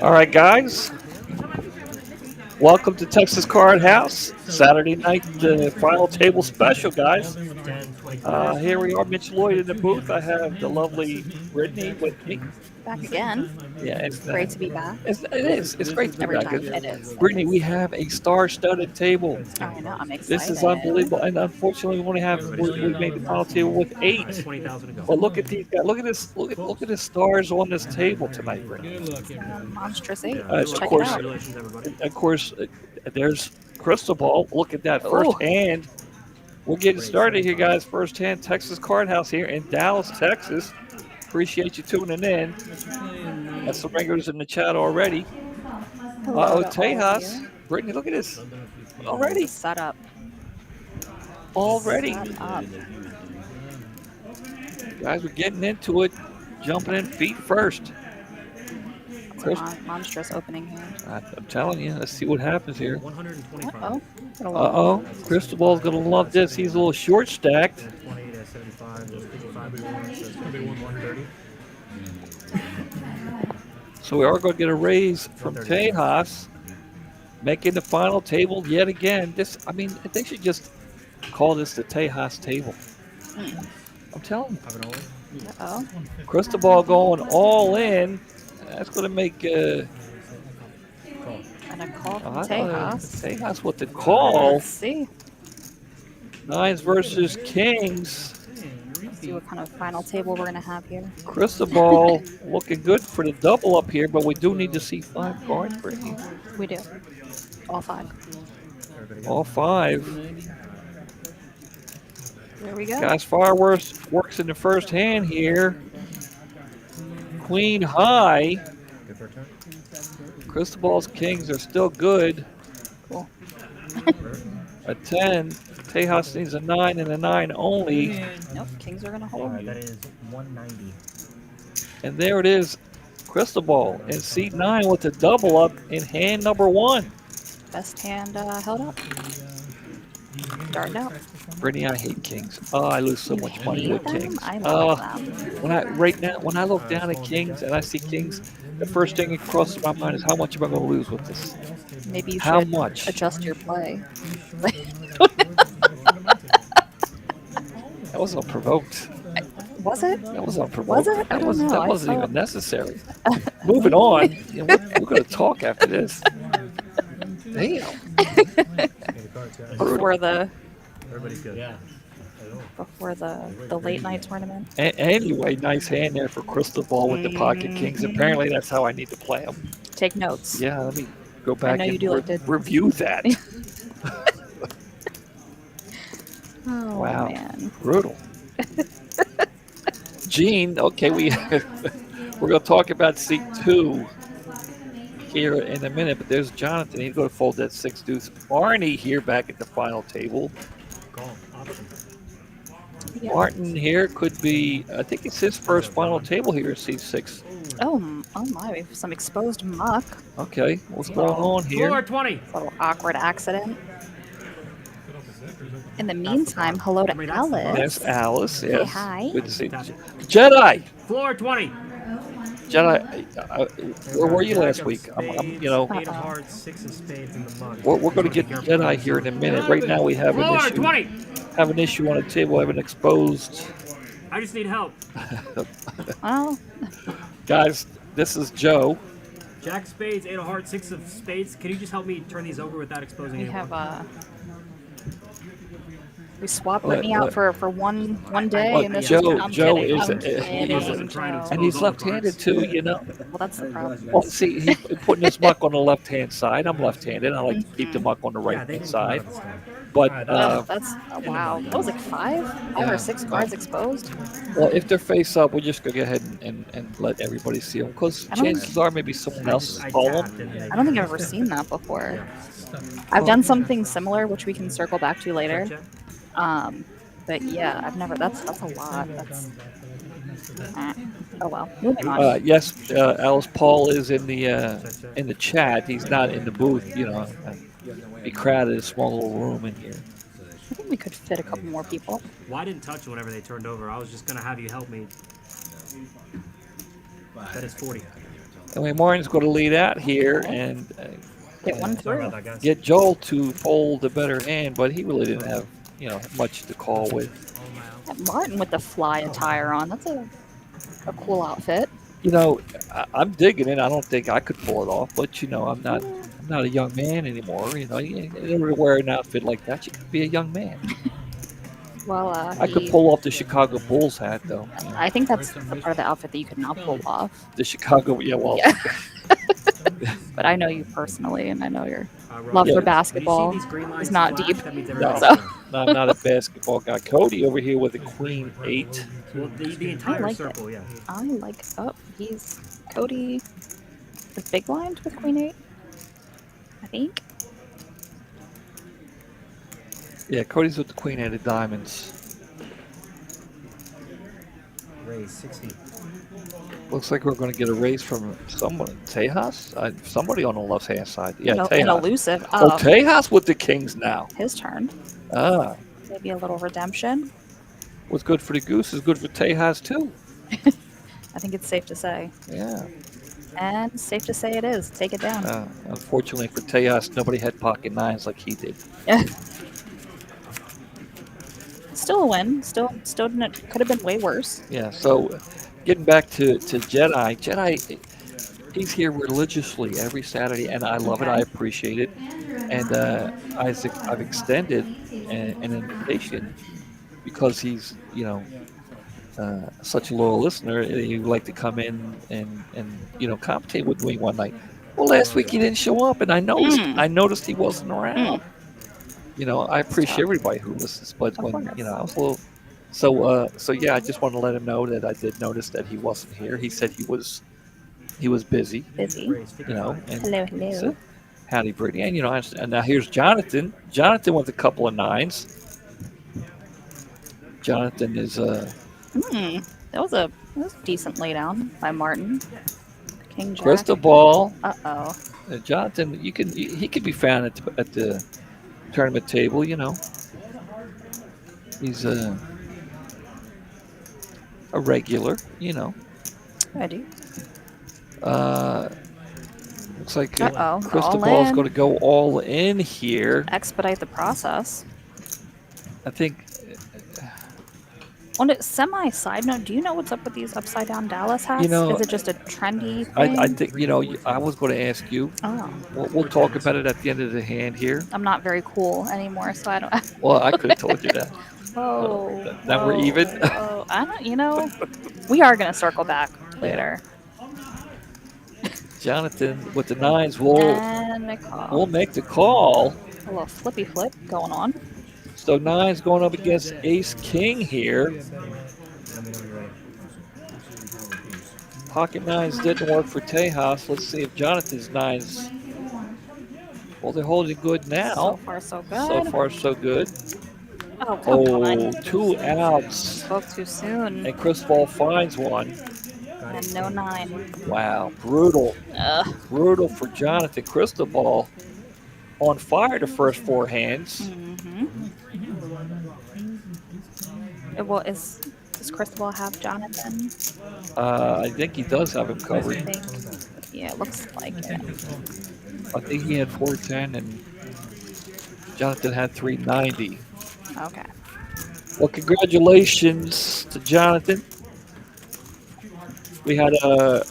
All right, guys. Welcome to Texas Card House, Saturday night final table special, guys. Here we are, Mitch Lloyd in the booth. I have the lovely Brittany with me. Back again. Yeah, Great to be back. it is. It's great to be Every back. time. It is. It Brittany, we is. have a star-studded table. I know. I'm This is excited. unbelievable, and unfortunately, we made the final table with 8. But look at these guys. Look at this. Look at the stars on this table tonight, Brittany. Monstrous 8. Of Check course, it out. of course, there's Crystal Ball. Look at that first Oh. hand. We're getting started here, guys. First hand, Texas Card House here in Dallas, Texas. Appreciate you tuning in. Got some regulars in the chat already. Hello to all of Tejas. you. Brittany, look at this. Already. Set up. Already. Set up. Guys, we're getting into it. Jumping in feet first. Monstrous opening hand. I'm telling you. Let's see what happens here. Uh-oh. Uh-oh. Crystal Ball's going to love this. He's a little short stacked. So we are going to get a raise from Tejas, making the final table yet again. They should just call this the Tejas table. I'm telling you. Uh-oh. Crystal Ball going all in. That's going to make And a call from Tejas. Tejas with the call. Let's see. Nines versus kings. Let's see what kind of final table we're going to have here. Crystal Ball looking good for the double up here, but we do need to see 5 cards, Brittany. We do. All 5. All 5. There we go. Guys, fireworks works in the first hand here. Queen high. Crystal Ball's kings are still good. Cool. A 10. Tejas needs a 9 and a 9 only. Nope. Kings are going to hold. That is 190. And there it is. Crystal Ball in seat 9 with the double up in hand number 1. Best hand held up. Starting out. Brittany, I hate kings. Oh, I lose so much money with kings. I love them. When I look down at kings and I see kings, the first thing that crosses my mind is how much am I going to lose with this? Maybe you How should much? adjust your play. That was unprovoked. Was it? That was unprovoked. Was it? I don't know. That I wasn't saw- even necessary. Moving on. We're going to talk after this. Damn. Before the Everybody's good. Yeah. late night tournament. Anyway, nice hand there for Crystal Ball with the pocket kings. Apparently, that's how I need to play them. Take notes. Yeah, let me go back know you and do like to- review that. Oh Wow. man. Brutal. Gene, okay, we're going to talk about seat 2 here in a minute, but there's Jonathan. He's going to fold that 6 deuce. Barney here back at the final table. Yeah. Martin here could be, I think it's his first final table here at seat 6. Oh my, we have some exposed muck. Okay, what's going on here? Floor 20. A little awkward accident. In the meantime, hello to Alice. There's Alice. Say Yes. hi. Good to see you. Jedi. Floor 20. Jedi, where were you last week? I'm 8 of hearts, 6 of spades in the mug. we're going to get Jedi here in a minute. Right now we have an Floor issue. 20. Have an issue on the table. Have an exposed. I just need help. Well, Guys, this is Joe. Jack of spades, 8 of hearts, 6 of spades. Can you just help me turn these over without exposing we anyone? have we swapped Brittany out for one day, Look, and this Joe- I'm Joe kidding. is I'm a- kidding, he wasn't trying to Joe. And he's left-handed too, you know. Well, that's the problem. Well, see, he's putting his muck on the left-hand side. I'm left-handed. I like to keep the muck on the Yeah, they right-hand can side. come out of this time. But That's wow. That was like five or 6 cards exposed. well, if they're face up, we're just gonna go ahead and let everybody see them because I don't think- chances are maybe someone else I is calling tapped them. and they- I don't think I've ever seen that before. I've done something similar, which we can circle back to later. But yeah, I've never. That's a lot. That's. Oh well. Moving on. Yes, Alice Paul is in the chat. He's not in the booth. You know, be crowded, a small little room in here. I think we could fit a couple more people. Well, I didn't touch whenever they turned over. I was just going to have you help me. That is 40. Anyway, Martin's going to lead out here and Get one Sorry through. about that, guys. get Joel to fold the better hand, but he really didn't have, much to call with. Martin with the fly attire on. That's a cool outfit. I'm digging it. I don't think I could pull it off, but I'm not a young man anymore. You never wear an outfit like that. You could be a young man. Well, I could pull off the Chicago Bulls hat, though. I think that's the part of the outfit that you could not pull off. The Chicago, yeah, well, Yeah. But I know you personally, and I know your love for basketball is not deep. No. So No, I'm not a basketball guy. Cody over here with a queen 8. Well, the entire like circle, yeah. I like. Oh, he's Cody. Is big blind with queen 8. I think. Yeah, Cody's with the queen 8 of diamonds. Raise 60. Looks like we're going to get a raise from someone. Tejas? Somebody on the left-hand side. Yeah, An Tejas. elusive. Oh, Tejas with the kings now. His turn. Ah. Maybe a little redemption. What's good for the goose is good for Tejas, too. I think it's safe to say. Yeah. And safe to say it is. Take it down. Unfortunately for Tejas, nobody had pocket 9s like he did. Still a win. Still didn't. Could have been way worse. Yeah, so getting back to Jedi. Jedi, he's here religiously every Saturday, and I love it. I appreciate it. And I've extended an invitation because he's, such a loyal listener. He would like to come in and commentate with me one night. Well, last week he didn't show up, and I noticed he wasn't around. I appreciate everybody who listens, but when I was a little. So yeah, I just want to let him know that I did notice that he wasn't here. He said he was busy. And Hello. said, howdy, Brittany. And now here's Jonathan. Jonathan with a couple of 9s. Jonathan is That was a decent laydown by Martin. King Jack. crystal ball. Uh-oh. Jonathan, he could be found at the tournament table. He's a regular. I do. Looks like Uh-oh. crystal All ball's in. going to go all in here. Expedite the process. I think. On a semi side note, do you know what's up with these upside down Dallas hats? Is it just a trendy thing? I think I was going to ask you. Oh. We'll talk about it at the end of the hand here. I'm not very cool anymore, so I don't. Well, I could have told you that. Whoa. Now we're even. Whoa. I don't. We are gonna circle back later. Jonathan with the 9s. We'll make the call. A little flippy flip going on. So 9's going up against Ace King here. Pocket 9s didn't work for Tejas. Let's see if Jonathan's 9s. Well, they're holding good now. So far, so good. So far, so good. Oh, come on. 2 outs. Spoke too soon. And Cristobal finds one. And no 9. Wow, brutal. Ugh. Brutal for Jonathan. Cristobal on fire the first 4 hands. Well, does Cristobal have Jonathan? I think he does have him covered. Yeah, it looks like it. I think he had 410 and Jonathan had 390. Okay. Well, congratulations to Jonathan. We had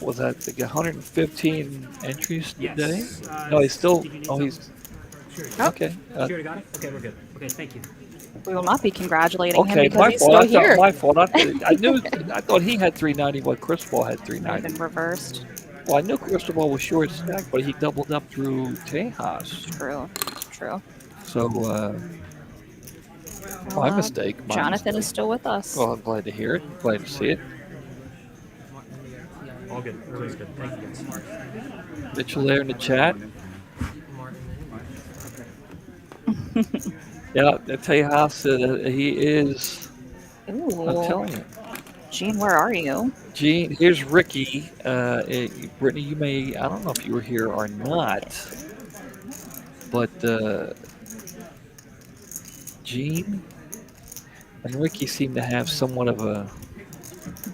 was that like 115 entries today? No, he's still. He's okay. You already got it? Okay, we're good. Okay, thank you. We will not be congratulating him Okay, because my he's fault. still here. My fault. I thought he had 390, but Cristobal had Might have 390. been reversed. Well, I knew Cristobal was short stack, but he doubled up through Tejas. True. So, my mistake. Jonathan is still with us. Well, I'm glad to hear it. Glad to see it. All good. Everybody's good. Thank you, guys. Mitchell there in the chat. Yeah, Tejas, he is. Ooh. I'm telling you. Gene, where are you? Gene, here's Ricky. Brittany, you may, I don't know if you were here or not, but Gene and Ricky seem to have somewhat of a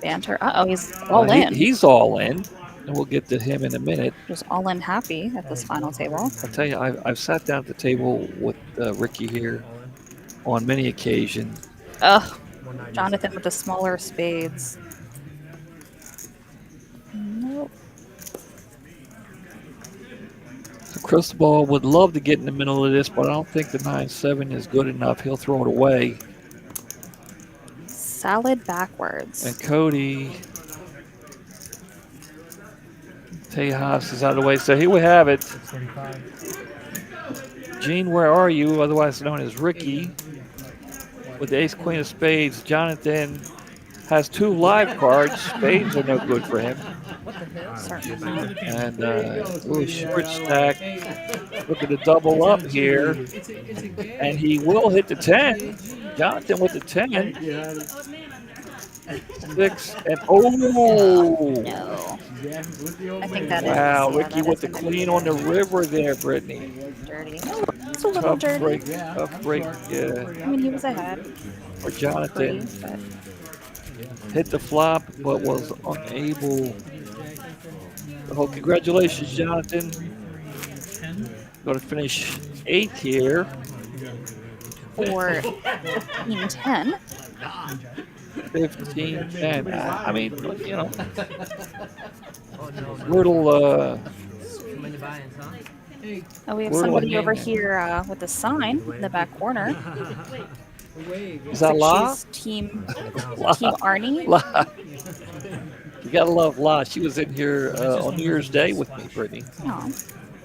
Banter. Uh-oh, he's all in. He's all in. and we'll get to him in a minute. Just all in happy at this final table. I'll tell you, I've sat down at the table with Ricky here on many occasions. Ugh, Jonathan with the smaller spades. Nope. So Cristobal would love to get in the middle of this, but I don't think the 9-7 is good enough. He'll throw it away. Salad backwards. And Cody Tejas is out of the way. So here we have it. Gene, where are you? Otherwise known as Ricky. With the ace queen of spades, Jonathan has 2 live cards. Spades are no good for him. Certainly. And little short stack. Look at the double up here. And he will hit the 10. Jonathan with the 10. 6 and No. I think that is. Wow, Yeah, Ricky that with is the gonna queen be on the river there, Brittany. dirty. No, it's a little dirty. Tough break I mean, he was ahead. for Jonathan. Pretty, but Hit the flop, but was unable. Oh, congratulations, Jonathan. Going to finish 8th here. for 15-10. 15-10. I mean, you know, little. Oh, we have We're somebody looking- over here with a sign in the back corner. Is that La? She's team La. Arnie. La. You gotta love La. She was in here on New Year's Day with me, Brittany. Oh,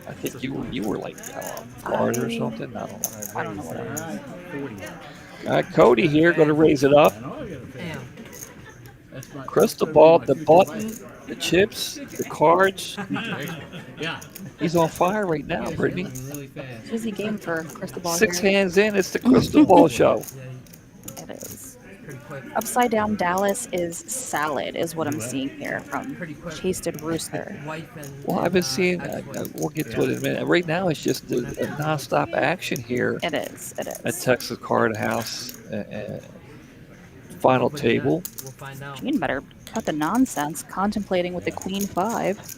I think you were like Florida or something. I don't know. I don't know what it is. All right, Cody here, going to raise it up. Cristobal, the button, the chips, the cards. He's on fire right now, Brittany. Busy game for Cristobal 6 here. hands in, it's the Cristobal show. It is. Upside down Dallas is salad, is what I'm seeing here from Chasted Rooster. Well, I've been seeing, we'll get to it in a minute. Right now, it's just a nonstop action here It is. It at is. Texas Card House. Final table. Gene better cut the nonsense, contemplating with the Queen 5.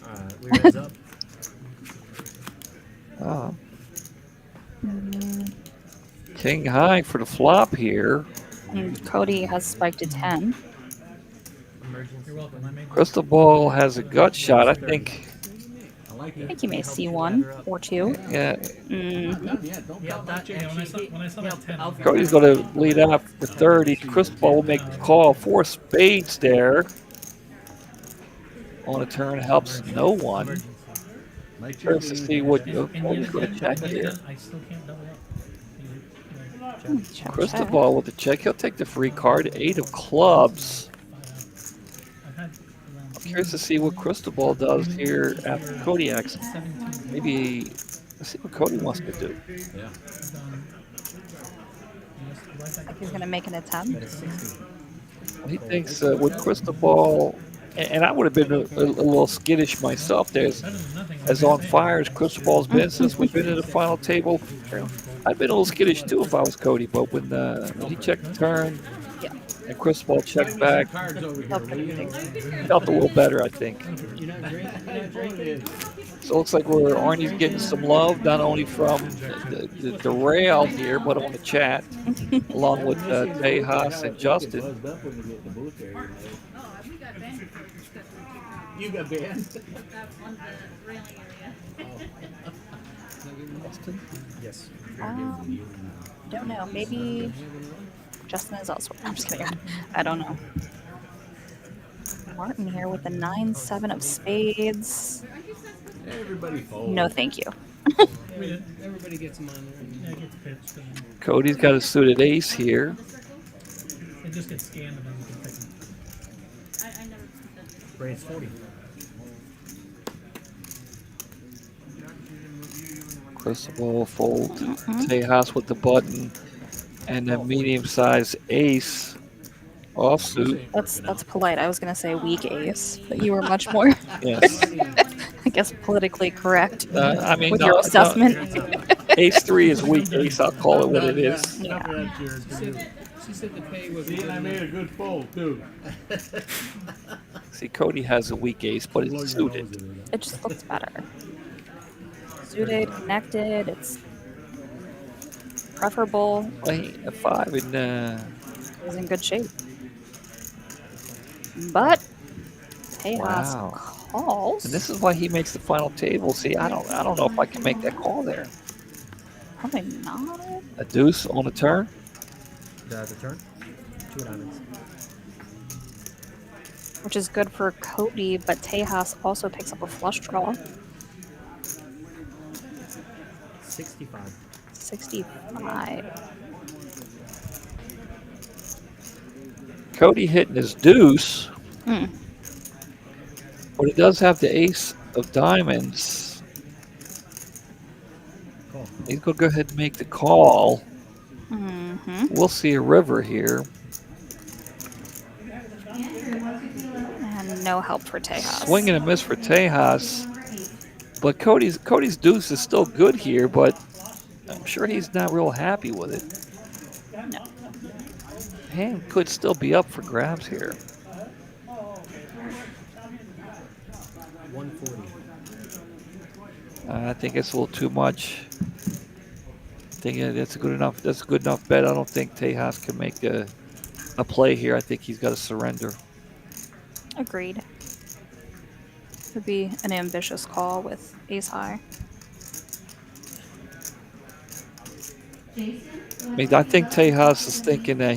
King high for the flop here. And Cody has spiked to 10. Cristobal has a gut shot. I think, I think you may see 1 or 2. yeah, Mm-hmm. Cody's going to lead out for 30. Cristobal will make the call. 4 spades there. On a turn helps no one. Curious to see what he's going to check here. Cristobal with the check. He'll take the free card. 8 of clubs. I'm curious to see what Cristobal does here after Kodiak's. Maybe let's see what Cody wants to do. I think he's going to make an attempt. He thinks with Cristobal, and I would have been a little skittish myself there, as on fire as Cristobal's been since we've been at the final table. I'd been a little skittish too if I was Cody, but when he checked the turn Yeah. and Cristobal checked back, Felt pretty big. felt a little better, I think. So it looks like Arnie's getting some love, not only from the rail here, but on the chat, along with Tejas and Justin. You got banned. Yes. Don't know. Maybe Justin is elsewhere. I'm just kidding. I don't know. Martin here with the 9-7 of spades. Everybody folds. No, thank you. Everybody gets them on there. Cody's got a suited ace here. It just gets scanned and then you can pick them. Brains 40. Cristobal fold. Tejas with the button. And a medium-sized ace offsuit. That's polite. I was gonna say weak ace, but you were much more, Yes. I guess, politically correct I mean, with no, your no, assessment. Ace 3 is weak ace. I'll call it what it is. Yeah. She said the pay was. See, I made a good fold too. See, Cody has a weak ace, but it's suited. It just looks better. Suited, connected. It's preferable. Playing a 5 and He's in good shape. But Tejas wow. calls. And this is why he makes the final table. See, I don't know if I can make that call there. Probably not. A deuce on the turn. The turn. 2 diamonds. Which is good for Cody, but Tejas also picks up a flush draw. 65. 65. Cody hitting his deuce, Hmm. but he does have the ace of diamonds. Call. He's gonna go ahead and make the call. Mm-hmm. We'll see a river here. And no help for Tejas. Swing and a miss for Tejas. But Cody's deuce is still good here, but I'm sure he's not real happy with it. No. Hand could still be up for grabs here. 140. I think it's a little too much. I think that's a good enough. That's a good enough bet. I don't think Tejas can make a play here. I think he's got to surrender. Agreed. Would be an ambitious call with ace high. I mean, I think Tejas is thinking that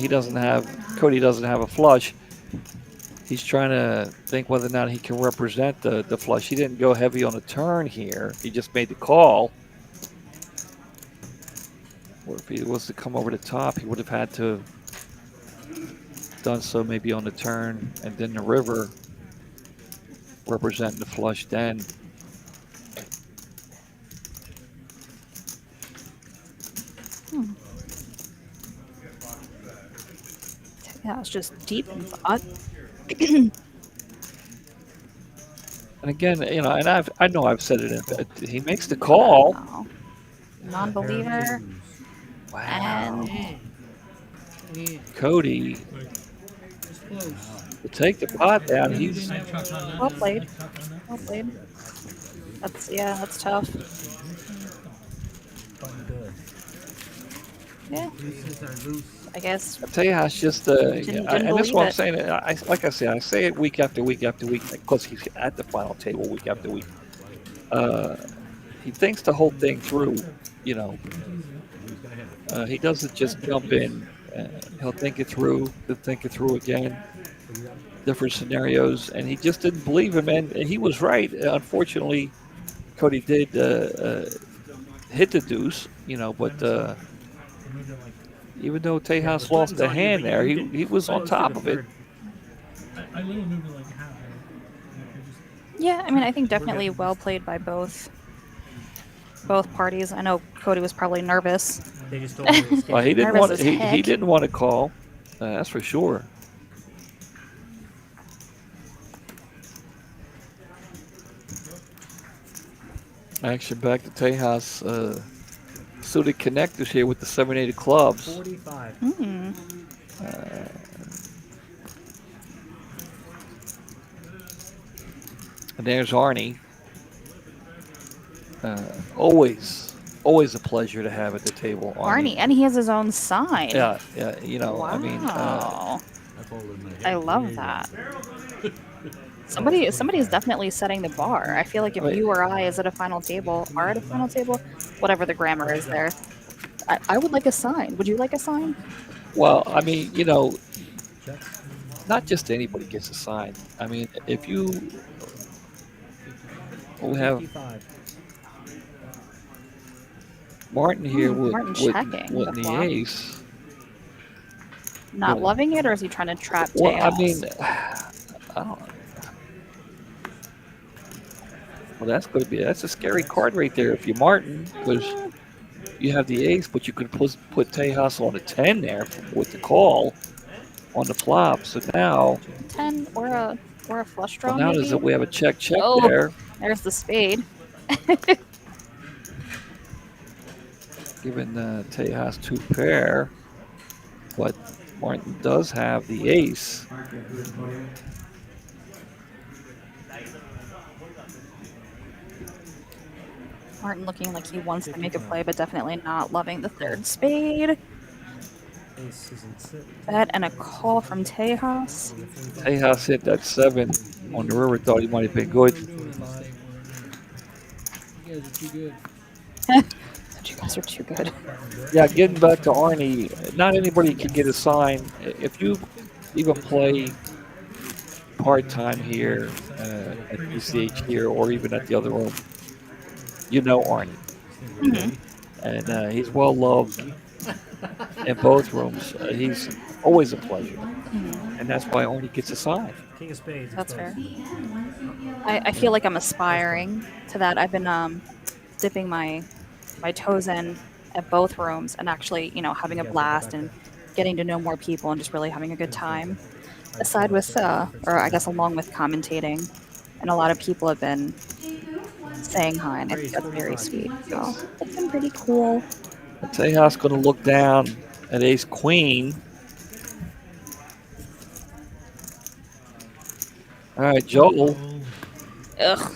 Cody doesn't have a flush. He's trying to think whether or not he can represent the flush. He didn't go heavy on the turn here. He just made the call. Or if he was to come over the top, he would have had to have done so maybe on the turn and then the river representing the flush then. Yeah, it's just deep in thought. And again, and I know I've said it. He makes the call. Wow. Non-believer. Wow. And Yeah, Cody it's close. to take the pot down. He's well played. Well played. That's tough. Good. Yeah, Deuces are loose. I guess. Tejas just Didn't and that's believe what I'm it. saying. Like I say, I say it week after week after week because he's at the final table week after week. He thinks the whole thing through. He doesn't just jump in. He'll think it through. He'll think it through again. Different scenarios, and he just didn't believe him, and he was right. Unfortunately, Cody did hit the deuce, but even though Tejas lost the hand there, he was on top of it. I literally moved it like half. Yeah, I mean, I think definitely well played by both parties. I know Cody was probably nervous. They just told me to escape. Well, he didn't Nervous want. as He heck. didn't want to call. That's for sure. Action back to Tejas. Suited connectors here with the 7-8 of clubs. 45. Hmm. And there's Arnie. Always a pleasure to have at the table. Arnie, and he has his own sign. Yeah. Wow. I mean, I folded my I love that. Somebody is definitely setting the bar. I feel like if you or I are at a final table, whatever the grammar is there, I would like a sign. Would you like a sign? well, I mean, not just anybody gets a sign. I mean, if you we have 55. Martin here Martin with checking the the flop. ace. Not Yeah. loving it, or is he trying to trap Well, I Tejas? mean, I don't. Well, that's a scary card right there. If you Martin, because you have the ace, but you could put Tejas on a 10 there with the call on the flop. So now, 10 or a flush draw. now maybe? we have a check Oh. there. There's the spade. Giving Tejas 2 pair, but Martin does have the ace. Martin looking like he wants to make a play, but definitely not loving the third spade. Ace isn't sit. Bet and a call from Tejas. Tejas hit that 7 on the river. Thought he might have been good. You guys are too good. You guys are too good. Yeah, getting back to Arnie, not anybody can get a sign. If you even play part-time here at TCH here or even at the other room, you know Arnie. And he's well loved in both rooms. He's always a pleasure. And that's why Arnie gets a sign. King of spades. That's fair. I feel like I'm aspiring to that. I've been dipping my toes in at both rooms and actually, having a blast and getting to know more people and just really having a good time. Aside with, or I guess along with commentating, and a lot of people have been saying hi, and I think that's very sweet. So it's been pretty cool. Tejas going to look down at ace queen. All right, Joel. Ugh.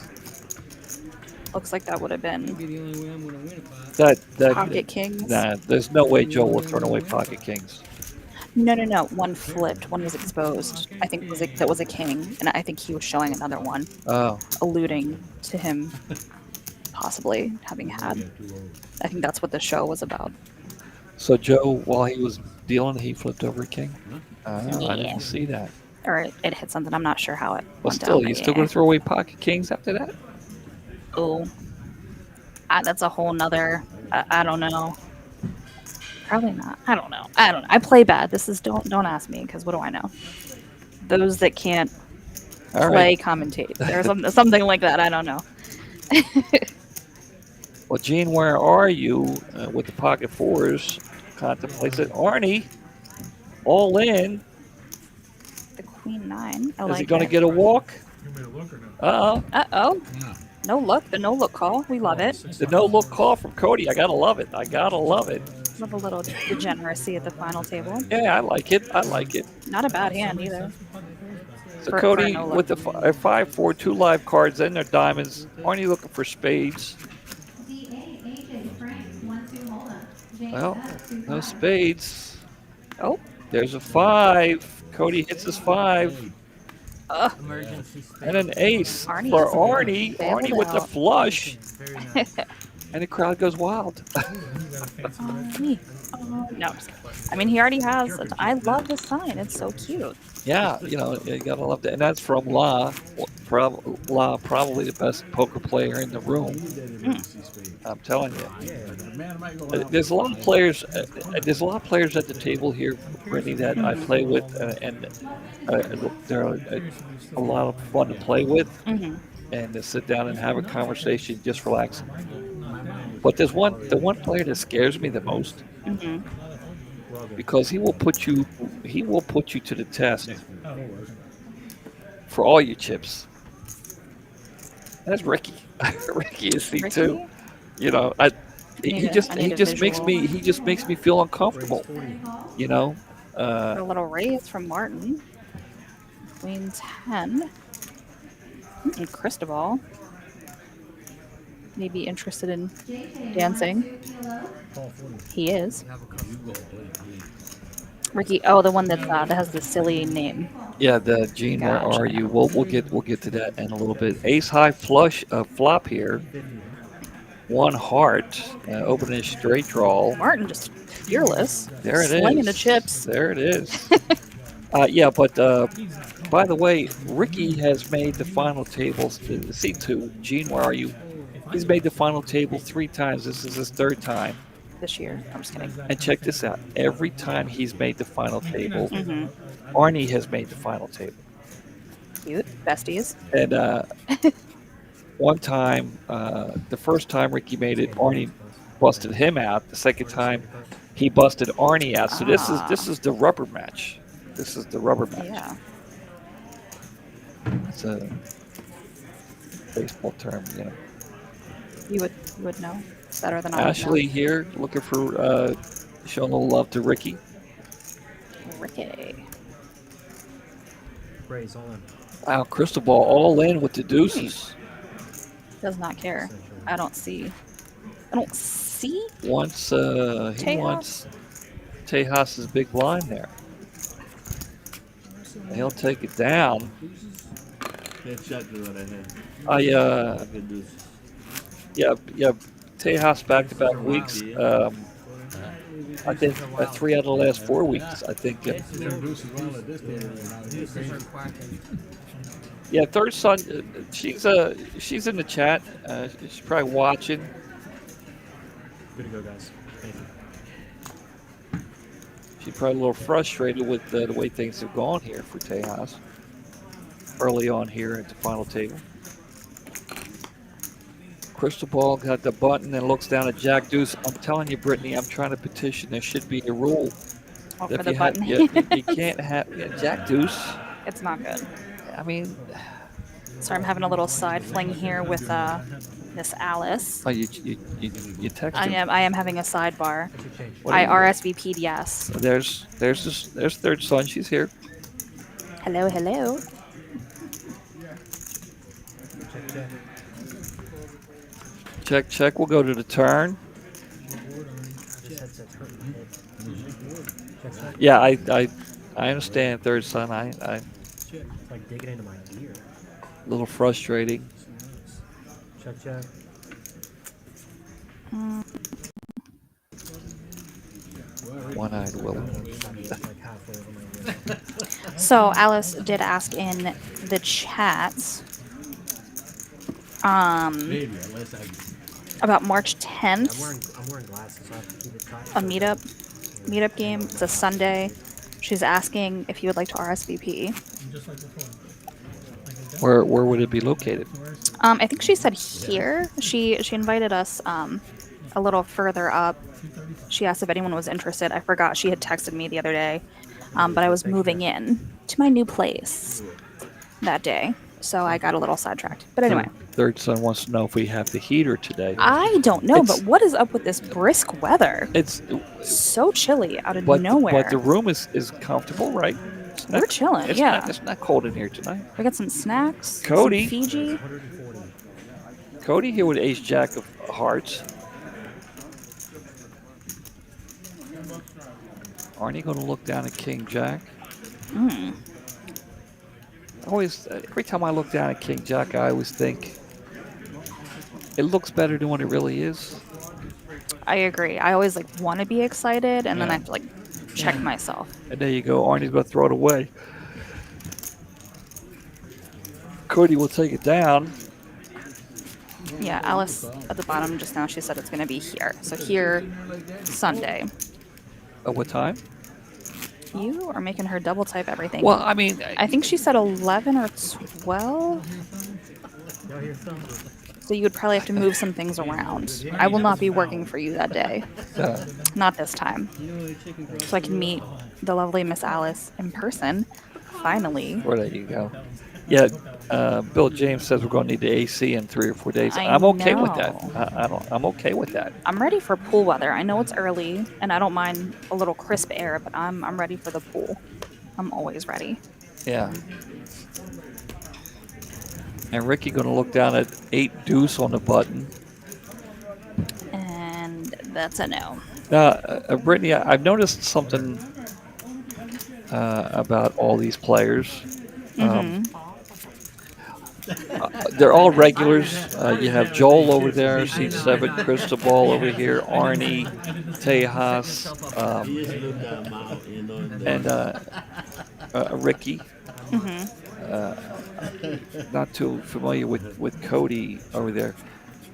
Looks like that would have been That'd be the only way I'm gonna win a pot. That pocket kings. Nah, there's no way Joel will turn away pocket kings. No. One flipped. One was exposed. I think that was a king, and I think he was showing another one, Oh, alluding to him possibly having had. I think that's what the show was about. so Joe, while he was dealing, he flipped over a king. I Yeah. didn't see that. Or it hit something. I'm not sure how it Well, went still, down. you still going to throw away pocket kings after that? Oh, that's a whole nother. I don't know. Probably not. I don't know. I play bad. This is don't ask me because what do I know? Those that can't All play right. commentate. There's something like that. I don't know. Well, Gene, where are you with the pocket fours? Contemplates it. Arnie, all in. The queen nine. I Is like he going to it. get a walk? You made a look or no? Uh-oh. Uh-oh. Yeah. No look. The no look call. We love it. The no-look call from Cody. I got to love it. Love a little degeneracy at the final table. Yeah, I like it. Not a bad hand either. So For Cody, no look. with the 5-4, 2 live cards and their diamonds, Arnie looking for spades. Well, no spades. Oh. There's a 5. Cody hits his 5. Emergency spade. And an ace Arnie for is Arnie. bailed Arnie with the out. flush. Very nice. And the crowd goes wild. Me. No, I'm just kidding. I mean, he already has. I love the sign. It's so cute. Yeah, you gotta love that. And that's from La. La, probably the best poker player in the room. I'm telling you. There's a lot of players. There's a lot of players at the table here, Brittany, that I play with, and they're a lot of fun to play with, and to sit down and have a conversation, just relaxing. But the one player that scares me the most, because he will put you to the test for all your chips. That's Ricky. Ricky is C2. You know, he just makes me feel uncomfortable. You know, A little raise from Martin. Queen 10. And Cristobal may be interested in dancing. He is. Ricky, oh, the one that has the silly name. yeah. The Gene, where Gotcha. are you? We'll get to that in a little bit. Ace high flush flop here. 1 heart, opening a straight draw. Martin just fearless. There it is. Slinging the chips. There it is. Yeah, but by the way, Ricky has made the final tables. C2, Gene, where are you? He's made the final table 3 times. This is his 3rd time. This year. I'm just kidding. And check this out. Every time he's made the final table, Arnie has made the final table. Cute. Besties. And one time, the first time Ricky made it, Arnie busted him out. The second time, he busted Arnie out. So this is the rubber match. This is the rubber match. Yeah. It's a baseball term, you know. You would know better than I would know. Ashley here, looking for showing a little love to Ricky. Ricky. Raise all in. Wow, crystal ball all in with the deuces. Does not care. I don't see. Wants he Tejas? wants Tejas's big blind there. He'll take it down. That's exactly what I had. I I could do this. yeah, Tejas back-to-back weeks. I think 3 out of the last 4 weeks. I think. Yeah, third son. She's in the chat. She's probably watching. Good to go, guys. Thank you. She's probably a little frustrated with the way things have gone here for Tejas early on here at the final table. Crystal ball got the button and looks down at Jack Deuce. I'm telling you, Brittany, I'm trying to petition. There should be a rule. Oh, If for the you button. you can't have Jack Deuce. It's not good. I mean, Sorry, I'm having a little side fling here with Miss Alice. oh, you text him. I am having a sidebar. What I are you- RSVP'd yes. There's third son. She's here. Hello, hello. Check. We'll go to the turn. Yeah, I understand third son. I It's like digging into my ear. a little frustrating. Check. One-eyed Willow. Like halfway over my ear. So Alice did ask in the chat Maybe, unless I about March I'm 10th, wearing glasses, so I have to keep it tight. a meetup game. It's a Sunday. She's asking if you would like to RSVP. Just like before. Where would it be located? I think she said here. She invited us a little further up. She asked if anyone was interested. I forgot she had texted me the other day, but I was moving in to my new place that day, so I got a little sidetracked. But anyway, Third son wants to know if we have the heater today. I don't know, It's- but what is up with this brisk weather? It's So chilly out of but nowhere. but the room is comfortable, right? It's We're chilling, It's yeah. It's not cold in here tonight. We got some snacks. Cody. Some Fiji. 140. Cody here with Ace Jack of Hearts. Arnie going to look down at King Jack. Always, every time I look down at King Jack, I always think it looks better than what it really is. I agree. I always want to be excited, and then I Yeah. have to check myself. And there you go. Arnie's going to throw it away. Cody will take it down. Yeah, Alice at the bottom just now, she said it's going to be here. So here, Sunday. At what time? You are making her double type everything. Well, I mean, I think she said 11 or 12. Y'all hear thunder? So you would probably have to move some things around. I will not be working for you that day. Not this time. So I can meet the lovely Miss Alice in person. Finally. well, there you go. Yeah, Bill James says we're going to need the AC in 3 or 4 days. I I'm okay with that. know. I'm okay with that. I'm ready for pool weather. I know it's early, and I don't mind a little crisp air, but I'm ready for the pool. I'm always ready. Yeah. And Ricky going to look down at 8 deuce on the button. And that's a no. Now, Brittany, I've noticed something about all these players. They're all regulars. You have Joel over there, seat 7, Cristobal over here, Arnie, Tejas, He just looked at him out, you know, and Ricky. Not too familiar with Cody over there.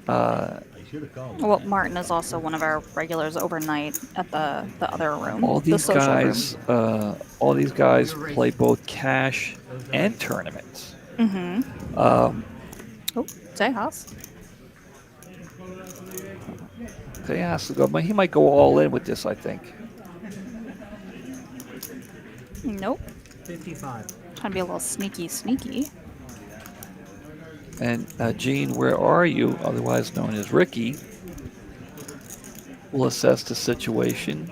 I should have called him. Well, Martin is also one of our regulars overnight at the other room. All the these social guys, all these guys play both cash and tournaments. room. Um, Oh, Tejas. Tejas to go, but he might go all in with this, I think. Nope. 55. Trying to be a little sneaky. And Gene, where are you? Otherwise known as Ricky, will assess the situation.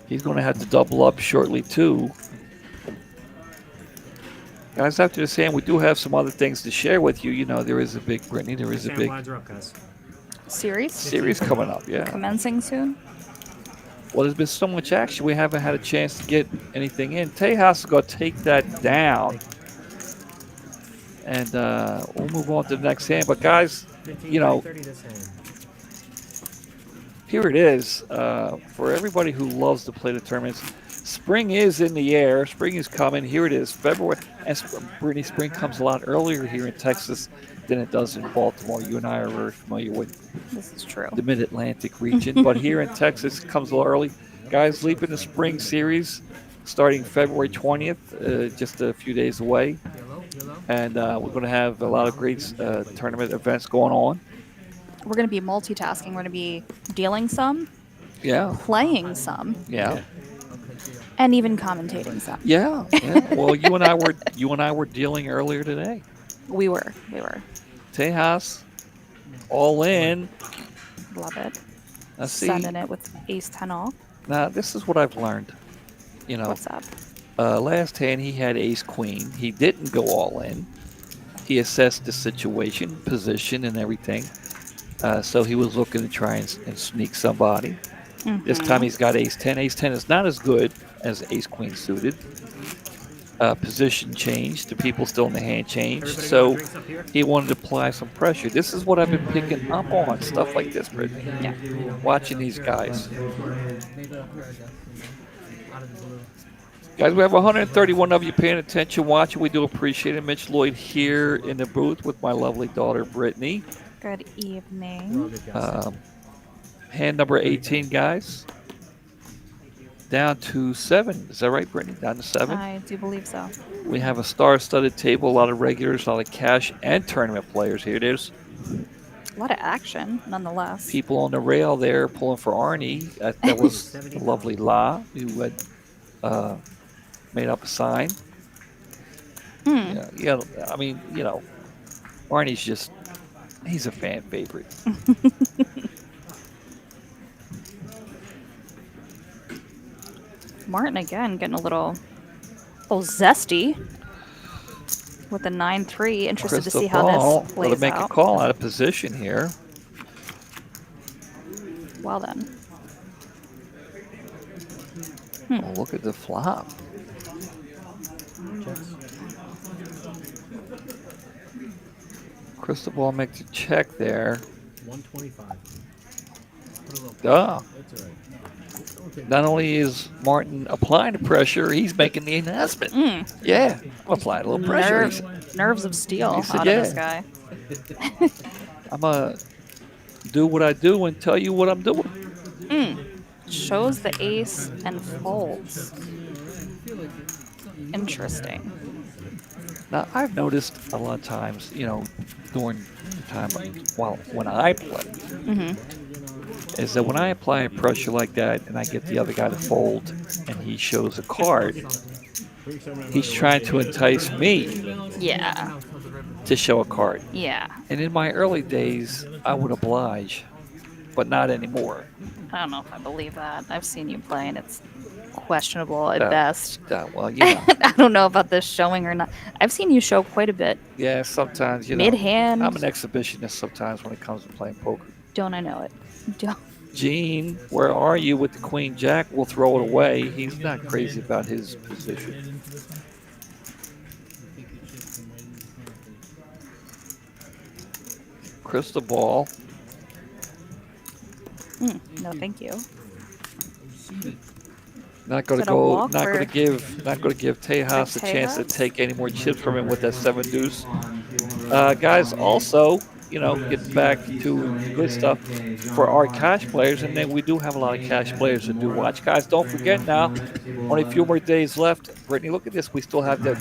He's going to have to double up shortly, too. Guys, after this hand, we do have some other things to share with you. You know, there is a big, Brittany, there is a big Lines are up, guys. Series coming up, yeah. commencing soon. Well, there's been so much action, we haven't had a chance to get anything in. Tejas is going to take that down. And we'll move on to the next hand. But, guys, 15, you know, 30 this hand. here it is. For everybody who loves to play the tournaments, spring is in the air. Spring is coming. Here it is, February. And Brittany, spring comes a lot earlier here in Texas than it does in Baltimore. You and I are very familiar with This is true. the Mid-Atlantic region. But here in Texas, it comes a little early. Guys, leap in the spring series starting February 20th, just a few days away. And we're going to have a lot of great tournament events going on. We're going to be multitasking. We're going to be dealing some, Yeah. playing some, Yeah. and even commentating some. Yeah. Well, you and I were dealing earlier today. We were. Tejas, all in. Love it. Let's see. Sending it with ace 10 off. Now, this is what I've learned. You know, What's up? last hand he had ace queen. He didn't go all in. He assessed the situation, position, and everything. So he was looking to try and sneak somebody. This time he's got ace 10. Ace 10 is not as good as ace queen suited. Position changed. The people still in the hand changed. Everybody So got drinks up here? he wanted to apply some pressure. This is what I've been picking up on, stuff like this, Brittany. Yeah. Watching these guys. Maybe up here, I guess. Out of the blue. Guys, we have 131 of you paying attention, watching. We do appreciate it. Mitch Lloyd here in the booth with my lovely daughter, Brittany. Good We're all evening. good, guys. Hand number 18, guys. Down to 7. Is that right, Brittany? Down to 7. I do believe so. We have a star-studded table, a lot of regulars, a lot of cash and tournament players here. There's A lot of action, nonetheless. people on the rail there pulling for Arnie. That was the lovely La, who had made up a sign. Yeah, I mean, you know, Arnie's just, he's a fan favorite. Martin again getting a little zesty with the 9-3. Interested to see how this Going plays to make out. a call out of position here. Well then. Oh, look at the flop. Crystal ball makes a check there. 125. Duh. That's all right. Not only is Martin applying the pressure, he's making the announcement. Yeah, I'm applying a little pressure. Nerves of steel He said, out of this guy. I'm going to do what I do and tell you what I'm doing. Shows the ace and folds. Interesting. Now, I've noticed a lot of times, you know, during the time when I play, is that when I apply pressure like that and I get the other guy to fold and he shows a card, he's trying to entice me Yeah. to show a card. Yeah. And in my early days, I would oblige, but not anymore. I don't know if I believe that. I've seen you play and it's questionable at best. Well, you know, I don't know about this showing or not. I've seen you show quite a bit. yeah, sometimes, you know, Mid-hand. I'm an exhibitionist sometimes when it comes to playing poker. Don't I know it? Don't. Gene, where are you with the Queen Jack? We'll throw it away. He's not crazy about his position. Crystal ball. No, thank you. Not going Is to it a go. walk Not or- going to give. Not going to give Tejas a chance to Tejas? take any more chips from him with that 7 deuce. Guys, also, you know, getting back to good stuff for our cash players, and then we do have a lot of cash players that do watch. Guys, don't forget now, only a few more days left. Brittany, look at this. We still have the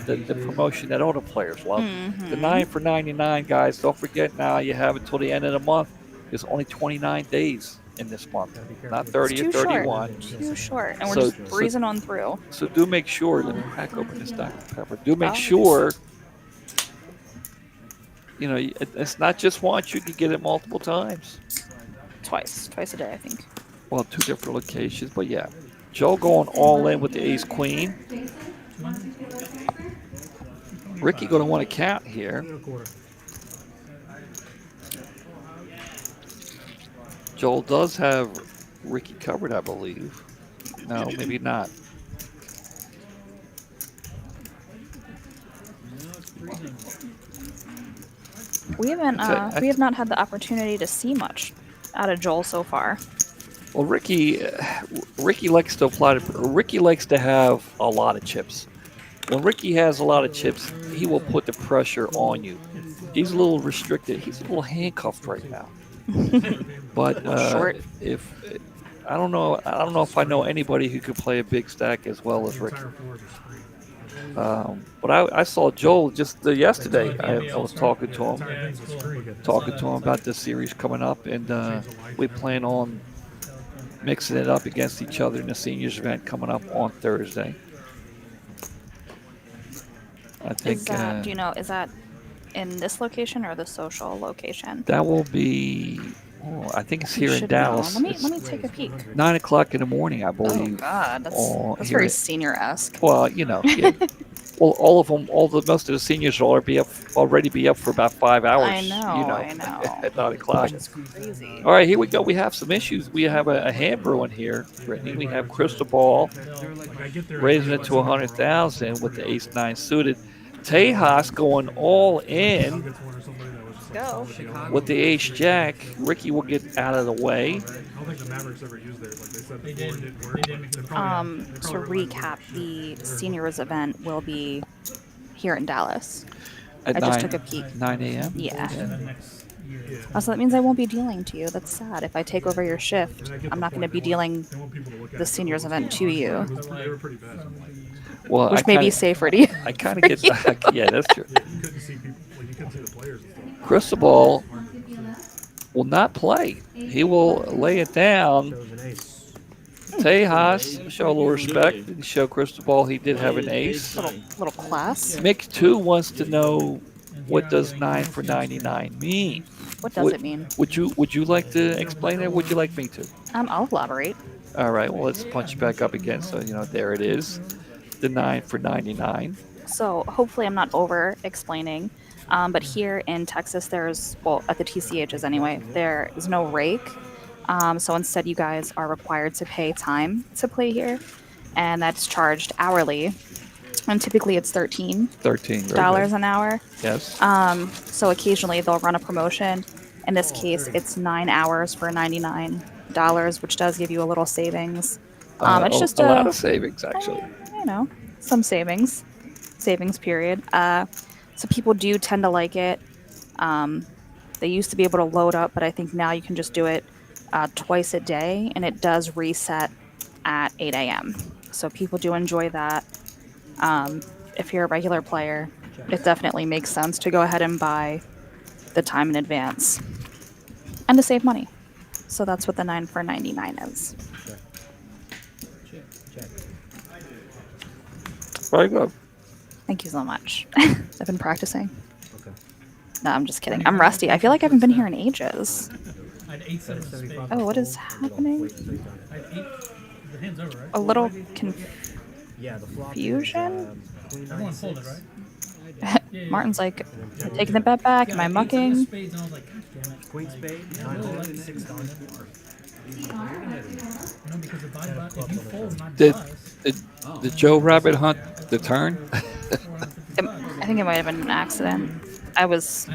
promotion that all the players love. The 9 for 99, guys. Don't forget now. You have until the end of the month. There's only 29 days in this month, not 30 or Too short. 31. Too short. And we're So- just breezing on through. So do make sure. Let me crack open this Dr. Pepper. Do make Oh, sure. You know, it's not just once. You can get it multiple times. Twice a day, I think. Well, 2 different locations, but yeah. Joe going all in with the ace queen. Ricky going to want to count here. Joel does have Ricky covered, I believe. No, maybe not. We have not had the opportunity to see much out of Joel so far. Well, Ricky likes to apply. Ricky likes to have a lot of chips. When Ricky has a lot of chips, he will put the pressure on you. He's a little restricted. He's a little handcuffed right now. But Short. I don't know if I know anybody who could play a big stack as well as Ricky. But I saw Joel just yesterday. I was talking to him about this series coming up, and we plan on mixing it up against each other in the seniors event coming up on Thursday. I think. Do you know? Is that in this location or the social location? That will be. Oh, I think it's here in Dallas. Let me take a peek. 9 o'clock in the morning, I believe. Oh God, that's very senior-esque. Well, yeah. Well, all of them, most of the seniors will already be up for about 5 hours. I know. At 9 o'clock. Which is crazy. All right, here we go. We have some issues. We have a hand brewing here, Brittany. We have Crystal Ball raising it to 100,000 with the ace-9 suited. Tejas going all in Go. with the ace-jack. Ricky will get out of the way. To recap, the seniors event will be here in Dallas. At I just took a peek. 9 a.m.? Yeah. So that means I won't be dealing to you. That's sad. If I take over your shift, I'm not going to be dealing the seniors event to you. Well, Which may be safer to you. I kind of get back. Yeah, that's true. Crystal Ball will not play. He will lay it down. Tejas, show a little respect. Show Crystal Ball he did have an ace. Little class. Mick 2 wants to know, what does 9 for 99 mean? What does it mean? Would you like to explain it? Would you like me to? I'll elaborate. All right. Well, let's punch back up again. So there it is, the 9 for 99. So hopefully I'm not over explaining. But here in Texas, at the TCHs anyway, there is no rake. So instead, you guys are required to pay time to play here, and that's charged hourly. And typically, it's $13 an hour. Yes. So occasionally they'll run a promotion. In this case, it's 9 hours for $99, which does give you a little savings. It's just a lot of savings, actually. Some savings period. So people do tend to like it. They used to be able to load up, but I think now you can just do it twice a day, and it does reset at 8 a.m. So people do enjoy that. If you're a regular player, it definitely makes sense to go ahead and buy the time in advance and to save money. So that's what the 9 for 99 is. Very good. Thank you so much. I've been practicing. Okay. No, I'm just kidding. I'm rusty. I feel like I haven't been here in ages. Oh, what is happening? A little confusion? Martin's like, taking the bet back. Am I mucking? Queen spade, 9 6 Did Joe Rabbit hunt the turn? I think it might have been an accident. I was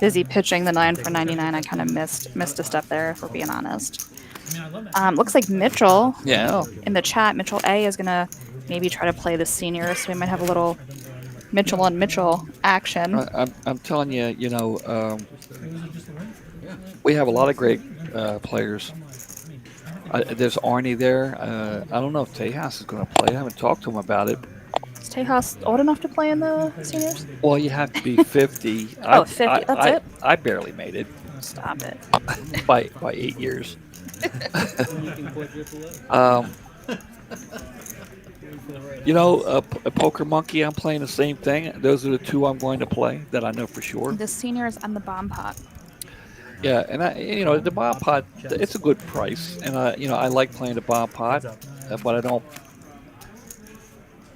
busy pitching the 9 for 99. I kind of missed a step there, if we're being honest. Looks like Mitchell. Yeah. In the chat, Mitchell A is gonna maybe try to play the seniors, so we might have a little Mitchell on Mitchell action. I'm telling you, we have a lot of great players. There's Arnie there. I don't know if Tejas is going to play. I haven't talked to him about it. Is Tejas old enough to play in the seniors? Well, you have to be 50. 50. That's it? I barely made it. Stop it. by 8 years. A Poker Monkey, I'm playing the same thing. Those are the two I'm going to play that I know for sure. The seniors and the bomb pot. Yeah, and the bomb pot, it's a good price, and I like playing the bomb pot. but I don't.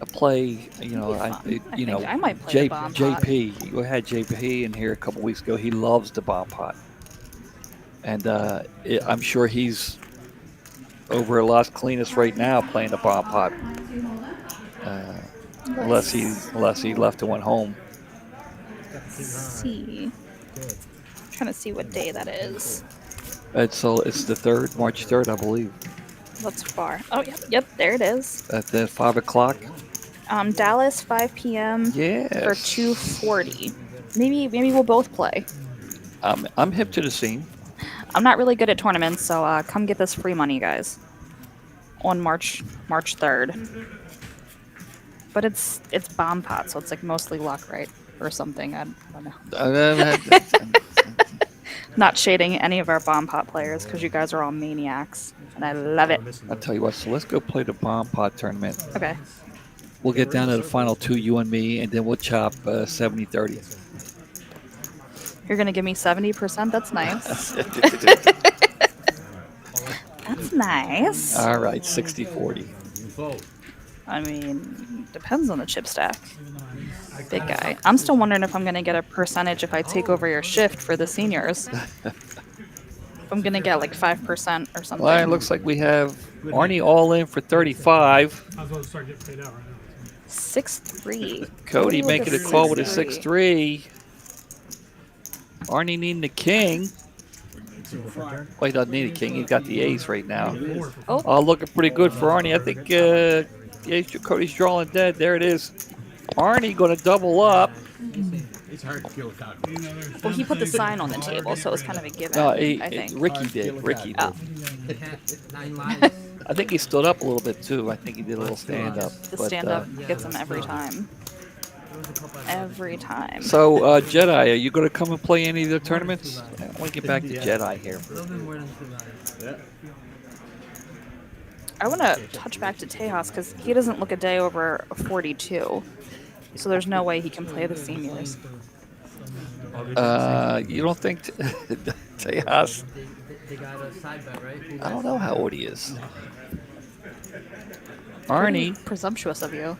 I play, you know, It'd be fun. I you think know, I might play the bomb pot. JP. You had JP in here a couple weeks ago. He loves the bomb pot, and I'm sure he's over at Las Cleanas right now playing the bomb pot, unless he left and went home. Let's see. Trying to see what day that is. It's the 3rd, March 3rd, I believe. That's far. Oh, yep, there it is. At the 5 o'clock. Dallas, 5 p.m. Yes. For 2:40. Maybe we'll both play. I'm hip to the scene. I'm not really good at tournaments, so come get this free money, guys. On March 3rd. But it's bomb pot, so it's like mostly luck, right? Or something. I don't know. Not shading any of our bomb pot players because you guys are all maniacs, and I love it. I'll tell you what. So let's go play the bomb pot tournament. Okay. We'll get down to the final 2, you and me, and then we'll chop 70-30. You're gonna give me 70%. That's nice. That's nice. All right, 60-40. I mean, depends on the chip stack. Big guy. I'm still wondering if I'm gonna get a percentage if I take over your shift for the seniors. If I'm gonna get like 5% or something. Well, it looks like we have Arnie all in for 35. I was about to start getting paid out right now. 6-3. Cody with making a call with a 6-3. Arnie needing the king. Well, he doesn't need a king. He's got the ace right now. Oh, looking pretty good for Arnie. I think Cody's drawing dead. There it is. Arnie going to double up. It's hard to kill a cockroach. Well, he put the sign on the table, so it was kind of a given. No, I think. Ricky did. Ricky did. Oh. 9 lives. I think he stood up a little bit too. I think he did a little stand up. The stand up gets him every time. Every time. So, Jedi, are you going to come and play any of the tournaments? I want to get back to Jedi here. I want to touch back to Tejas because he doesn't look a day over 42. So there's no way he can play the seniors. You don't think Tejas? They got a side bet, right? I don't know how old he is. Arnie. Pretty presumptuous of you.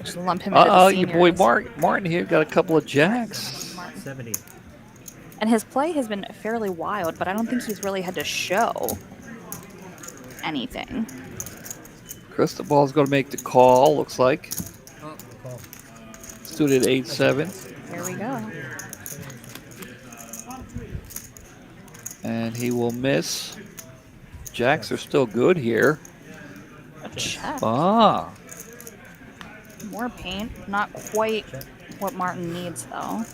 Just lump him into the Oh, seniors. your boy Martin here got a couple of jacks. 70. And his play has been fairly wild, but I don't think he's really had to show anything. Cristobal's going to make the call, looks like. Oh, call. Stood at 8-7. There we go. And he will miss. Jacks are still good here. A check. Ah. More paint. Not quite what Martin needs, though.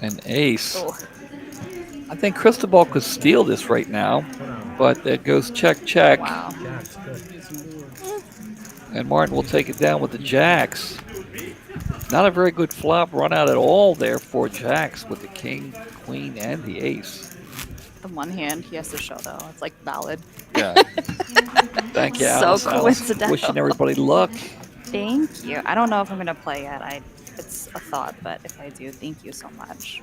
An ace. Oh. I think Cristobal could steal this right now, but it goes check, check. Wow. And Martin will take it down with the jacks. Not a very good flop run out at all there for jacks with the king, queen, and the ace. The one hand he has to show, though. It's like valid. Yeah. Thank you, So Alice. coincidental. Wishing everybody luck. Thank you. I don't know if I'm going to play yet. It's a thought, but if I do, thank you so much.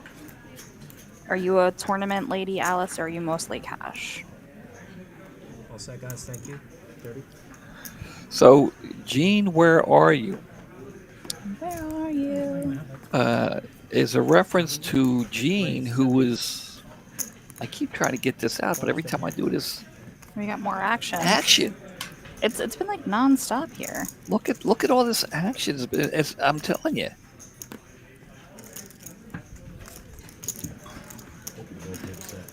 Are you a tournament lady, Alice, or are you mostly cash? All set, guys. Thank you. 30. So, Gene, where are you? Where are you? Is a reference to Gene, who was. I keep trying to get this out, but every time I do this, We got more action. action. It's been like non-stop here. Look at all this action. I'm telling you.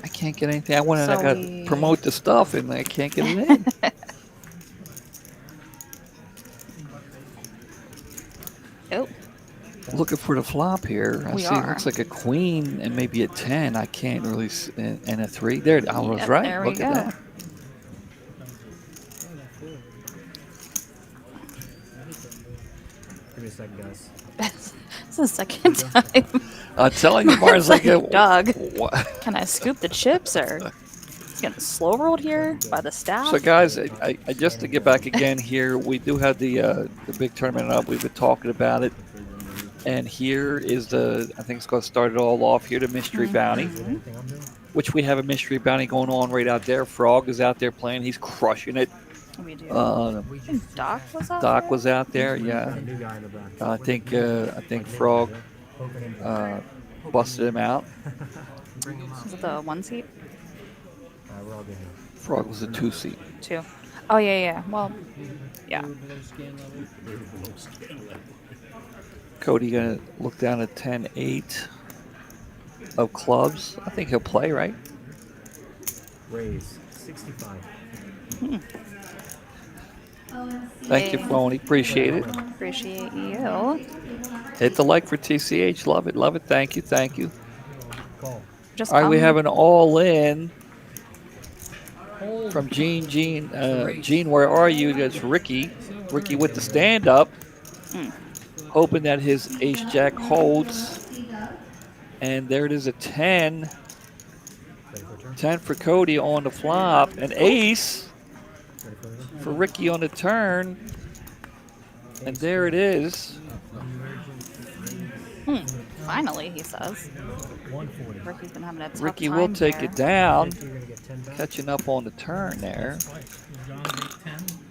I can't get anything. I wanted So I got to promote the stuff, and I can't get it in. Oh, Looking for the flop here. I We see are. it looks like a queen and maybe a 10. I can't really and a 3. There, I was Yep, right. there we Look at go. that. Give me a second, guys. this is the second time. I'm telling you, Martin's like a Doug. What? Can I scoop the chips, or it's getting slow rolled here by the staff? So, guys, I just to get back again here, we do have the big tournament up. We've been talking about it. And here is I think it's going to start it all off here, the mystery bounty, which we have a mystery bounty going on right out there. Frog is out there playing. He's crushing it. We do. Uh, I think Doc was out Doc there. was out there, yeah. The new guy in the back. I think Frog busted him out. Was it the 1 seat? We're all good here. Frog was a 2 seat. 2. Oh, yeah. Well, yeah. Below scan level. Cody gonna look down at 10-8 of clubs. I think he'll play, right? Raise 65. Thank you, Yay. Phony. Appreciate it. Appreciate you. Hit the like for TCH. Love it. Love it. Thank you. Thank you. Call. Just All right, we come- have an all-in from Gene. Gene, where are you? That's Ricky. Ricky with the stand-up. Hoping that his ace-jack holds. And there it is, a 10. 10 for Cody on the flop. An ace for Ricky on the turn. And there it is. Finally, he says. Ricky's been having a tough Ricky time will take here. it down. You're going to get 10 back. Catching up on the turn there.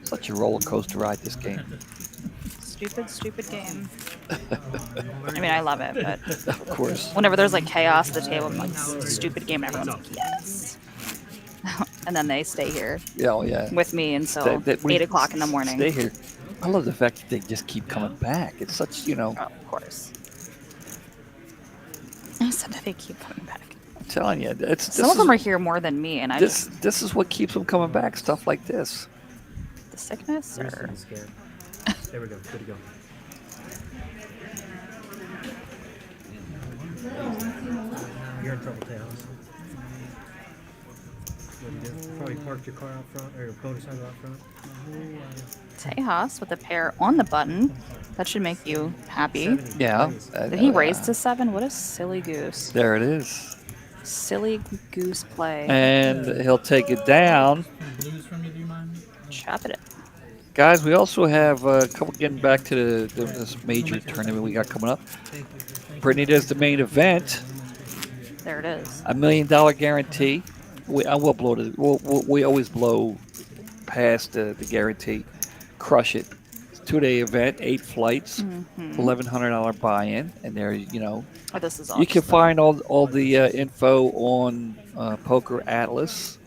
Such a roller coaster ride, this game. Stupid game. I mean, I love it, but Of course. whenever there's like chaos at the table, I'm like, stupid game, and everyone's like, yes. And then they stay here Yeah, oh, yeah. with me until 8 o'clock in the morning. Stay here. I love the fact that they just keep coming back. It's such, Oh, of course. I said that they keep coming back. I'm telling you, Some of them are here more than me, and I just this is what keeps them coming back. Stuff like this. the sickness You're or sitting scared. There we go. Good to go. You're in trouble, Tails. What do you do? Probably parked your car out front, or your motorcycle out front. Tejas with a pair on the button. That should make you happy. 70. Yeah. Raise. Did he raise to 7? What a silly goose. There it is. Silly goose play. And he'll take it down. Blues from you, do you mind? Chop it. Guys, we also have a couple getting back to this major tournament we got coming up. Brittany does the main event. There it is. $1 million guarantee. I will blow it. We always blow past the guarantee. Crush it. It's a 2-day event, 8 flights, $1,100 buy-in, and there Oh, this is you can awesome. find all the info on Poker Atlas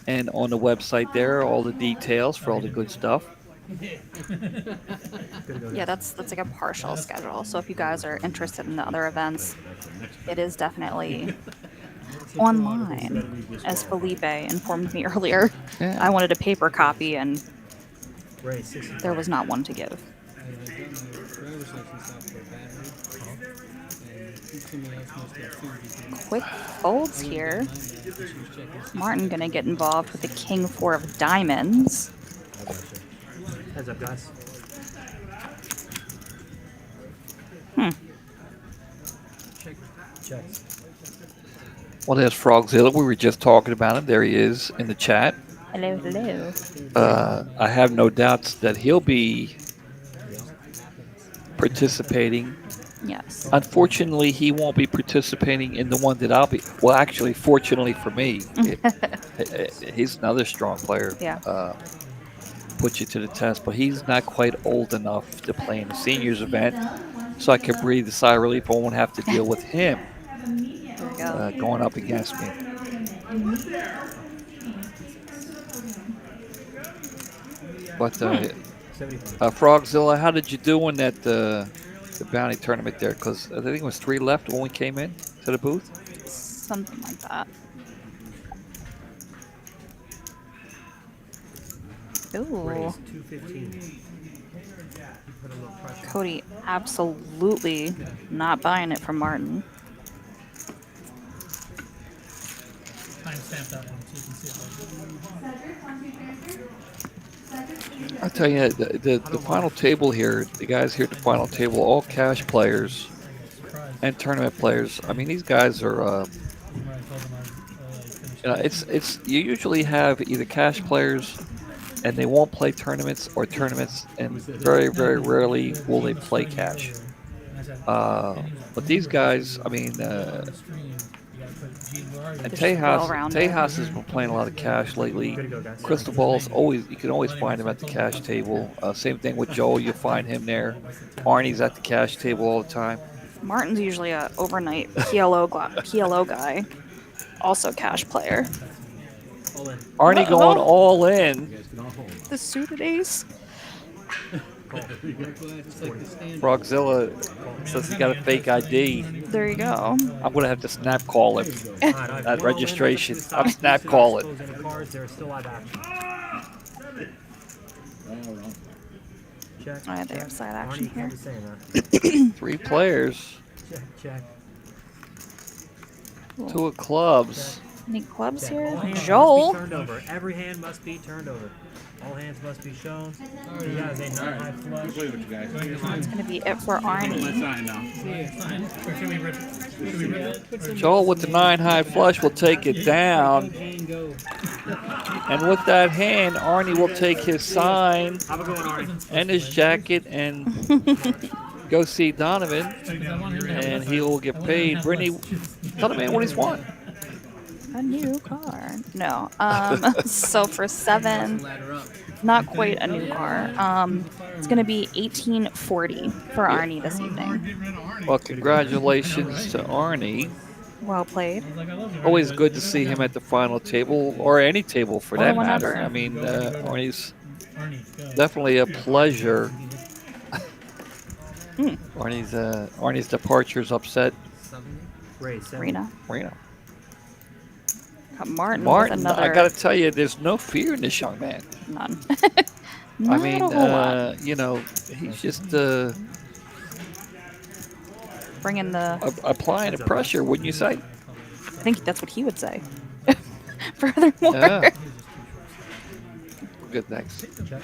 and on the website there, all the details for all the good stuff. Yeah, that's like a partial schedule. So if you guys are interested in the other events, it is definitely online, as Felipe informed me earlier. Yeah. I wanted a paper copy, and Raise 65. there was not one to give. Driver's license out for a battery. And you told me that's supposed to have food. Quick folds here. She was checking. Martin gonna get involved with the King 4 of diamonds. I gotcha. Heads up, guys. Check. Well, there's Frogzilla. We were just talking about him. There he is in the chat. Hello. I have no doubts that he'll be participating. Yes. Unfortunately, he won't be participating in the one that I'll be. Well, actually, fortunately for me, he's another strong player. Yeah. Put you to the test, but he's not quite old enough to play in the seniors event, so I can breathe a sigh of relief. I won't have to deal with him There we go. going up against me. But 75. Frogzilla, how did you do in that the bounty tournament there? Because I think it was 3 left when we came in to the booth. Something like that. Ooh. Raise 215. Put a little pressure. Cody absolutely not buying it from Martin. Timestamp that one so you can see it. I'll tell you, the final table here, the guys here at the final table, all cash players and tournament players. I mean, these guys are, Remember I told them I finished. it's you usually have either cash players and they won't play tournaments, or tournaments and very, very rarely will they play cash. And I But these guys, I mean, and They're just Tejas, well-rounded. Tejas has been playing a lot of cash lately. Good to go, guys. Crystal Ball's always, you can always find him at the cash table. Same thing with Joel, you'll find him there. Arnie's at the cash table all the time. Martin's usually a overnight PLO guy, also cash player. All in. Arnie going all You in. guys can all hold. The suited ace. It's like the standard. Brockzilla says he got a fake ID. There you go. I'm going to have to snap call him. All right, I've At one all in, registration. that's up to the I'm side. snap TCH calling. close any cards, there are still live action. Check. All right, they check. have side Arnie, action you here. can't be saying that. 3 players, Check, check. 2 of clubs. Any clubs check. here? All hands Joel. must be turned over. Every hand must be turned over. All hands must be shown. He has a 9-high Good flush. play with you guys. That's gonna be it for My Arnie. sign now. Joel with the 9-high flush will take it down. And go. And with that hand, Arnie will take his sign Have a good one, Arnie. and his jacket and go see Donovan. And he will get paid. Brittany, tell the man what he's won. A new car. No. So for 7, Ladder up. not quite a new car. It's gonna be 1840 for Arnie this evening. Well, congratulations to Arnie. Well played. Always good to see him at the final table, or any table for that matter. whenever. I mean, Arnie's definitely a pleasure. Arnie's departure's upset Raise 7. Rena. Reno. Got Martin, Martin, with another. I gotta tell you, there's no fear in this young man. None. I Not mean, a whole lot. you know, he's just Bringing the. applying the pressure, wouldn't you say? I think that's what he would say. Furthermore. Yeah. Good, thanks. Check.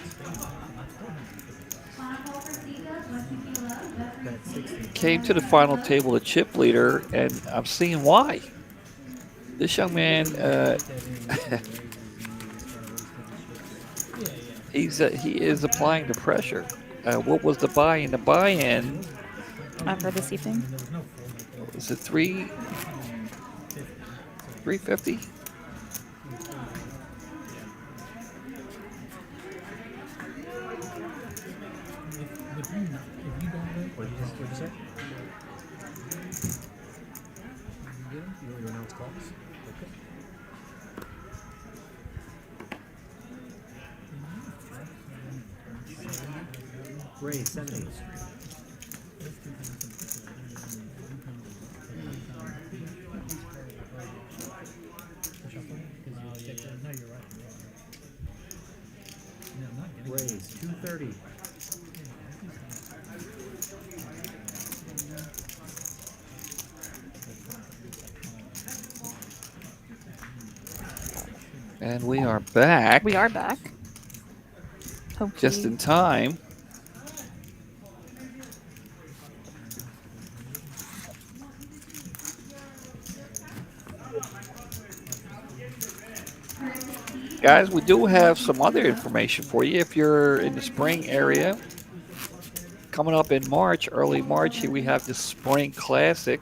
Bet 60. Came to the final table, the chip leader, and I'm seeing why. This young man, he is applying the pressure. What was the buy-in? The buy-in For this evening. was it 350? What'd you say? You announce calls? Okay. Raise 70. Raise 230. And we are back. We are back. Hopefully. Just in time. Guys, we do have some other information for you. If you're in the spring area, coming up in March, early March, here we have the Spring Classic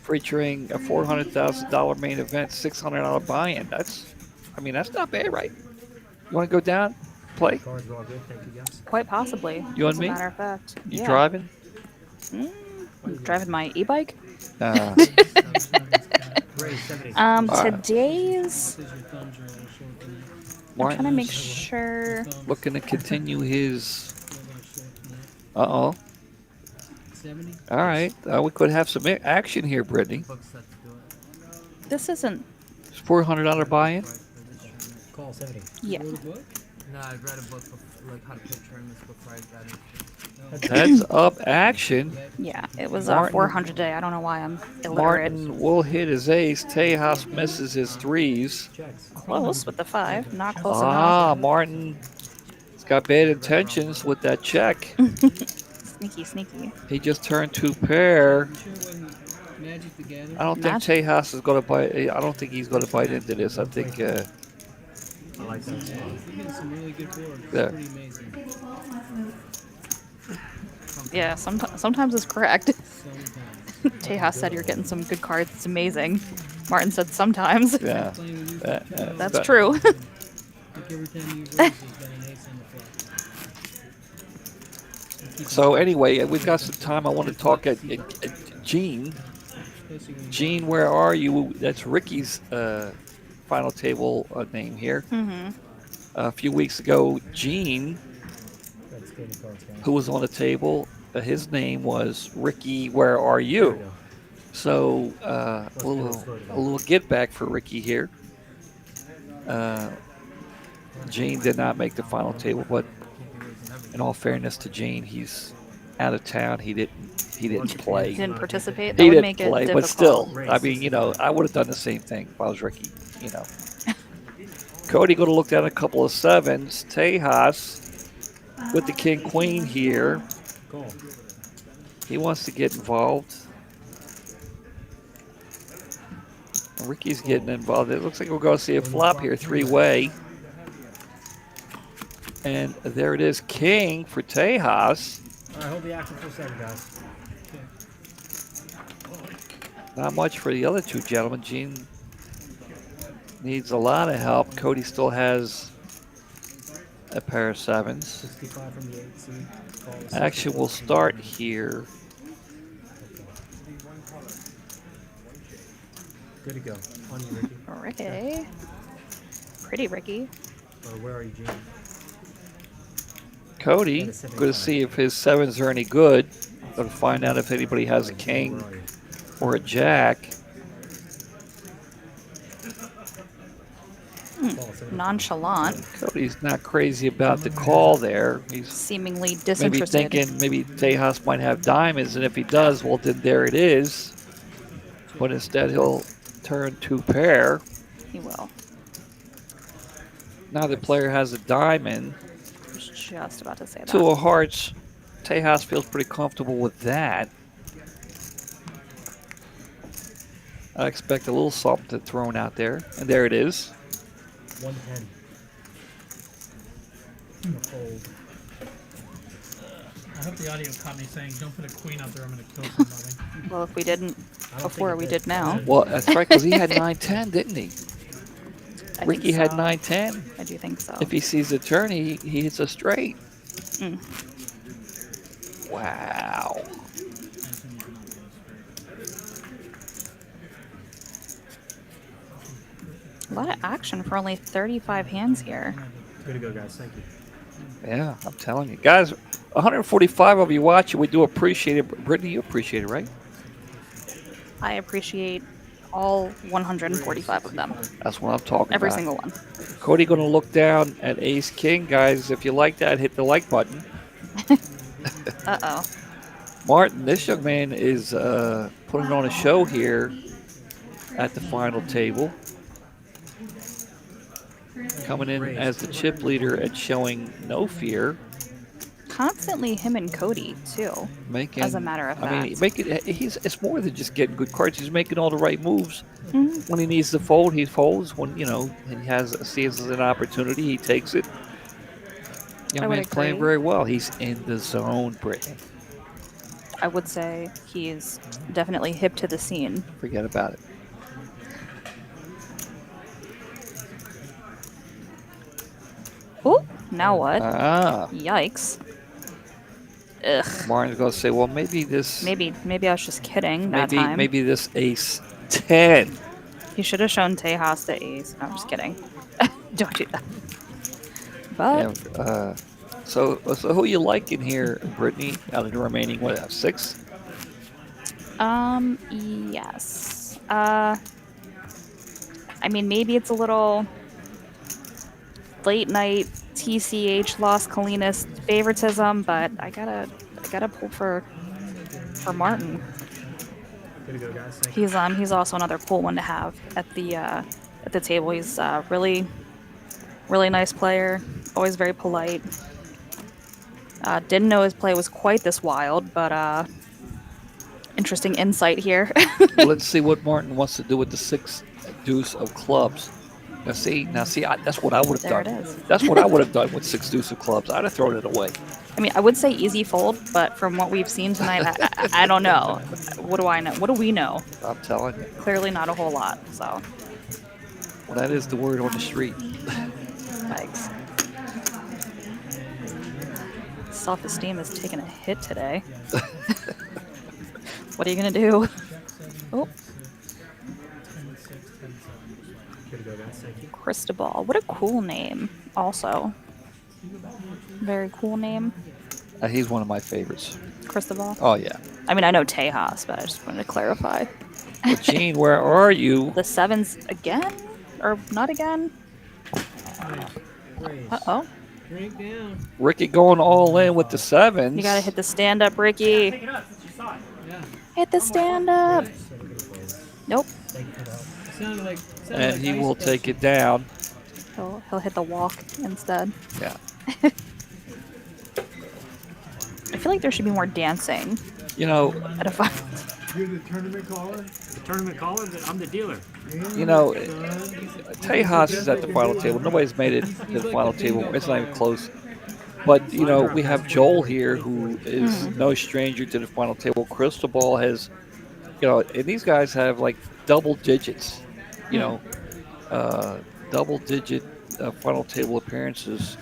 featuring a $400,000 main event, $600 buy-in. That's not bad, right? You want to go down, play? Cards are all good. Thank you, guys. Quite possibly. You and as me? a matter of fact. You Yeah. driving? Driving my e-bike. Raise 70. right. Today's. Your thumbs are all short. I'm trying to make Martin's sure. looking to continue his. Short. Uh-oh. 70. All right. We could have some action here, Brittany. Book set to do it. This isn't. It's $400 buy-in. Right, for this tournament. Call 70. Yeah. Wrote a book? No, I read a book of like how to pick tournaments before I got into it. Heads up action. Yeah. It was Martin- 400 day. I don't know why I'm illiterate. Martin will hit his ace. Tejas misses his threes. Checks. Close with the 5. Not close Ah, Martin has got bad intentions with that check. enough. Sneaky. He just turned 2 pair. You sure it wasn't Magic the Gathering? I don't think Tejas is going to bite. I don't think he's going to bite into this. I think I like that spot. You're getting some really good boards. It's There. pretty amazing. Yeah, sometimes it's correct. Sometimes. Tejas said you're getting some good cards. It's amazing. Martin said sometimes. Yeah. Playing with you for That- 12 That's that- true. I think every time you lose, there's been an ace on the flop. So anyway, we've got some time. I want to talk at Gene. Especially when you Gene, where are you? That's Ricky's final table name here. Mm-hmm. A few weeks ago, Gene, Got skating cards, guys. who was on the table, his name was Ricky. Where are There we you? go. So Let's a little slow it down. a little get back for Ricky here. Gene did not make the final table, but in all fairness to Gene, he's out of town. He didn't play. Didn't participate. That He would didn't make it play, difficult. but still, I mean, you know, I would have done the same thing if I was Ricky. You know, Cody going to look down a couple of sevens. Tejas with the king queen here. Call. He wants to get involved. Ricky's getting involved. It looks like we're going to see a flop here, three-way. And there it is, king for Tejas. All right, hold the action for a second, guys. Not much for the other two gentlemen. Gene needs a lot of help. Cody still has a pair of sevens. 65 from the 8 seed. Call the Action 64 will from the start 9. here. Good to go. On you, Ricky. Ricky. Pretty Ricky. Or where are you, Gene? Cody, going to see if his sevens are any good. Going to find out if anybody has a king Where are you? or a jack. Call 75. Nonchalant. Cody's not crazy about the call there. He's Seemingly maybe disinterested. thinking maybe Tejas might have diamonds, and if he does, well, then there it is. But instead, he'll turn two pair. He will. Now the player has a diamond. I was just about to say that. Two of hearts. Tejas feels pretty comfortable with that. I expect a little something thrown out there, and there it is. 110. Fold. I hope the audio caught me saying, don't put a queen out there, I'm going to kill somebody. Well, if we didn't I don't before, think we it did now. Well, that's right, because he had 9-10, didn't he? I Ricky think had so. 9-10. I do think so. If he sees the turn, he hits a straight. Mm. Wow. A lot of action for only 35 hands here. Good to go, guys. Thank you. Yeah, I'm telling you. Guys, 145 of you watching. We do appreciate it. Brittany, you appreciate it, right? I appreciate all 145 of them. That's what I'm talking Every about. single one. Cody going to look down at Ace King. Guys, if you like that, hit the like button. Uh-oh. Martin, this young man is putting on a show here at the final table. Coming in as the chip leader and showing no fear. Constantly him and Cody, too. Making, As a matter of I mean, fact. it's more than just getting good cards. He's making all the right moves. Mhm. When he needs to fold, he folds. When, you know, he sees an opportunity, he takes it. Young I would man's playing agree. very well. He's in the zone, Brittany. I would say he's definitely hip to the scene. Forget about it. Ooh, now what? Ah, Yikes. Ugh. Martin's going to say, well, maybe this, Maybe I was just kidding that time. maybe this ace 10. He should have shown Tejas the ace. No, I'm just kidding. Don't do that. But Yeah, so who you liking here, Brittany? Out of the remaining, what, 6? yes. I mean, maybe it's a little late night TCH Las Colinas favoritism, but I gotta pull for Martin. Good to go, guys. Thank you. He's also another cool one to have at the table. He's really nice player, always very polite. Didn't know his play was quite this wild, but interesting insight here. Let's see what Martin wants to do with the 6 deuce of clubs. Now see, that's what I would have There done. it is. That's what I would have done with 6 deuce of clubs. I'd have thrown it away. I mean, I would say easy fold, but from what we've seen tonight, I don't know. What do I know? What do we know? I'm telling you. Clearly not a whole lot. So, Well, that is the word on the street. thanks. Self-esteem is taking a hit today. What are you gonna do? Oh, Good to go, guys. Thank you. Cristobal. What a cool name. Also, very cool name. He's one of my favorites. Cristobal. Oh, yeah. I mean, I know Tejas, but I just wanted to clarify. Well, Gene, where are you? The sevens again, or not again? Raise. Oh, Drink down. Ricky going all in with the 7s. you gotta hit the stand up, Ricky. Pick it up since you saw it. Yeah. Hit the stand up. Nope. Thank you for the help. It sounded like. And he will take it down. He'll hit the walk instead. Yeah. I feel like there should be more dancing You know, at a five. You're the tournament caller? The tournament caller, I'm the dealer. Tejas is at the final table. Nobody's made it to the final table. It's not even close. But, we have Joel here, who is no stranger to the final table. Cristobal has, and these guys have like double digits, double-digit final table appearances.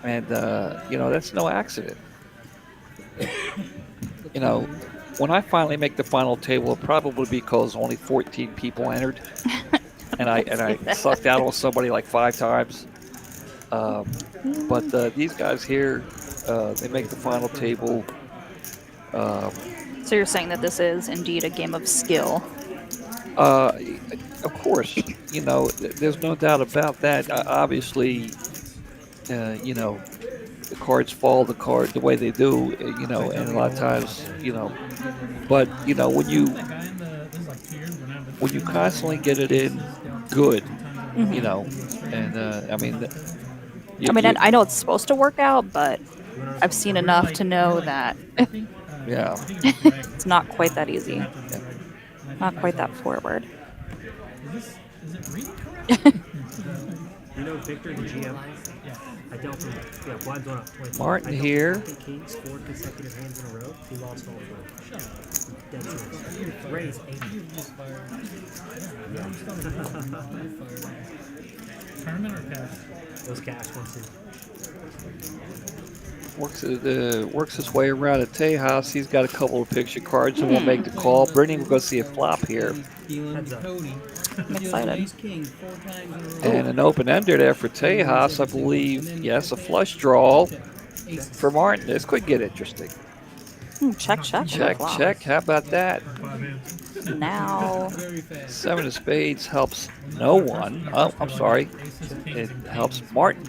And, that's no accident. When I finally make the final table, it'll probably because only 14 people entered, and I sucked out on somebody like 5 times. But these guys here, they make the final table. So you're saying that this is indeed a game of skill? Of course, there's no doubt about that. Obviously, the cards fall the way they do, and a lot of times, but when you constantly get it in good, and I mean, I know it's supposed to work out, but I've seen enough to know that yeah, it's not quite that easy. Not quite that forward. Victor, the GM. I dealt him. Blinds went up 20. Martin here. Kings 4 consecutive hands in a row. He lost all 4. Dead serious. Raise 8. Tournament or cash? It was cash 1-2. Works his way around at Tejas. He's got a couple of picture cards and won't make the call. Brittany will go see a flop here. I'm excited. And an open-ender there for Tejas, I believe. Yes, a flush draw for Martin. This could get interesting. Check. Check. How about that? Now. 7 of spades helps no one. Oh, I'm sorry. It helps Martin.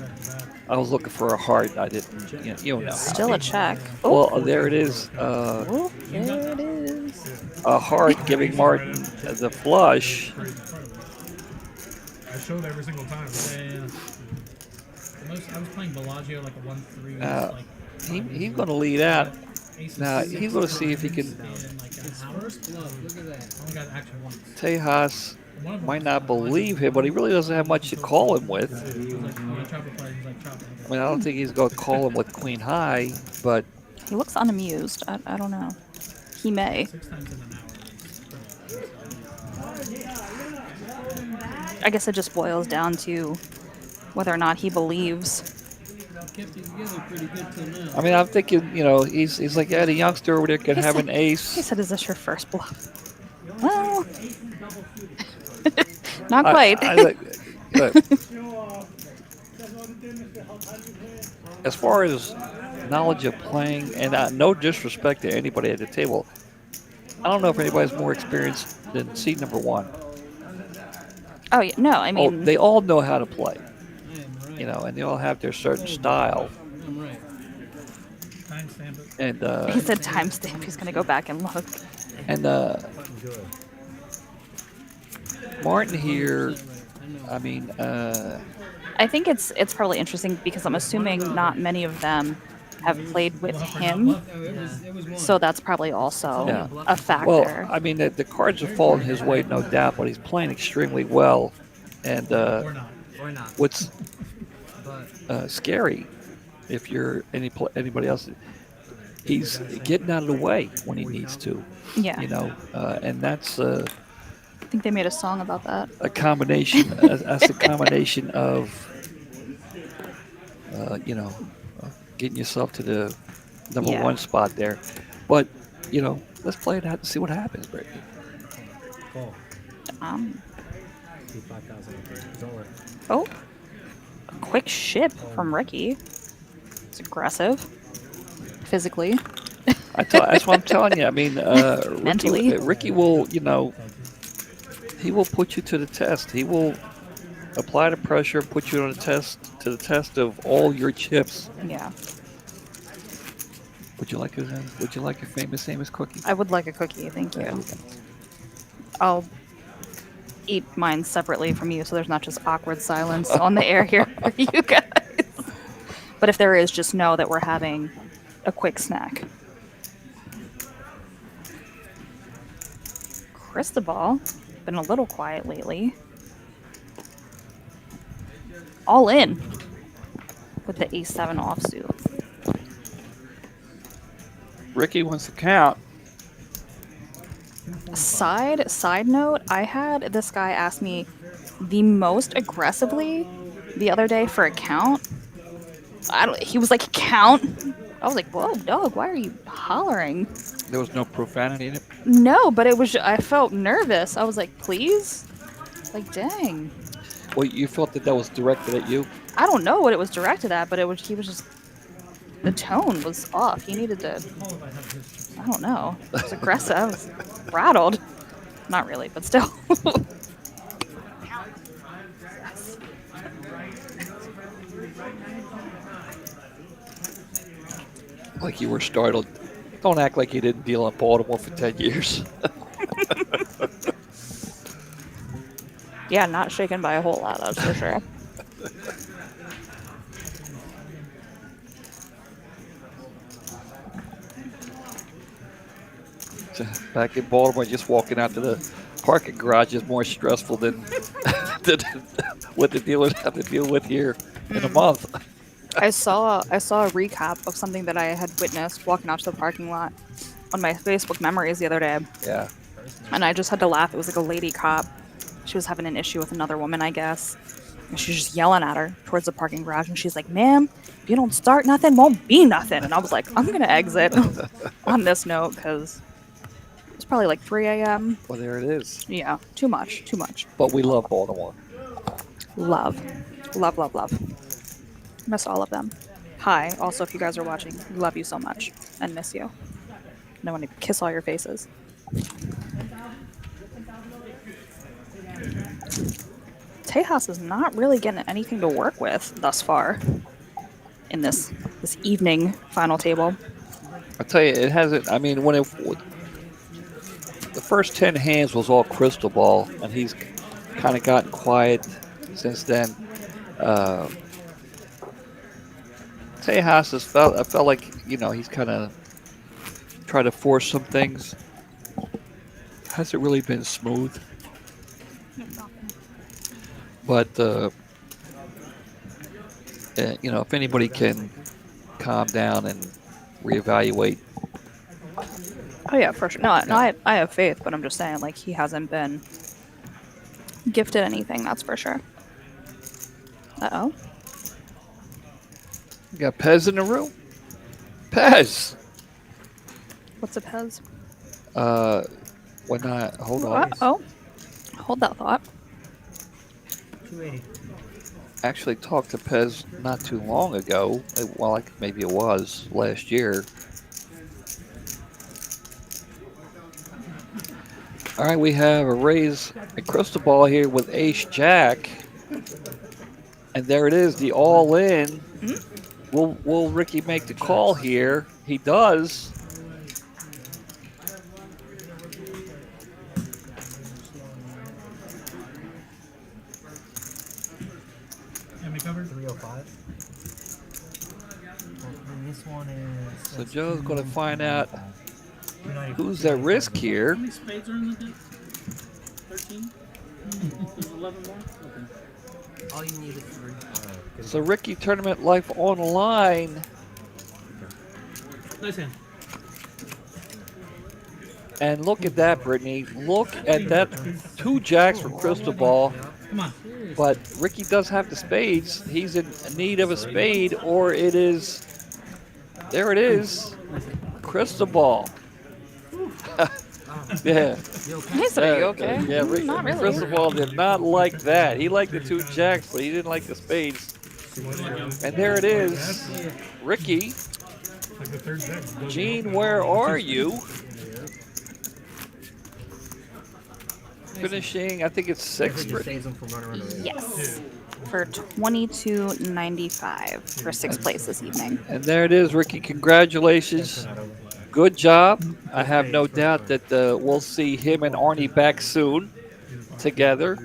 I was looking for a heart. I didn't. You know. Still a check. Well, there it is. Oh, there it is. A heart giving Martin the flush. I showed every single time. Yeah. I was playing Bellagio like a 1-3. He's going to lead out. Now, he's going to see if he can. Tejas might not believe him, but he really doesn't have much to call him with. I mean, I don't think he's going to call him with queen high, but. He looks unamused. I don't know. He may. I guess it just boils down to whether or not he believes. I mean, I'm thinking, he's like, the youngster over there could have an ace. He said, "Is this your first bluff?" Well, not quite. As far as knowledge of playing, and no disrespect to anybody at the table, I don't know if anybody's more experienced than seed number 1. Oh, yeah, no, I mean... they all know how to play, and they all have their certain style. And he said timestamp. He's going to go back and look. And Martin here, I mean... I think it's probably interesting because I'm assuming not many of them have played with him, so that's probably also a factor. Well, I mean, the cards have fallen his way, no doubt, but he's playing extremely well. And Or not. Or not. what's But scary, if you're anybody else, he's getting out of the way when he needs to. Yeah. You know, and that's I think they made a song about that. a combination. That's a combination of you know, getting yourself to the number Yeah. one spot there. But you know, let's play it out and see what happens, Brittany. call. Um, See 5,000. It's over. oh, a quick ship from Ricky. It's aggressive, physically. That's what I'm telling you. I mean, Mentally. Ricky will, you know, he will put you to the test. He will apply the pressure, put you on the test of all your chips. Yeah. Would you like a famous Amos cookie? I would like a cookie, thank There you. you go. I'll eat mine separately from you, so there's not just awkward silence on the air here for you guys. But if there is, just know that we're having a quick snack. Cristobal, been a little quiet lately. All in with the ace-7 offsuit. Ricky wants to count. Side note, I had this guy ask me the most aggressively the other day for a count. He was like, count? I was like, whoa, dog, why are you hollering? There was no profanity in it. No, but I felt nervous. I was like, please? Like, dang. Well, you felt that was directed at you. I don't know what it was directed at, but he was just, the tone was off. He needed to, I don't know. It was aggressive. I was rattled. Not really, but still. Like you were startled. Don't act like you didn't deal in Baltimore for 10 years. Yeah, not shaken by a whole lot, that's for sure. Back in Baltimore, just walking out to the parking garage is more stressful than, than what the dealers have to deal with here in a month. I saw a recap of something that I had witnessed walking out to the parking lot on my Facebook memories the other day. Yeah. And I just had to laugh. It was like a lady cop. She was having an issue with another woman, I guess. And she was just yelling at her towards the parking garage. And she's like, ma'am, if you don't start nothing, won't be nothing. And I was like, I'm going to exit on this note because it's probably like 3 a.m. Well, there it is. Yeah, too much. But we love Baltimore. Love. Miss all of them. Hi. Also, if you guys are watching, love you so much and miss you. And I want to kiss all your faces. Tejas is not really getting anything to work with thus far in this evening final table. I'll tell you, it hasn't. I mean, the first 10 hands was all crystal ball, and he's kind of gotten quiet since then. Tejas I felt like, you know, he's kind of tried to force some things. Hasn't really been smooth. But, you know, if anybody can calm down and reevaluate. Oh yeah, for sure. No, I have faith, but I'm just saying, like, he hasn't been gifted anything, that's for sure. Uh-oh. You got Pez in the room? Pez! What's a Pez? Why not? Hold on. Uh-oh. Hold that thought. 280. Actually talked to Pez not too long ago. Well, maybe it was last year. All right, we have a raise a crystal ball here with Ace Jack, and there it is, the all in. Mm-hmm. Will Ricky make the call here? He does. How many covered? 305. And this one is. So Joe's going to find out 290. who's at risk here. How many spades are in the deck? 13? All you need is 3. So Ricky Tournament Life Online. Nice hand. And look at that, Brittany. Look at that. 2 jacks for Crystal Ball. Come on. But Ricky does have the spades. He's in need of a spade, or it is. There it is. Crystal Ball. Yeah. Nice, are you okay? Yeah, Ricky, Not really. Crystal Ball did not like that. He liked the 2 jacks, but he didn't like the spades. And there it is. Ricky. Like the third deck. Gene, where are you? Finishing, I think it's 6th. Just saves them from running away. Yes. For $22.95 for 6th place this evening. And there it is, Ricky. Congratulations. Good job. I have no doubt that we'll see him and Arnie back soon together.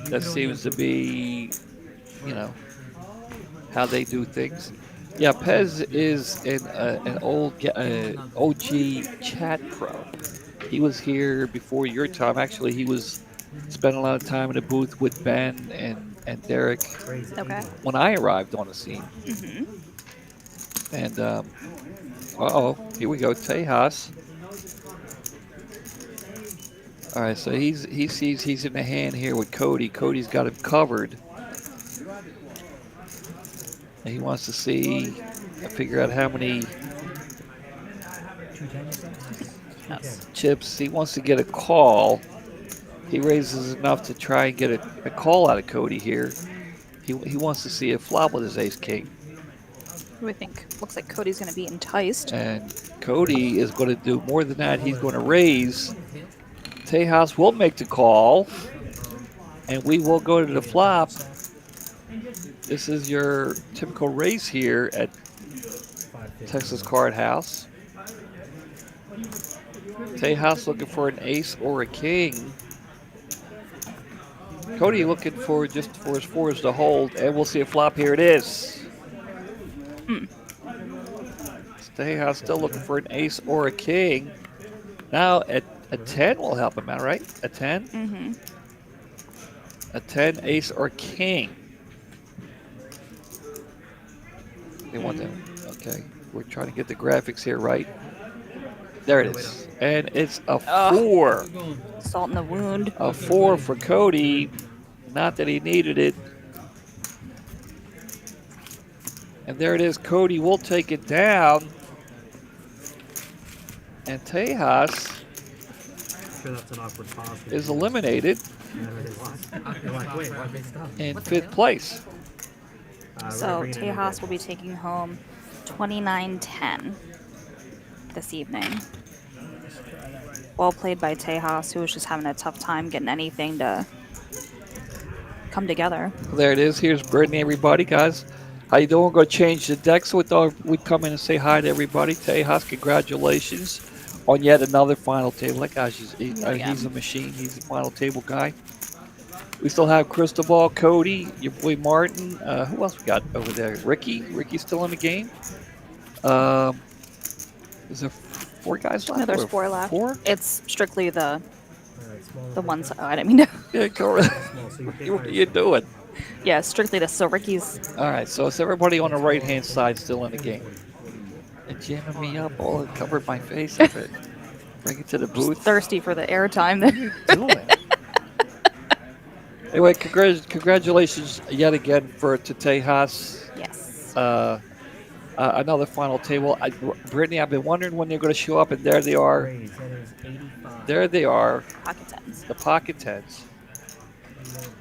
That seems to be, you know, how they do things. Yeah, Pez is an old OG chat pro. He was here before your time. Actually, he was spent a lot of time in the booth with Ben and Derek Okay. when I arrived on the scene. And here we go, Tejas. All right, so he sees he's in the hand here with Cody. Cody's got him covered. And he wants to figure out how many chips. He wants to get a call. He raises enough to try and get a call out of Cody here. He wants to see a flop with his ace-king. Who I think looks like Cody's going to be enticed. And Cody is going to do more than that. He's going to raise. Tejas will make the call. And we will go to the flop. This is your typical race here at Texas Card House. Tejas looking for an ace or a king. Cody looking for just for his 4s to hold, and we'll see a flop. Here it is. Tejas still looking for an ace or a king. Now a 10 will help him out, right? A 10? Mm-hmm. A 10, ace, or king. They want them. Okay, we're trying to get the graphics here right. There it is. And it's a 4. Salt in the wound. A 4 for Cody. Not that he needed it. And there it is. Cody will take it down. And Tejas Sure, that's an awkward pause. is eliminated You're like, wait, why'd they stop? in 5th place. So Tejas will be taking home $29.10 this evening. Well played by Tejas, who was just having a tough time getting anything to come together. There it is. Here's Brittany, everybody, guys. How you doing? We're going to change the deck, so we come in and say hi to everybody. Tejas, congratulations on yet another final table. That guy's he's a machine. He's a final table guy. We still have Crystal Ball, Cody, your boy Martin. Who else we got over there? Ricky. Ricky's still in the game. Is there 4 guys left? No, there's or 4 left. 4? It's strictly the ones. Oh, I didn't mean to. Yeah, go. What are you doing? Yeah, strictly this. So Ricky's. All right, so it's everybody on the right-hand side still in the game. And jamming me up, all it covered my face. Bring it to the booth. Thirsty for the airtime there. Doing. Anyway, congratulations yet again to Tejas. Yes. Another final table. Brittany, I've been wondering when they're going to show up, and there they are. That is 85. There they are, Pocket tens. the pocket tens.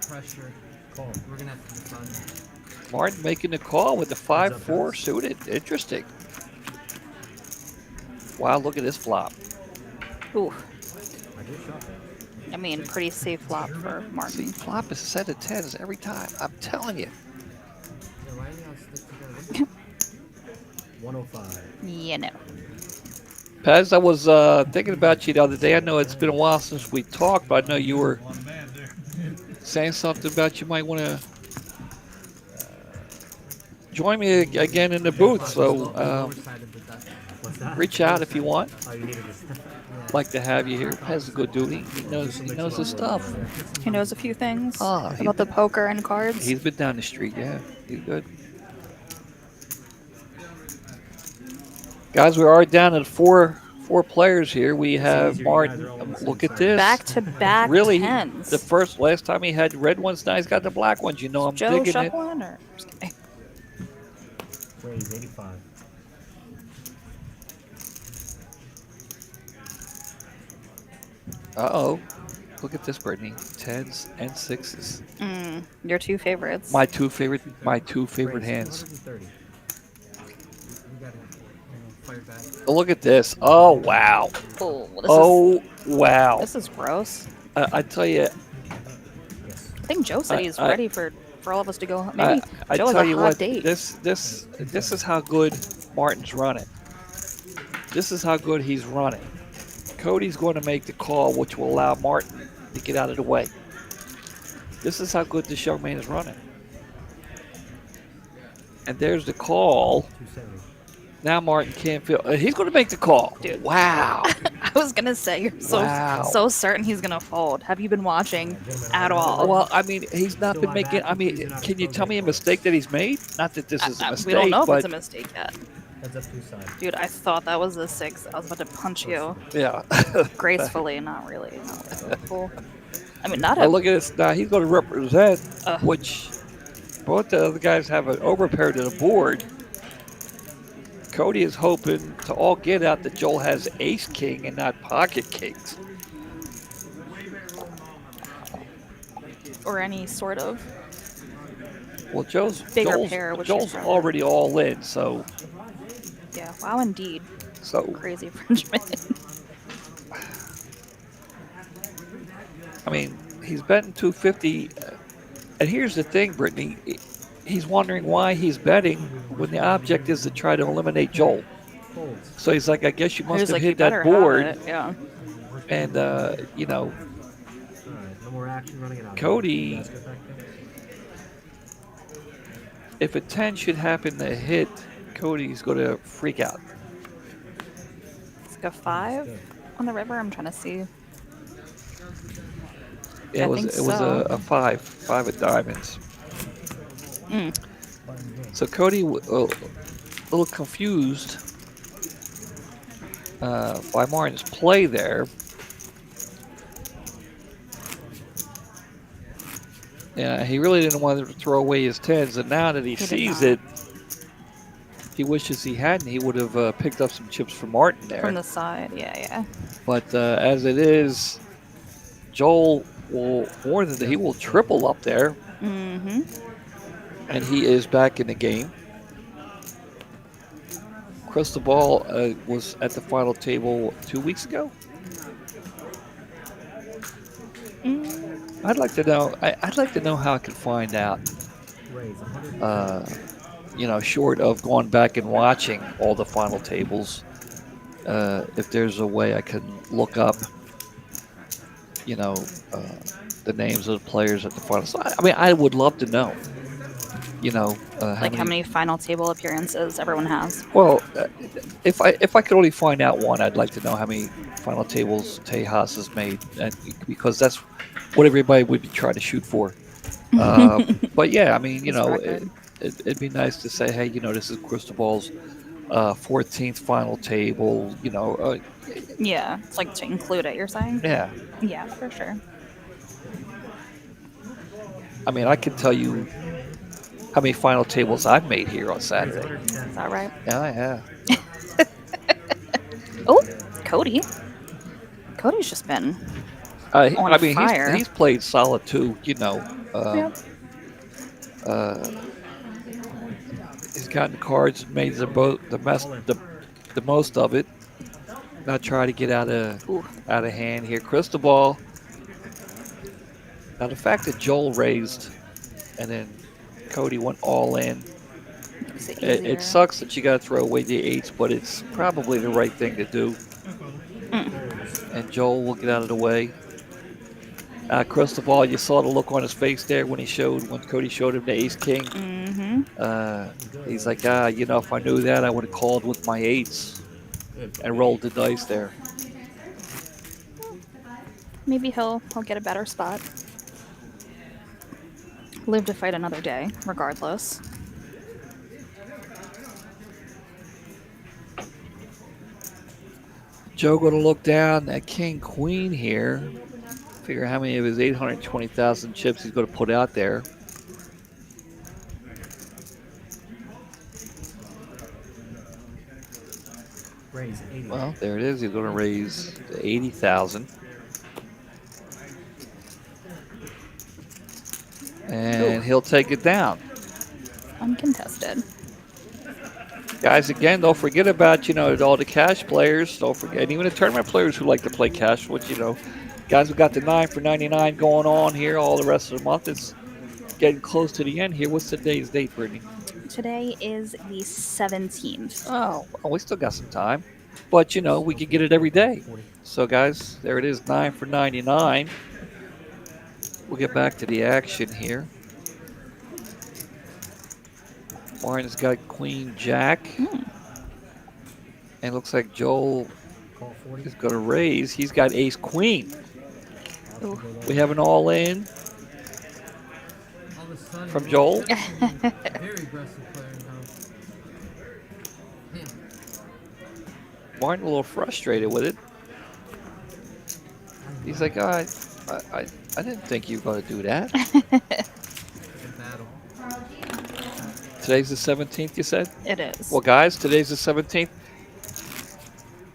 Pressure. Call. We're gonna have to decide. Martin making the call with the 5-4 suited. Interesting. Wow, look at this flop. Ooh. I did shot that. I mean, pretty safe flop for See, Martin. flop is a set of tens every time. I'm telling you. Yeah, why do y'all stick together? 105. You know. Pez, I was thinking about you the other day. I know it's been a while since we talked, but I know you were saying something about you might want to join me again in the booth. So What's that? Reach out if you want. Oh, you needed this. Like to have you here. Has a good duty. He knows his stuff. He knows a few things Ah, about the poker and cards. He's been down the street. Yeah, he's good. Guys, we are down at four players here. We have easier, you guys Martin. are all on the Look same at side. this. Back to back Really, tens. the last time he had red ones, now he's got the black ones. You know, I'm Joe digging it. shuffling or just kidding. Raise 85. Uh-oh. Look at this, Brittany. Tens and sixes. Your two favorites. My two favorite hands. 230. We gotta fire back. Oh, look at this. Oh, wow. Oh, Wow. this is gross. I tell you, Yes. I think Joe said he's I- ready for all of us to go. Maybe I Joe has tell a you hot what, date. this is how good Martin's running. This is how good he's running. Cody's going to make the call, which will allow Martin to get out of the way. This is how good this young man is running. And there's the call. 270. Now Martin can't feel. He's going to make the call. Dude. Wow. I was gonna say you're Wow. so certain he's gonna fold. Have you been watching at all? Well, I mean, he's not been making. I mean, can you tell me a mistake that he's made? Not that this is a mistake, we don't know if but it's a mistake yet. Heads up two sides. Dude, I thought that was a 6. I was about to punch you yeah. gracefully, not really. Not really cool. I mean, not Well, a. look at this. Now he's going to represent, Ugh. which both the other guys have an overpair to the board. Cody is hoping to all get out that Joel has ace king and not pocket kings. Or any sort of. Well, Joel's Bigger pair, which Joel's is rather- already all in, so Yeah. Wow, indeed. Crazy Frenchman. I mean, he's betting 250. And here's the thing, Brittany. He's wondering why he's betting when the object is to try to eliminate Joel. Folds. So he's like, I guess you must He's have like, you hit that better have board. it. Yeah. And, you know, All right. No more action running it out. Cody- Let's get back there. if a 10 should happen to hit, Cody's going to freak out. It's like a 5 on the river. I'm trying to see. Yeah, I it was think it was so. a five of diamonds. Mm. So Cody, a little confused by Martin's play there. Yeah, he really didn't want to throw away his tens, and now that he He did sees not. it, he wishes he hadn't. He would have picked up some chips from Martin there. From the side. Yeah, yeah. But as it is, Joel will more than he will triple up there, Mm-hmm. and he is back in the game. Crystal Ball was at the final table 2 weeks ago. I'd like to know. I'd like to know how I could find out. Raise 100. You know, short of going back and watching all the final tables, if there's a way I can look up, you know, the names of the players at the final. So, I mean, I would love to know. You know, Like how many final table appearances everyone has. Well, if I could only find out one, I'd like to know how many final tables Tejas has made, because that's what everybody would be trying to shoot for. But yeah, I mean, you His know, record. it'd be nice to say, hey, you know, this is Crystal Ball's 14th final table. You know, Yeah, it's like to include it, you're saying? yeah. Yeah, for sure. I mean, I can tell you how many final tables I've made here on Saturday. 110. Is that right? Yeah, yeah. Oh, Cody. Cody's just been on I mean, fire. he's played solid too. You know, Yep. he's gotten cards, made the most of it. Not try to get out of hand here. Crystal Ball. Now the fact that Joel raised, and then Cody went all in. Makes it It easier. sucks that you got to throw away the eights, but it's probably the right thing to do. And Joel will get out of the way. Crystal Ball, you saw the look on his face there when Cody showed him the ace king. Mm-hmm. He's like, you know, if I knew that, I would have called with my eights. and rolled the dice there. Maybe he'll get a better spot. Live to fight another day, regardless. Joe going to look down at King Queen here. Figure how many of his 820,000 chips he's going to put out there. Raise 80. Well, there it is. He's going to raise to 80,000. And he'll take it down. Uncontested. Guys, again, don't forget about, all the cash players. Don't forget, and even the tournament players who like to play cash, which, guys, we got the 9 for 99 going on here all the rest of the month. It's getting close to the end here. What's today's date, Brittany? Today is the 17th. Oh, well, we still got some time. But, we can get it every day. So, guys, there it is, 9 for 99. We'll get back to the action here. Martin's got Queen Jack. And looks like Joel Call 40. is going to raise. He's got Ace Queen. Ooh. We have an all-in All of a sudden, from Joel. very aggressive player now. Martin a little frustrated with it. He's like, I didn't think you were going to do that. Good battle. Today's the 17th, you said? It is. Well, guys, today's the 17th.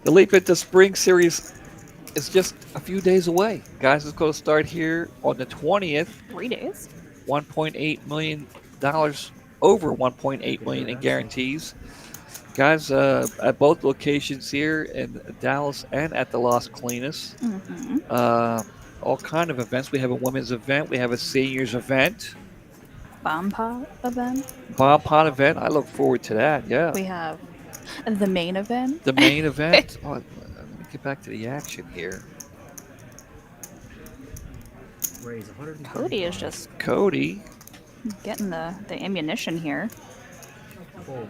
The Leap into Spring Series is just a few days away. Guys, it's going to start here on the 20th. 3 days. $1.8 million, over $1.8 million in guarantees. Guys, at both locations here in Dallas and at the Las Colinas. All kind of events. We have a women's event. We have a seniors event. Bomb pot event. Bomb pot event. I look forward to that. Yeah. We have the main event. The main event. Oh, let me get back to the action here. Raise 100. Cody is just Cody. getting the ammunition here. Fold.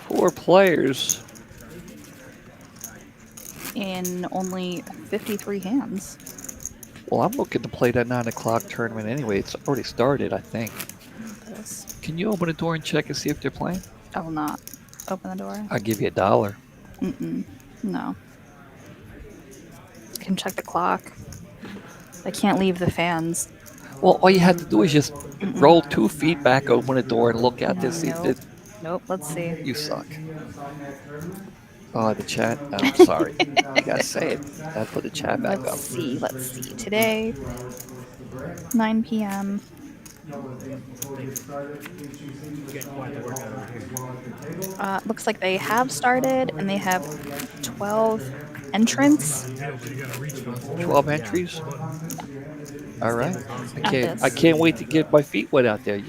Four players. In only 53 hands. Well, I'm looking to play that 9 o'clock tournament anyway. It's already started, I think. This. Can you open the door and check and see if they're playing? I will not open the door. I'll give you $1. No. I can check the clock. I can't leave the fans. Well, all you have to do is just roll 2 feet back, open the door, and look out this. Nope. Nope, let's see. You suck. Oh, the chat. I'm sorry. I gotta say it. I put the chat back Let's up. see. Today, 9 p.m. Looks like they have started, and they have 12 entrants. 12 entries. All right. At I can't wait to get my feet wet out there.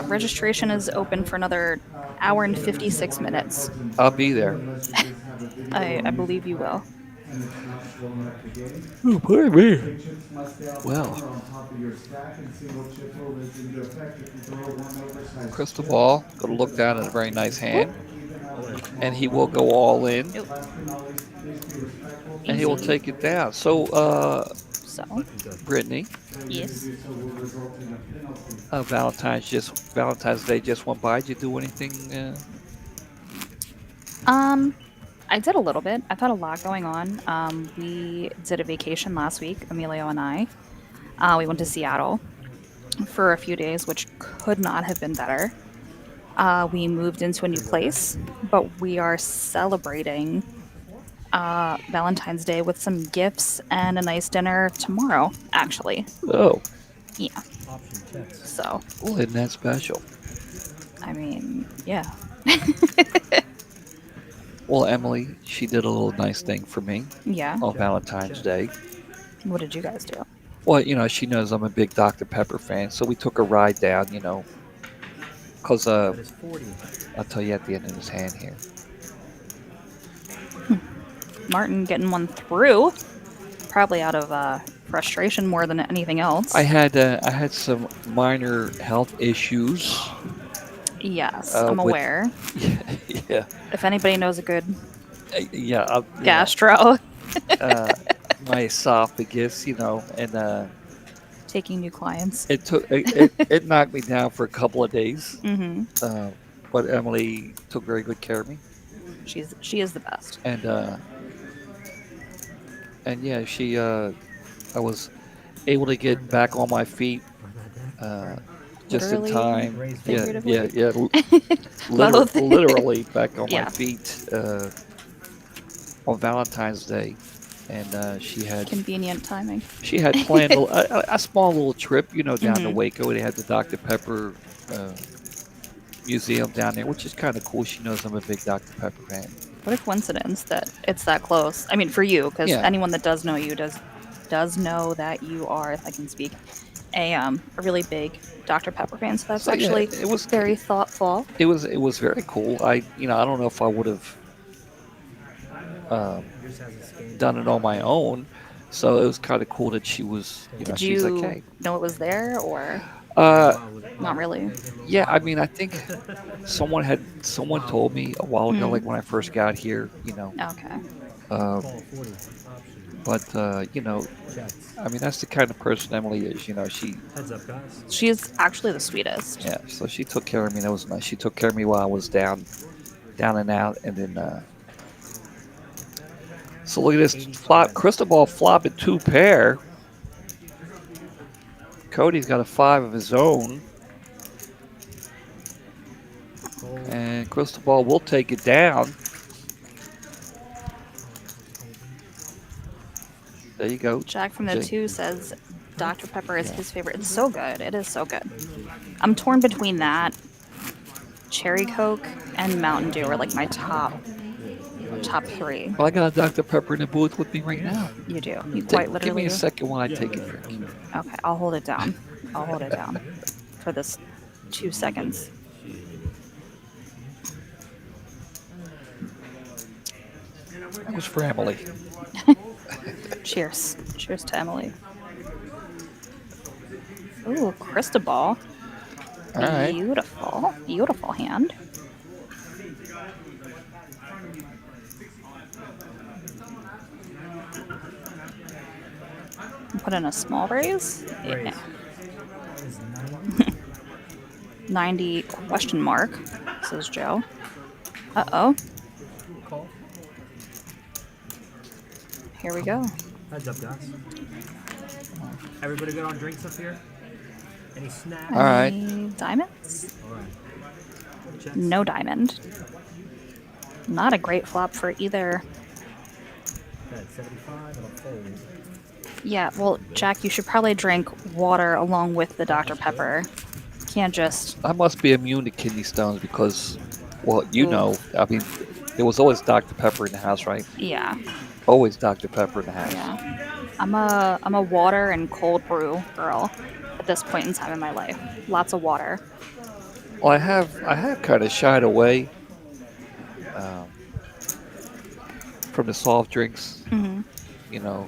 Registration is open for another hour and 56 minutes. I'll be there. I believe you will. Oh, boy, me. Well. Crystal ball. Going to look down at a very nice hand. And he will go all in. And he will take it down. So, Brittany. Yes. Valentine's Day just went by. Did you do anything? I did a little bit. I've had a lot going on. We did a vacation last week, Emilio and I. We went to Seattle for a few days, which could not have been better. We moved into a new place, but we are celebrating Valentine's Day with some gifts and a nice dinner tomorrow, actually. Oh. Yeah. Option checks. So. Well, isn't that special? I mean, yeah. Well, Emily, she did a little nice thing for me. Yeah. On Valentine's Day. What did you guys do? Well, she knows I'm a big Dr. Pepper fan, so we took a ride down, because That is 40. I'll tell you at the end of his hand here. Martin getting one through, probably out of frustration more than anything else. I had some minor health issues. Yes, I'm with- aware. Yeah, If anybody knows a good yeah. gastro, My esophagus, and taking new clients. it knocked me down for a couple of days. Mm-hmm. But Emily took very good care of me, She is the best. and yeah, I was able to get back on my feet just in Literally, time. Yeah, figuratively? yeah. Both. Literally back on my Yeah. feet on Valentine's Day, and Convenient timing. she had planned a small little trip, down to Mhm. Waco. They had the Dr. Pepper museum down there, which is kind of cool. She knows I'm a big Dr. Pepper fan. What a coincidence that it's that close. I mean, for you, because Yeah. anyone that does know you does know that you are, if I can speak, a really big Dr. Pepper fan. So that's So, yeah, actually it was very thoughtful. It was very cool. I don't know if I would have Yours has a scan. done it on my own. So it was kind of cool that she was, Did she's you like, hey. know it was there, or not really? Yeah, I mean, I think someone told me a while ago, Mhm. like when I first got here, Okay. Call 40. Option. but Checks. I mean, that's the kind of person Emily is. She, Heads up, guys. She's actually the sweetest. yeah. So she took care of me. That was nice. She took care of me while I was down and out, and then. So look at this flop. Cristobal flop at 2-pair. Cody's got a 5 of his own. Fold. And Cristobal will take it down. There you go. Jack from the Jay. 2 says Dr. Pepper is his favorite. It's so good. It is so good. I'm torn between that, Cherry Coke, and Mountain Dew are like my top 3. Well, I got a Dr. Pepper in the booth with me right now. You do. You quite literally Give me a do. second while I take a drink. Okay, I'll hold it down. I'll hold it down for this 2 seconds. That was for Emily. Cheers. Cheers to Emily. Ooh, Cristobal. All right. Beautiful. Beautiful hand. Put in a small raise. Raise. Yeah. Is 90. 90 question mark, says Joe. Uh-oh. Call. Here we go. Heads up, guys. Everybody good on drinks up here? Any snacks? All right. Any diamonds? All right. Checks. No diamond. Not a great flop for either. Bet 75 and a fold. Yeah, well, Jack, you should probably drink water along with the Dr. Pepper. Can't just... I must be immune to kidney stones because, well, Ooh. I mean, there was always Dr. Pepper in the house, right? Yeah, Always Dr. Pepper in the house. yeah. I'm a water and cold brew girl at this point in time in my life. Lots of water. Well, I have kind of shied away from the soft drinks. Hmm.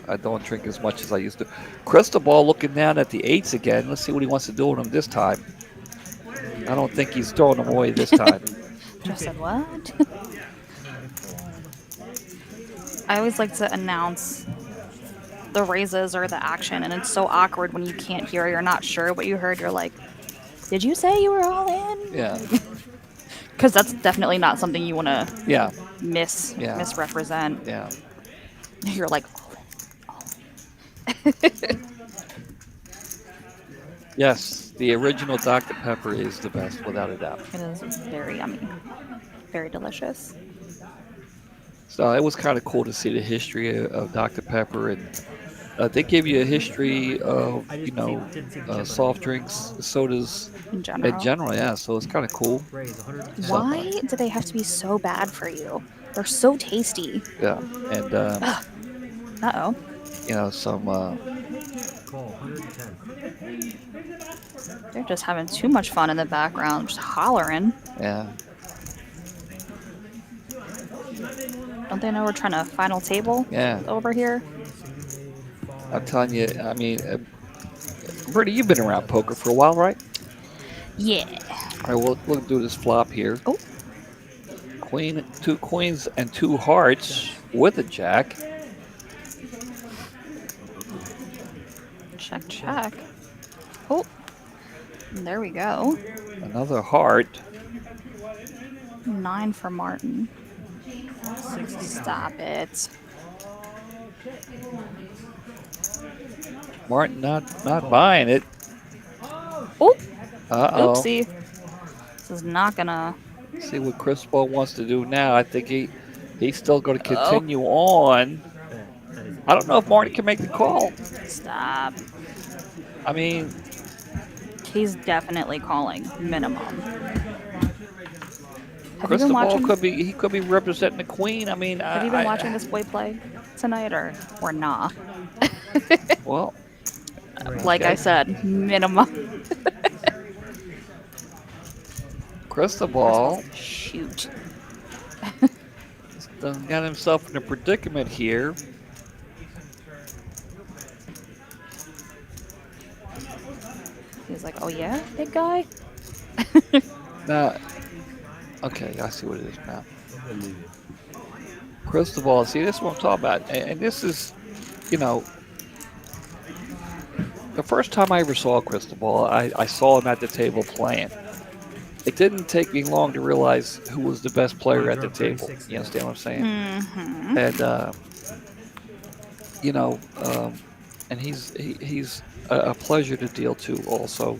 I don't drink as much as I used to. Cristobal looking down at the 8s again. Let's see what he wants to do with them this time. I don't think he's throwing them away this time. Just said what? I always like to announce the raises or the action, and it's so awkward when you can't hear, you're not sure what you heard. You're like, did you say you were all in? Yeah. Because that's definitely not something you want to Yeah. Yeah. misrepresent. Yeah. You're like, Yes, the original Dr. Pepper is the best, without a doubt. it is very yummy, very delicious. So it was kind of cool to see the history of Dr. Pepper, and they give you a history of didn't see the chip on soft it. drinks, sodas In general. in general. Yeah, so it's kind of cool. Raise 110. Why do they have to be so bad for you? They're so tasty. Yeah, and Uh-oh. some Call 110. They're just having too much fun in the background, just hollering. yeah. Don't they know we're trying to final table Yeah. over here? I'm telling you. I mean, Brittany, you've been around poker for a while, right? Yeah. All right, we'll do this flop here. Oh. Queen, 2 queens, and 2 hearts with a jack. Check, check. Oh, there we go. Another heart. 9 for Martin. 60. Stop it. Martin not buying it. Oh, Uh-oh. oopsie. This is not gonna. See what Cristobal wants to do now. I think he's still going to continue on. I don't know if Martin can make the call. Stop. I mean, He's definitely calling minimum. Have you been Cristobal watching? could be representing the queen. I mean, Have you been watching this boy play tonight, or nah? Well, Like I said, minimum. Cristobal Shoot. got himself in a predicament here. He's like, oh yeah, big guy. Now, okay, I see what it is now. Cristobal, see, this is what I'm talking about. And this is, you know, the first time I ever saw Cristobal, I saw him at the table playing. It didn't take me long to realize who was the best player at the table. You understand what I'm saying? Mm-hmm. And, you know, and he's a pleasure to deal to also.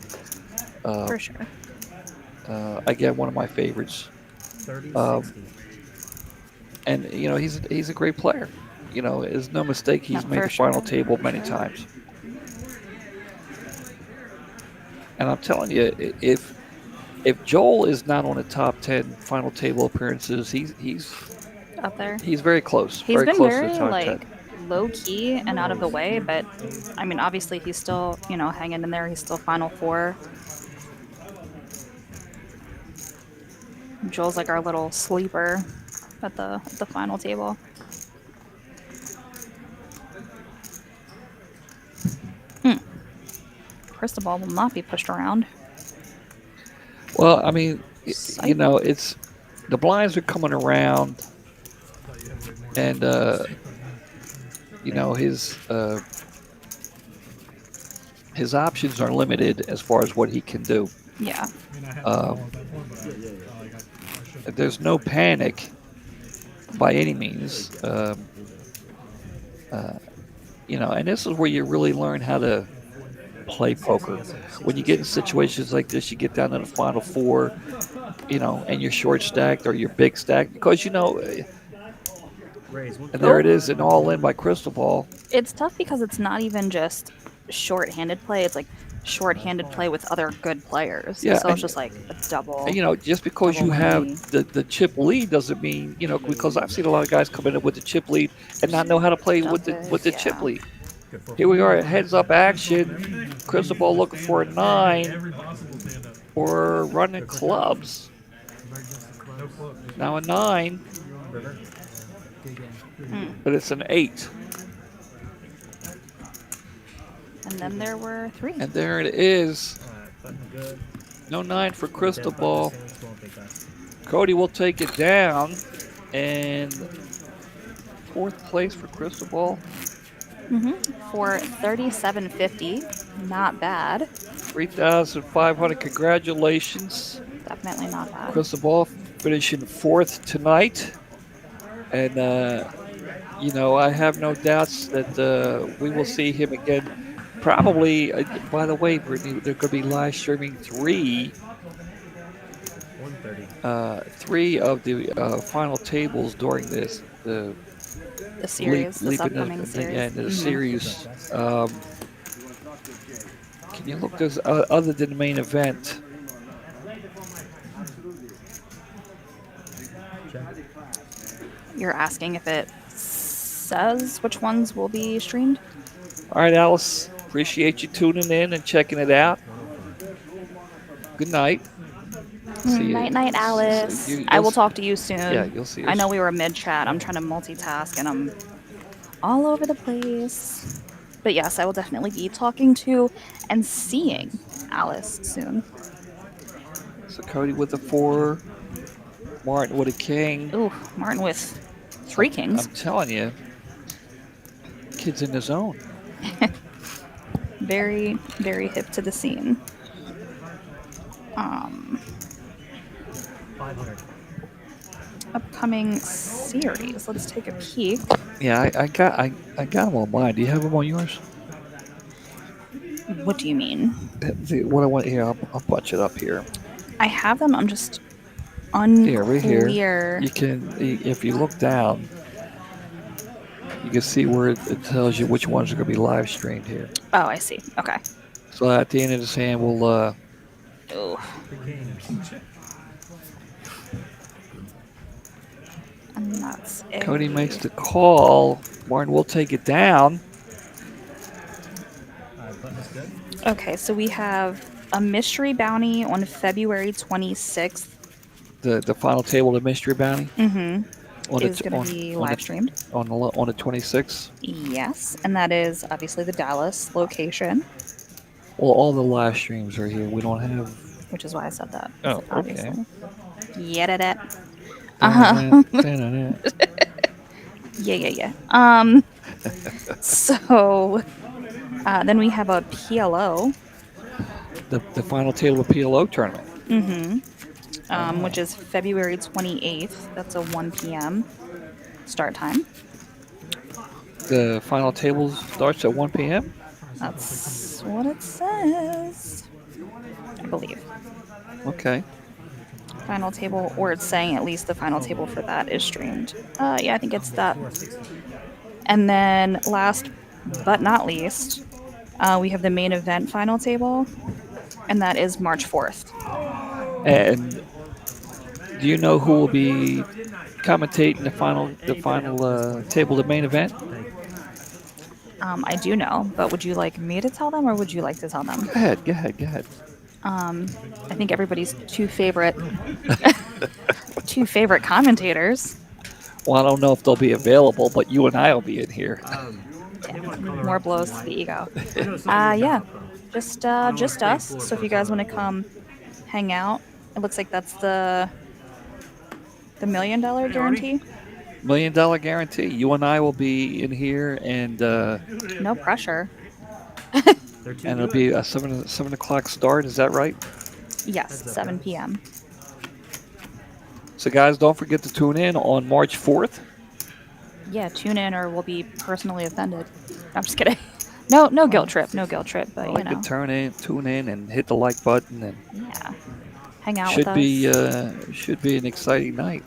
For sure. Again, one of my favorites. 30, 60. And you know, he's a great player. You know, it's no mistake he's No, made for the final sure. table many times. And I'm telling you, if Joel is not on the top 10 final table appearances, he's Up there. he's very close. He's very been close very to the top like 10. low key and out of the way, but I mean, obviously he's still, you know, hanging in there. He's still Final Four. Joel's like our little sleeper at the final table. Cristobal will not be pushed around. Well, I mean, you Psych. know, it's the blinds are coming around, and you know his options are limited as far as what he can do. Yeah. There's no panic by any means. You know, and this is where you really learn how to play poker. When you get in situations like this, you get down to the final four, you know, and you're short stacked or you're big stacked because, you know, and there it is, an all in by Cristobal. It's tough because it's not even just short-handed play. It's like short-handed play with other good players. Yeah, So and- it's just like a double. And, you know, just because you Double have money. the chip lead doesn't mean, you know, because I've seen a lot of guys come in with the chip lead and not know how to play with the chip Yeah. lead. Here we are at heads up action. Cristobal looking for a 9 or running clubs. Now a 9, but it's an 8. And then there were 3. And there it is. No 9 for Cristobal. Cody will take it down. And 4th place for Cristobal. For 37.50. Not bad. 3,500. Congratulations. Definitely not bad. Cristobal finishing 4th tonight. And, you know, I have no doubts that we will see him again. Probably, by the way, Brittany, they're going to be live streaming 3 of the final tables during this. The series, this upcoming series. Yeah, the series. Can you look this other than the main event? You're asking if it says which ones will be streamed? All right, Alice. Appreciate you tuning in and checking it out. Good night. See you. Night, Alice. You'll I will talk to you soon. Yeah, you'll see us. I know we were mid-chat. I'm trying to multitask, and I'm all over the place. But yes, I will definitely be talking to and seeing Alice soon. So Cody with the 4, Martin with a king. Ooh, Martin with 3 kings. I'm telling you, kid's in the zone. Very, very hip to the scene. 500. Upcoming series. Let's take a peek. Yeah, I got them on mine. Do you have them on yours? What do you mean? What I want here, I'll bunch it up here. I have them. I'm just unclear. Right here. You can, if you look down, you can see where it tells you which ones are going to be live streamed here. Oh, I see. Okay. So at the end of this hand, we'll. Ooh. And that's it. Cody makes the call. Martin will take it down. Okay, so we have a mystery bounty on February 26th. The final table of the mystery bounty. Is going to be live streamed on the 26th. Yes, and that is obviously the Dallas location. Well, all the live streams are here. We don't have. Which is why I said that. Oh, obviously. okay. Yeah, that. Yeah. So then we have a PLO. The final table of PLO tournament. Which is February 28th. That's a 1 p.m. start time. The final table starts at 1 p.m.? That's what it says, I believe. Okay. Final table, or it's saying at least the final table for that is streamed. Yeah, I think it's that. And then last but not least, we have the main event final table, and that is March 4th. And do you know who will be commentating the final table, the main event? I do know, but would you like me to tell them, or would you like to tell them? Go ahead. I think everybody's two favorite commentators. Well, I don't know if they'll be available, but you and I will be in here. More blows to the ego. Yeah, just us. So if you guys want to come hang out, it looks like that's the $1 million guarantee. $1 million guarantee. You and I will be in here, and no pressure. And it'll be a 7 o'clock start. Is that right? Yes, 7 p.m. So guys, don't forget to tune in on March 4th. Yeah, tune in or we'll be personally offended. I'm just kidding. No guilt trip. No guilt trip, but you know. Tune in and hit the like button, and yeah, hang out with us. Should be an exciting night.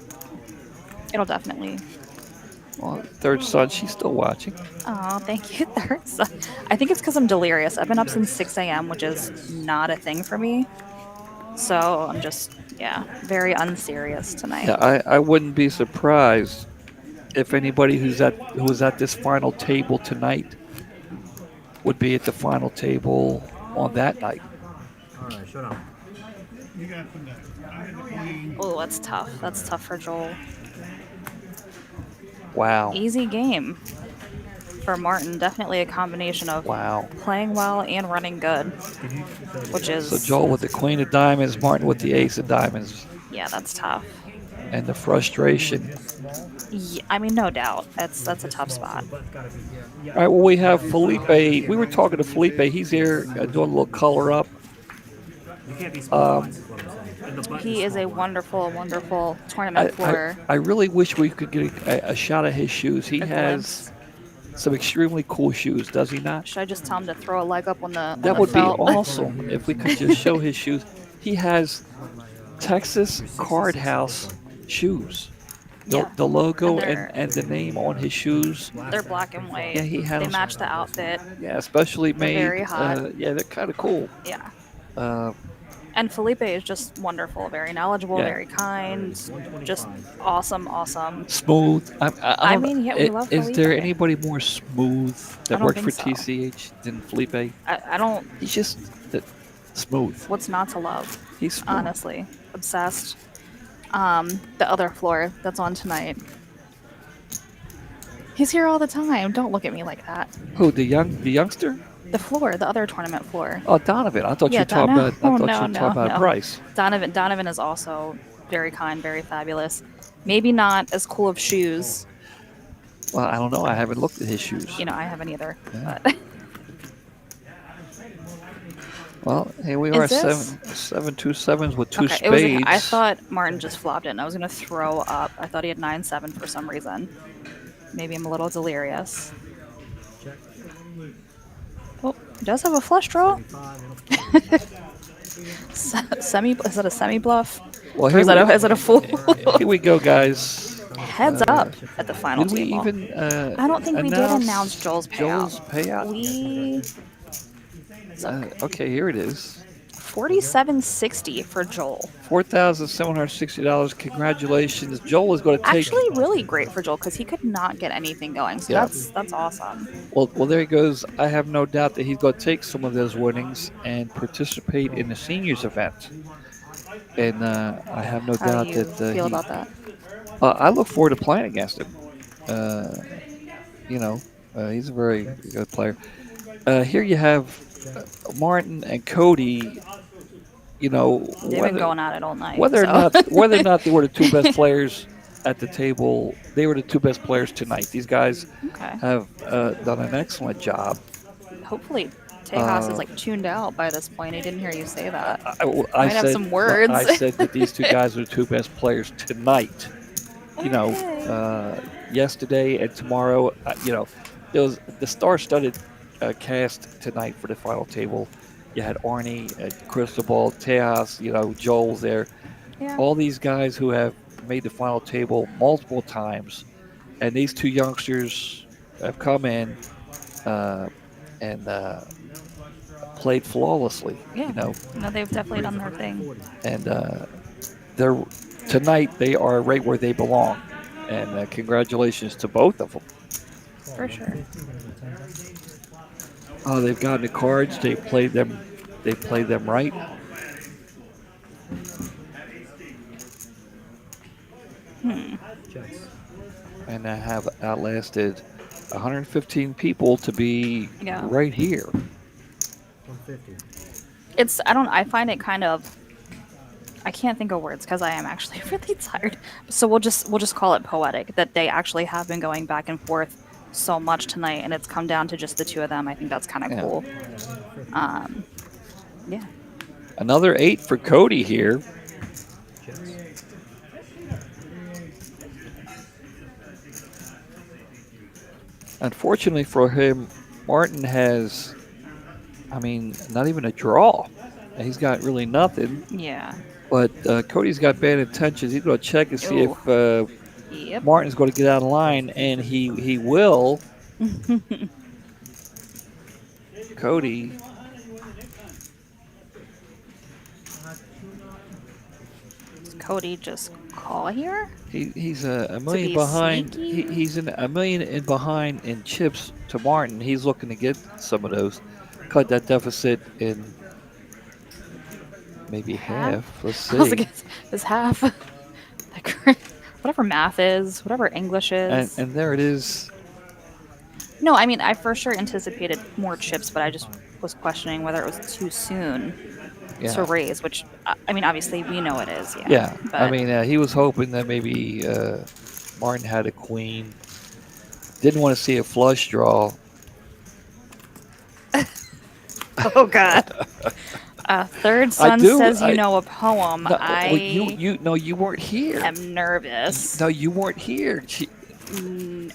It'll definitely. Well, third son, she's still watching. Oh, thank you, third son. I think it's because I'm delirious. I've been up since 6 a.m., which is not a thing for me. So I'm just, very unserious tonight. Yeah, I wouldn't be surprised if anybody who's at this final table tonight would be at the final table on that night. All right, shut up. Oh, that's tough. That's tough for Joel. Wow. Easy game for Martin. Definitely a combination of playing well and running good, which is... So Joel with the queen of diamonds, Martin with the ace of diamonds. Yeah, that's tough. And the frustration. Yeah, I mean, no doubt. That's a tough spot. All right, well, we have Felipe. We were talking to Felipe. He's here doing a little color up. He is a wonderful, wonderful tournament floor. I really wish we could get a shot of his shoes. He has some extremely cool shoes, does he not? Should I just tell him to throw a leg up on the That would felt? be awesome if we could just show his shoes. He has Texas Card House shoes. The logo and the name on his shoes. They're black and white. Yeah, he has. They match the outfit. Yeah, especially made. Very hot. Yeah, they're kind of cool. Yeah. And Felipe is just wonderful, very knowledgeable, very kind, just awesome. Smooth. I mean, we love Felipe. Is there anybody more smooth that worked for so. TCH than Felipe? I don't. He's just smooth. What's not to love? He's smooth. Honestly obsessed. The other floor that's on tonight. He's here all the time. Don't look at me like that. Who, the youngster? The floor, the other tournament floor. Oh, Donovan. I thought Yeah, you were talking no, about. I thought no, you were no, talking about no. Bryce. Donovan is also very kind, very fabulous. Maybe not as cool of shoes. Well, I don't know. I haven't looked at his shoes. You know, I haven't either. Yeah. But Well, here we are, Is this- 7-2-7s with two okay, it was. spades. I thought Martin just flopped it, and I was gonna throw up. I thought he had 9-7 for some reason. Maybe I'm a little delirious. Check. Oh, he does have a flush draw. 75 Semi. Is that a semi bluff? Well, Or here, is that a full? here we go, guys. Heads up at the final Did we table. even? I don't think we did announce Joel's payout. Joel's payout. We Okay, here it is. $47.60 for Joel. $4,760. Congratulations, Joel is going to take. Actually, really great for Joel because he could not get anything going. So Yeah. that's awesome. Well, there he goes. I have no doubt that he's going to take some of those winnings and participate in the seniors event. And I have no How doubt do you that feel about that? I look forward to playing against him. He's a very good player. Here you have Martin and Cody. You know, They've been going at it all night. whether so. or not they were the two best players at the table, they were the two best players tonight. These guys Okay. have done an excellent job. Hopefully, Tejas is like tuned out by this point. I didn't hear you say that. I Might have said, some words. I said that these two guys are the two best players tonight. You know, yesterday and tomorrow. There was the star-studded cast tonight for the final table. You had Arnie, Cristobal, Tejas. Joel's there. Yeah. All these guys who have made the final table multiple times, and these two youngsters have come in and played flawlessly. Yeah. No, they've definitely done their thing. And tonight they are right where they belong. And congratulations to both of them. For sure. Oh, they've gotten the cards. They played them. They played them right. Checks. And have outlasted 115 people to be Yeah. right here. 150. I find it kind of, I can't think of words because I am actually really tired. So we'll just call it poetic that they actually have been going back and forth so much tonight, and it's come down to just the two of them. I think that's kind of Yeah. cool. Yeah. Another 8 for Cody here. Checks. Unfortunately for him, Martin has, not even a draw. He's got really nothing. Yeah. But Cody's got bad intentions. He's going to check and see Ooh. if Yep. Martin's going to get out of line, and he will. Cody. Does Cody just call here? He's a million be behind. sneaky? He's a million in behind in chips to Martin. He's looking to get some of those, cut that deficit in maybe half. Let's I was see. like, it's half. Whatever math is, whatever English is. And there it is. No, I for sure anticipated more chips, but I just was questioning whether it was too soon to Yeah. raise, which, obviously we know it is. Yeah. Yeah. But He was hoping that maybe Martin had a queen. Didn't want to see a flush draw. oh, God. Third son do. says you know a poem. No, I you weren't here. am nervous. No, you weren't here.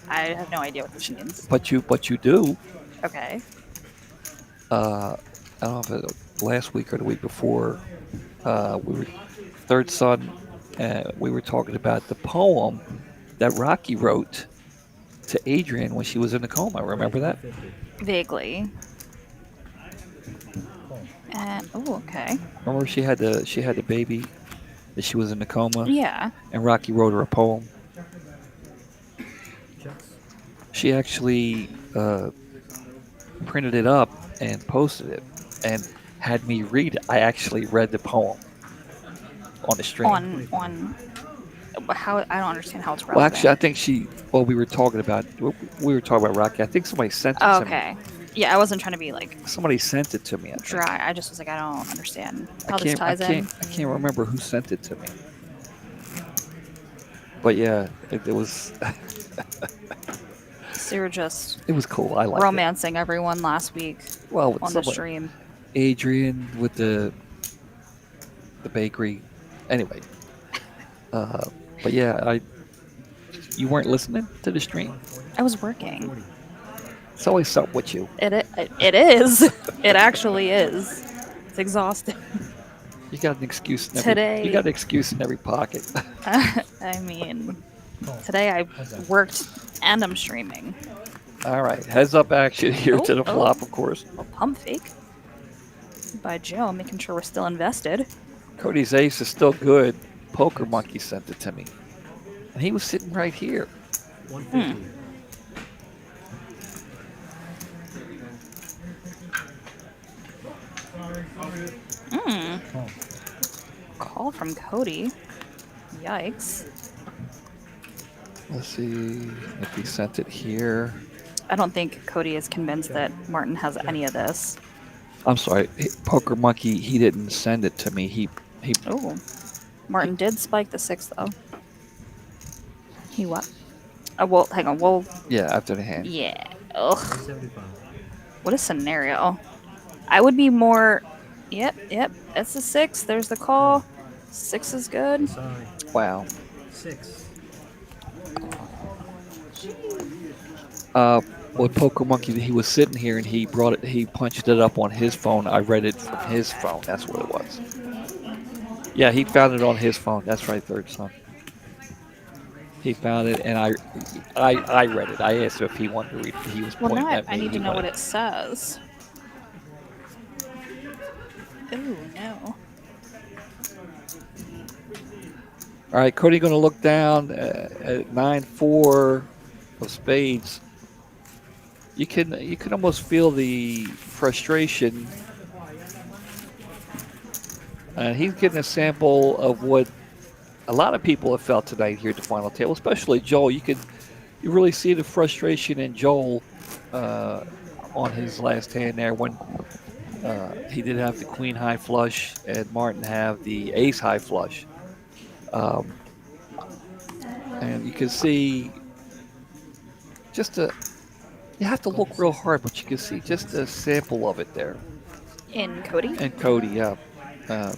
I have no idea what this means. But you do. Okay. I don't know if it was last week or the week before. We were third son. We were talking about the poem that Rocky wrote to Adrian when she was in the coma. Remember that? 150. Vaguely. Okay. Remember she had the baby that she was in the coma, Yeah. and Rocky wrote her a poem. Checks. She actually printed it up and posted it, and had me read it. I actually read the poem on the stream. On how I don't understand how it's relevant. Well, actually, I think we were talking about Rocky. I think somebody sent it to me. Okay. Yeah, I wasn't trying to be like Somebody sent it to me. I think. dry. I just was like, I don't understand how this ties in. I can't remember who sent it to me. But yeah, it was So you're just it was cool. I liked romancing everyone last week it. Well, with on the somebody, stream. Adrian with the bakery. Anyway, but yeah, you weren't listening to the stream. I was working. It's always something with you. It is. It actually is. It's exhausting. You got an excuse in Today- You got an excuse in every pocket. I mean, today I worked and I'm streaming. All right, heads up action here to the flop, of course. A pump fake by Joe, making sure we're still invested. Cody's ace is still good. Poker Monkey sent it to me, and he was sitting right here. 150. Call from Cody. Yikes. Let's see if he sent it here. I don't think Cody is convinced that Martin has any of this. I'm sorry, Poker Monkey. He didn't send it to me. He. Oh. Martin did spike the 6 though. He what? Well, hang on. Well, Yeah, after the hand. yeah. Ugh. 175. What a scenario. I would be more. Yep. That's the 6. There's the call. 6 is good. Sorry. Wow. 6. With Poker Monkey, he was sitting here and he brought it. He punched it up on his phone. I read it from his phone. That's what it was. Yeah, he found it on his phone. That's right, third son. He found it, and I read it. I asked him if he wanted to read it. He was Well, pointing now at me. I need to He know what wanted- it says. Ooh, no. All right, Cody going to look down at 9-4 of spades. You can almost feel the frustration. And he's getting a sample of what a lot of people have felt tonight here at the final table, especially Joel. You really see the frustration in Joel on his last hand there when he did have the queen high flush and Martin have the ace high flush. And you can see you have to look real hard, but you can see just a sample of it there. In Cody? And Cody, yeah.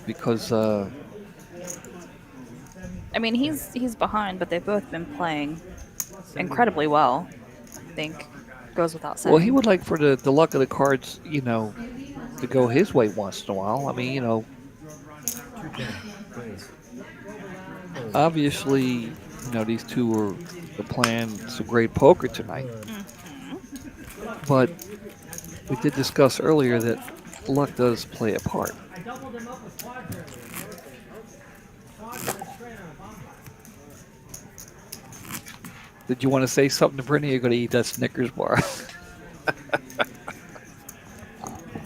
Because I mean, he's behind, but they've both been playing incredibly well. I think goes without saying. well, he would like for the luck of the cards, to go his way once in a while. I mean, 210. Please. obviously, these two are playing some great poker tonight. But we did discuss earlier that luck does play a part. Did you want to say something to Brittany? You're going to eat that Snickers bar.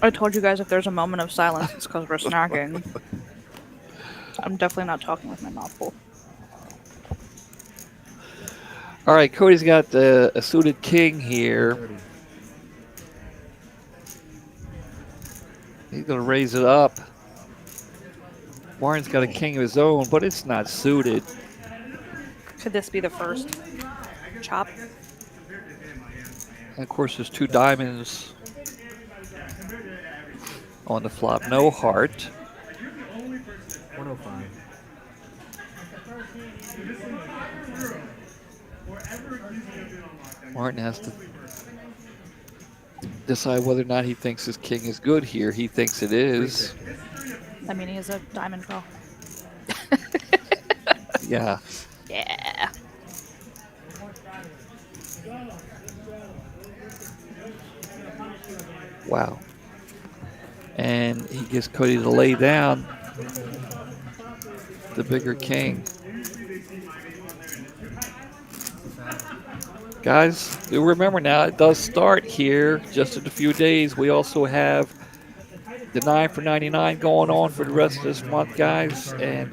I told you guys if there's a moment of silence, it's because we're snacking. I'm definitely not talking with my mouth full. All right, Cody's got a suited king here. 30. He's going to raise it up. Warren's got a king of his own, but it's not suited. Could this be the first chop? And of course, there's 2 diamonds on the flop. No heart. 105. Martin has to decide whether or not he thinks his king is good here. He thinks it is. I mean, he has a diamond draw. Yeah. Yeah. Wow. And he gets Cody to lay down the bigger king. Guys, do remember now, it does start here just in a few days. We also have the 9 for 99 going on for the rest of this month, guys. And,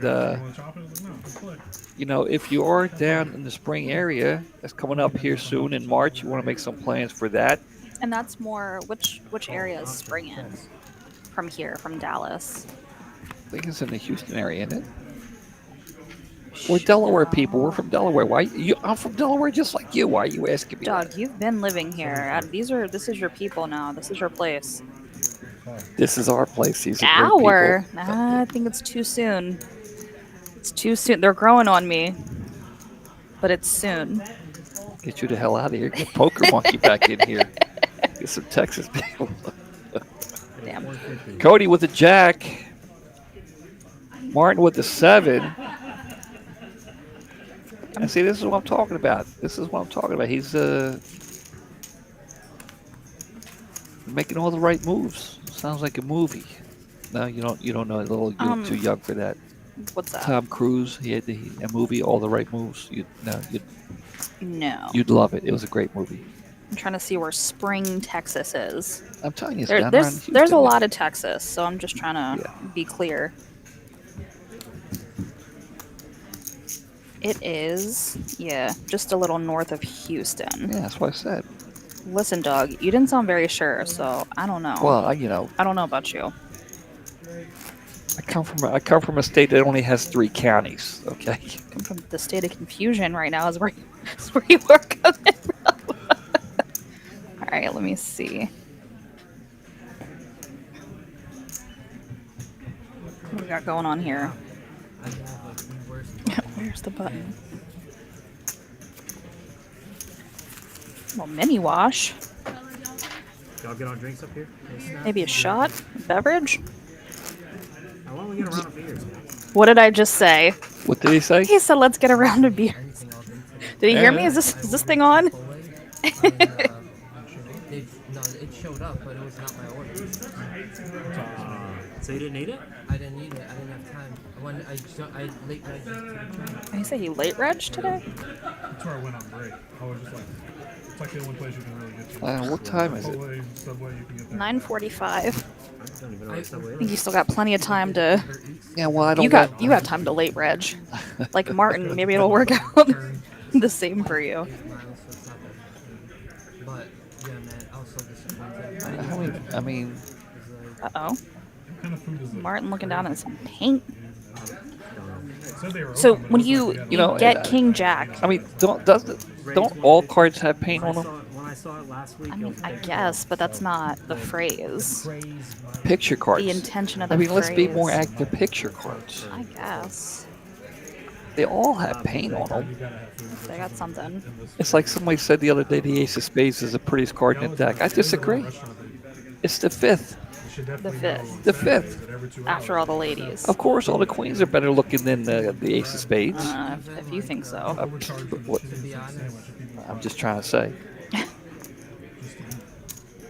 if you are down in the spring area, that's coming up here soon in March, you want to make some plans for that. And that's more which area is Spring in from here, from Dallas? I think it's in the Houston area, isn't it? We're Delaware people. We're from Delaware. Why? I'm from Delaware, just like you. Why are you asking me Dog, that? you've been living here. This is your people now. This is your place. This is our place. These are great Hour. people. I think it's too soon. It's too soon. They're growing on me. But it's soon. Get you the hell out of here. Get Poker Monkey back in here. Get some Texas people. Damn. Cody with the jack. Martin with the 7. And see, this is what I'm talking about. This is what I'm talking about. He's making all the right moves. Sounds like a movie. No, you don't. You don't know. You're too young for that. What's that? Tom Cruise. He had a movie, All the Right Moves. No. You'd love it. It was a great movie. I'm trying to see where Spring, Texas is. I'm telling you, it's There- down there's around Houston. there's a lot of Texas, so I'm just trying to Yeah. be clear. It is, yeah, just a little north of Houston. Yeah, that's what I said. Listen, dog, you didn't sound very sure, so I don't know. Well, I don't know about you. I come from a state that only has 3 counties. Okay. Come from the state of confusion right now is where you are coming from. All right, let me see. What we got going on here? I have like the worst. Where's the button? Well, mini wash. Y'all get on drinks up here? Maybe a shot? A beverage? How long we get around for years? What did I just say? What did he say? He said, "Let's get a round of beers." Anything I'll drink today. Did he hear me? Is this thing on? No, it showed up, but it was not my order. So you didn't need it? I didn't need it. I didn't have time. When I late registered to the train. Did you say he late reg today? That's where I went on break. I was just like, it's like the only place you can really get to. What time is it? Subway, you can get that. 9:45. I don't even know what Subway I think you is. still got plenty of time to. Yeah, well, I don't. You got time to late reg. Like Martin, maybe it'll work out the same for you. 8 miles, so it's not that bad. But yeah, man, I was so disappointed. I mean, Uh oh. What kind of food is it? Martin looking down at some paint. Said they were So open, but when it you looked like You know, get King Jack, don't all cards have paint on them? When I saw it last week, I mean, I guess, but that's not the phrase. Picture cards. The intention of the I mean, phrase. let's be more active. Picture cards. I guess They all have paint on them. you gotta have food. they got something. It's like somebody said the other day, the Ace of Spades is the prettiest card in the deck. I disagree. It's the 5th. You should definitely The go fifth. The 5th. at every 2 hours. After all the ladies. Of course, all the queens are better looking than the Ace of Spades. If you think so. Overcharged for the What- chicken be honest, sandwich if people I'm just trying to say.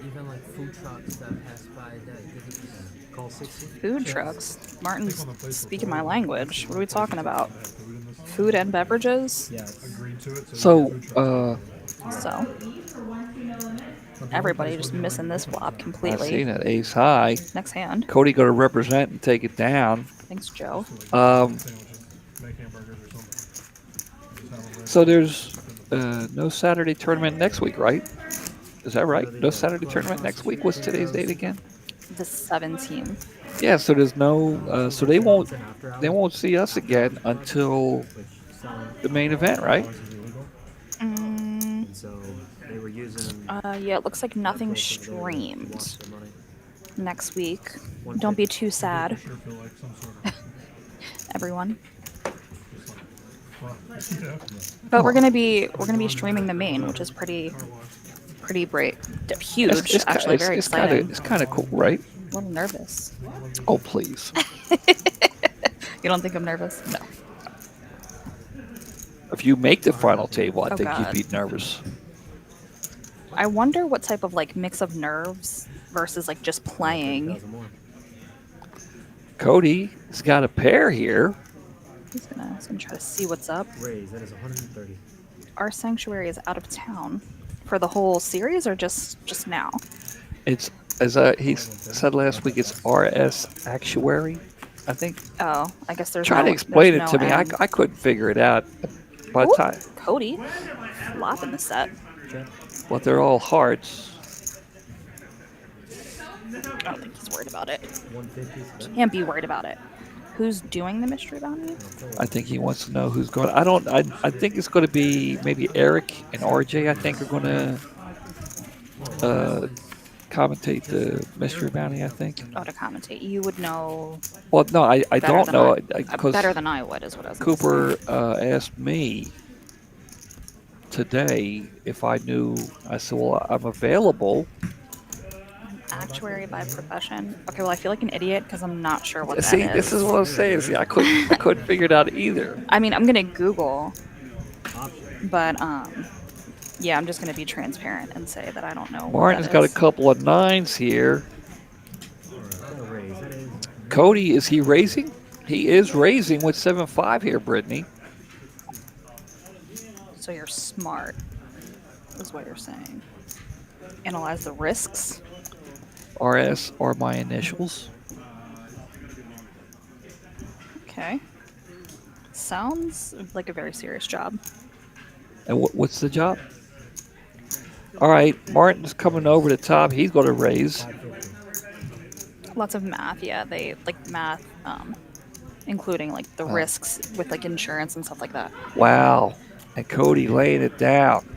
even like food trucks that pass by that call 60. Food trucks. Martin's speaking my language. What are we talking about? Food and beverages? Yes. agreed to it. So, So, everybody just missing this flop I completely. seen it. Ace high. Next hand. Cody going to represent and take it down. Thanks, Joe. Sandwiches, make hamburgers or something. Just have them So there's no Saturday tournament next week, right? Is that right? No Saturday tournament next week. What's today's date again? The 17th. Yeah. So there's no. So they won't see us again until the main event, right? Mm, So they were using. yeah, it looks like nothing streamed next week. Don't be too sad, sure feel like some sort of, everyone. well, you know, But we're gonna be streaming the main, which is pretty great, huge. Actually, very exciting. It's kind of cool, right? A little nervous. Oh please. You don't think I'm nervous? No. If you make the final table, I Oh, think God. you'd be nervous. I wonder what type of like mix of nerves versus like just playing. Cody's got a pair here. He's gonna try to see what's up. Raise, that is 130. Our sanctuary is out of town for the whole series, or just now. It's as he said last week. It's RS Actuary, I think. Oh, I guess there's. Try no, to explain it there's to no me. I end. couldn't figure it out. By the Ooh, time, Cody, flop in the set. well, they're all hearts. I don't think he's worried about it. 150. Can't be worried about it. Who's doing the mystery bounty? I think he wants to know who's going. I think it's going to be maybe Eric and RJ. I think are going to commentate the mystery bounty. I think. Oh, to commentate. You would know Well, no, I better don't than know I- because better than I would, is what I was gonna say. Cooper asked me today if I knew. I said, well, I'm available. Actuary by profession. Okay, well, I feel like an idiot because I'm not sure what See, that this is is. what I'm saying. See, I couldn't figure it out either. I mean, I'm gonna Google, but yeah, I'm just gonna be transparent and say that I don't know. Martin's what got that a is. couple of 9s here. I'll raise. That is. Cody, is he raising? He is raising with 7-5 here, Brittany. So you're smart, is what you're saying. Analyze the risks. RS are my initials. Okay. Sounds like a very serious job. And what's the job? All right, Martin's coming over the top. He's going to raise. 550. Lots of math, yeah. They like math, including like the risks with like insurance and stuff like that. Wow. And Cody laying it down.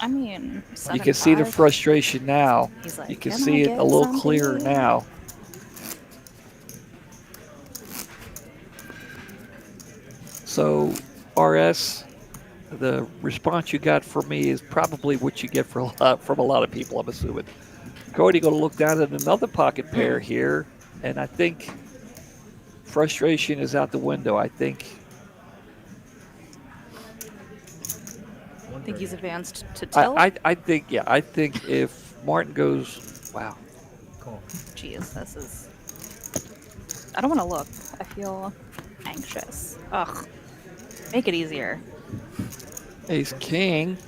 I mean, You can see the 7-5. frustration now. He's like, You can "Can see I it get a little something?" clearer now. So, RS, the response you got from me is probably what you get from a lot of people, I'm assuming. Cody going to look down at another pocket pair here, and I think frustration is out the window. I think I think he's advanced to tilt. I think if Martin goes, wow. Call. Jeez, this is. I don't want to look. I feel anxious. Ugh. Make it easier. Ace King.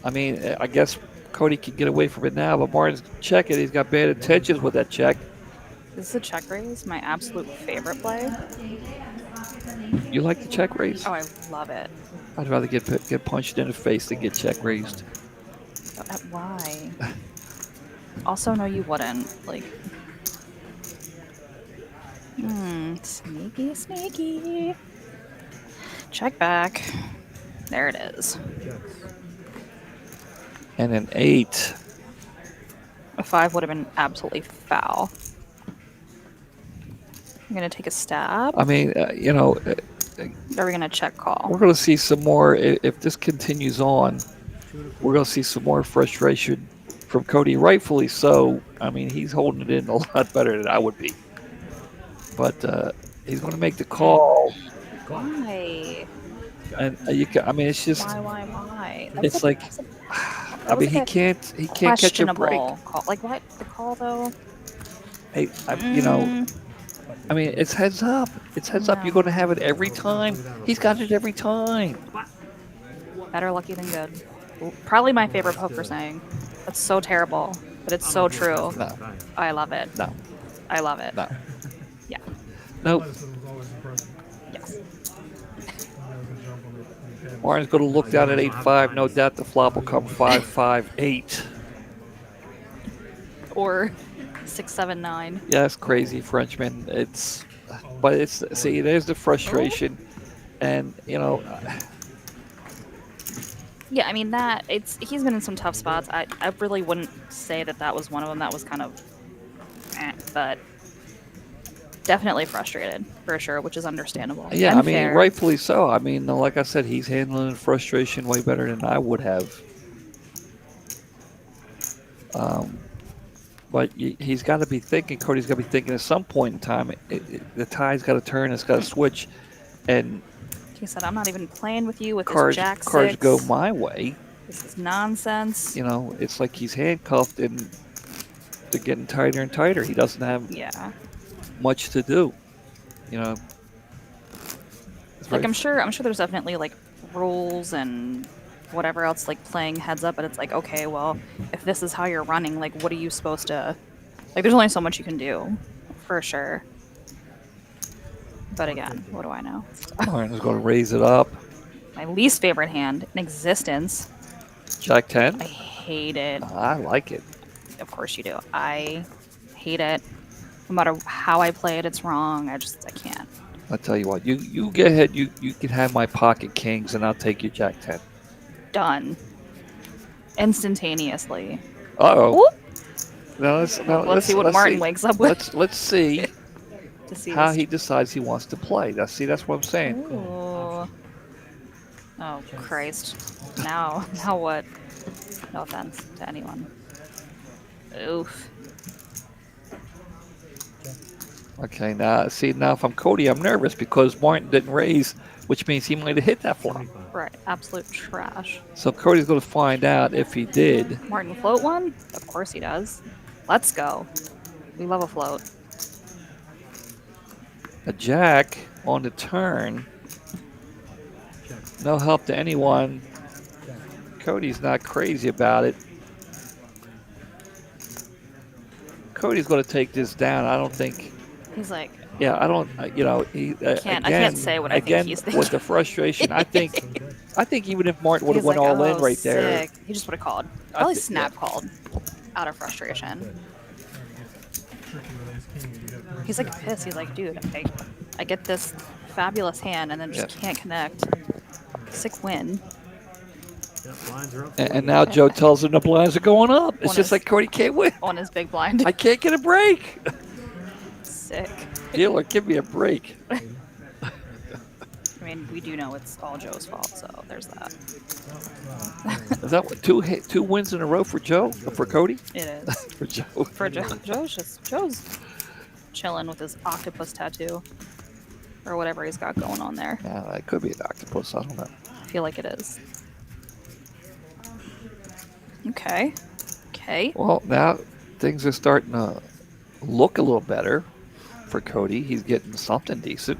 I mean, I guess Cody can get away from it now, but Martin's checking. He's got bad intentions with that check. This is a check raise, my absolute favorite play. You like the check raise? Oh, I love it. I'd rather get punched in the face than get check raised. Why? Also, no, you wouldn't. Like, sneaky, sneaky. Check back. There it is. And an 8. A 5 would have been absolutely foul. I'm gonna take a stab. I mean, Are we gonna check call? we're going to see some more. If this continues on, we're going to see some more frustration from Cody, rightfully so. I mean, he's holding it in a lot better than I would be. But he's going to make the call, Why? and I mean, it's just, Why? it's like, I mean, he can't catch a break. Questionable call. Like what? The call though. Hey, I mean, it's heads up. It's heads up. You're going to have it every time. He's got it every time. Better lucky than good. Probably my favorite poker saying. That's so terrible, but it's so true. No, I love it. no, I love it. no. Yeah. Nope. This was always impressive. Yes. Martin's going to look down at 8-5. No doubt the flop will come 5-5-8. Or 6-7-9. Yeah, that's crazy, Frenchman. But see, there's the frustration, and Yeah, I mean he's been in some tough spots. I really wouldn't say that was one of them. That was kind of, but definitely frustrated for sure, which is understandable. yeah, and I mean, fair. rightfully so. I mean, like I said, he's handling frustration way better than I would have. But he's got to be thinking. Cody's got to be thinking at some point in time. The tide's got to turn. It's got to switch, and He said, "I'm not even playing with you with cards this Jack 6. go my way. This is nonsense." It's like he's handcuffed and they're getting tighter and tighter. He doesn't have Yeah. much to do. Like I'm sure there's definitely like rules and whatever else like playing heads up, but it's like, okay, well, if this is how you're running, like what are you supposed to like there's only so much you can do, for sure. But again, what do I know? Martin's going to raise it up. My least favorite hand in existence. Jack 10. I hate it. I like it. Of course you do. I hate it. No matter how I play it, it's wrong. I can't. I'll tell you what. You get ahead. You can have my pocket kings, and I'll take your jack 10. Done. Instantaneously. Uh-oh. Whoop. Let's see what Martin wakes up with. Let's see To see how this. he decides he wants to play. That's what I'm saying. Ooh. Oh Christ! Now what? No offense to anyone. Oof. Okay, now if I'm Cody, I'm nervous because Martin didn't raise, which means he might have hit that flop. Right. Absolute trash. So Cody's going to find out if he did. Martin float one? Of course he does. Let's go. We love a float. A jack on the turn. No help to anyone. Cody's not crazy about it. Cody's going to take this down. I don't think. He's like. Yeah, I don't. I can't say what I think he's thinking. With the frustration, I think even if Martin would have went like, all in oh, right there, sick. He just would have called. Probably snap called out of frustration. He's like pissed. He's like, dude, I get this fabulous hand and then just can't connect. Sick win. Yep, blinds are up. and now Joe tells him the blinds are going up. It's just like Cody can't win. On his big blind. I can't get a break. Sick. Dealer, give me a break. I mean, we do know it's all Joe's fault, so there's that. Is that what, two wins in a row for Joe? For Cody? It is. For Joe. For Joe. Joe's chilling with his octopus tattoo. Or whatever he's got going on there. Yeah, it could be an octopus. I don't know. I feel like it is. Okay. Well, now things are starting to look a little better for Cody. He's getting something decent.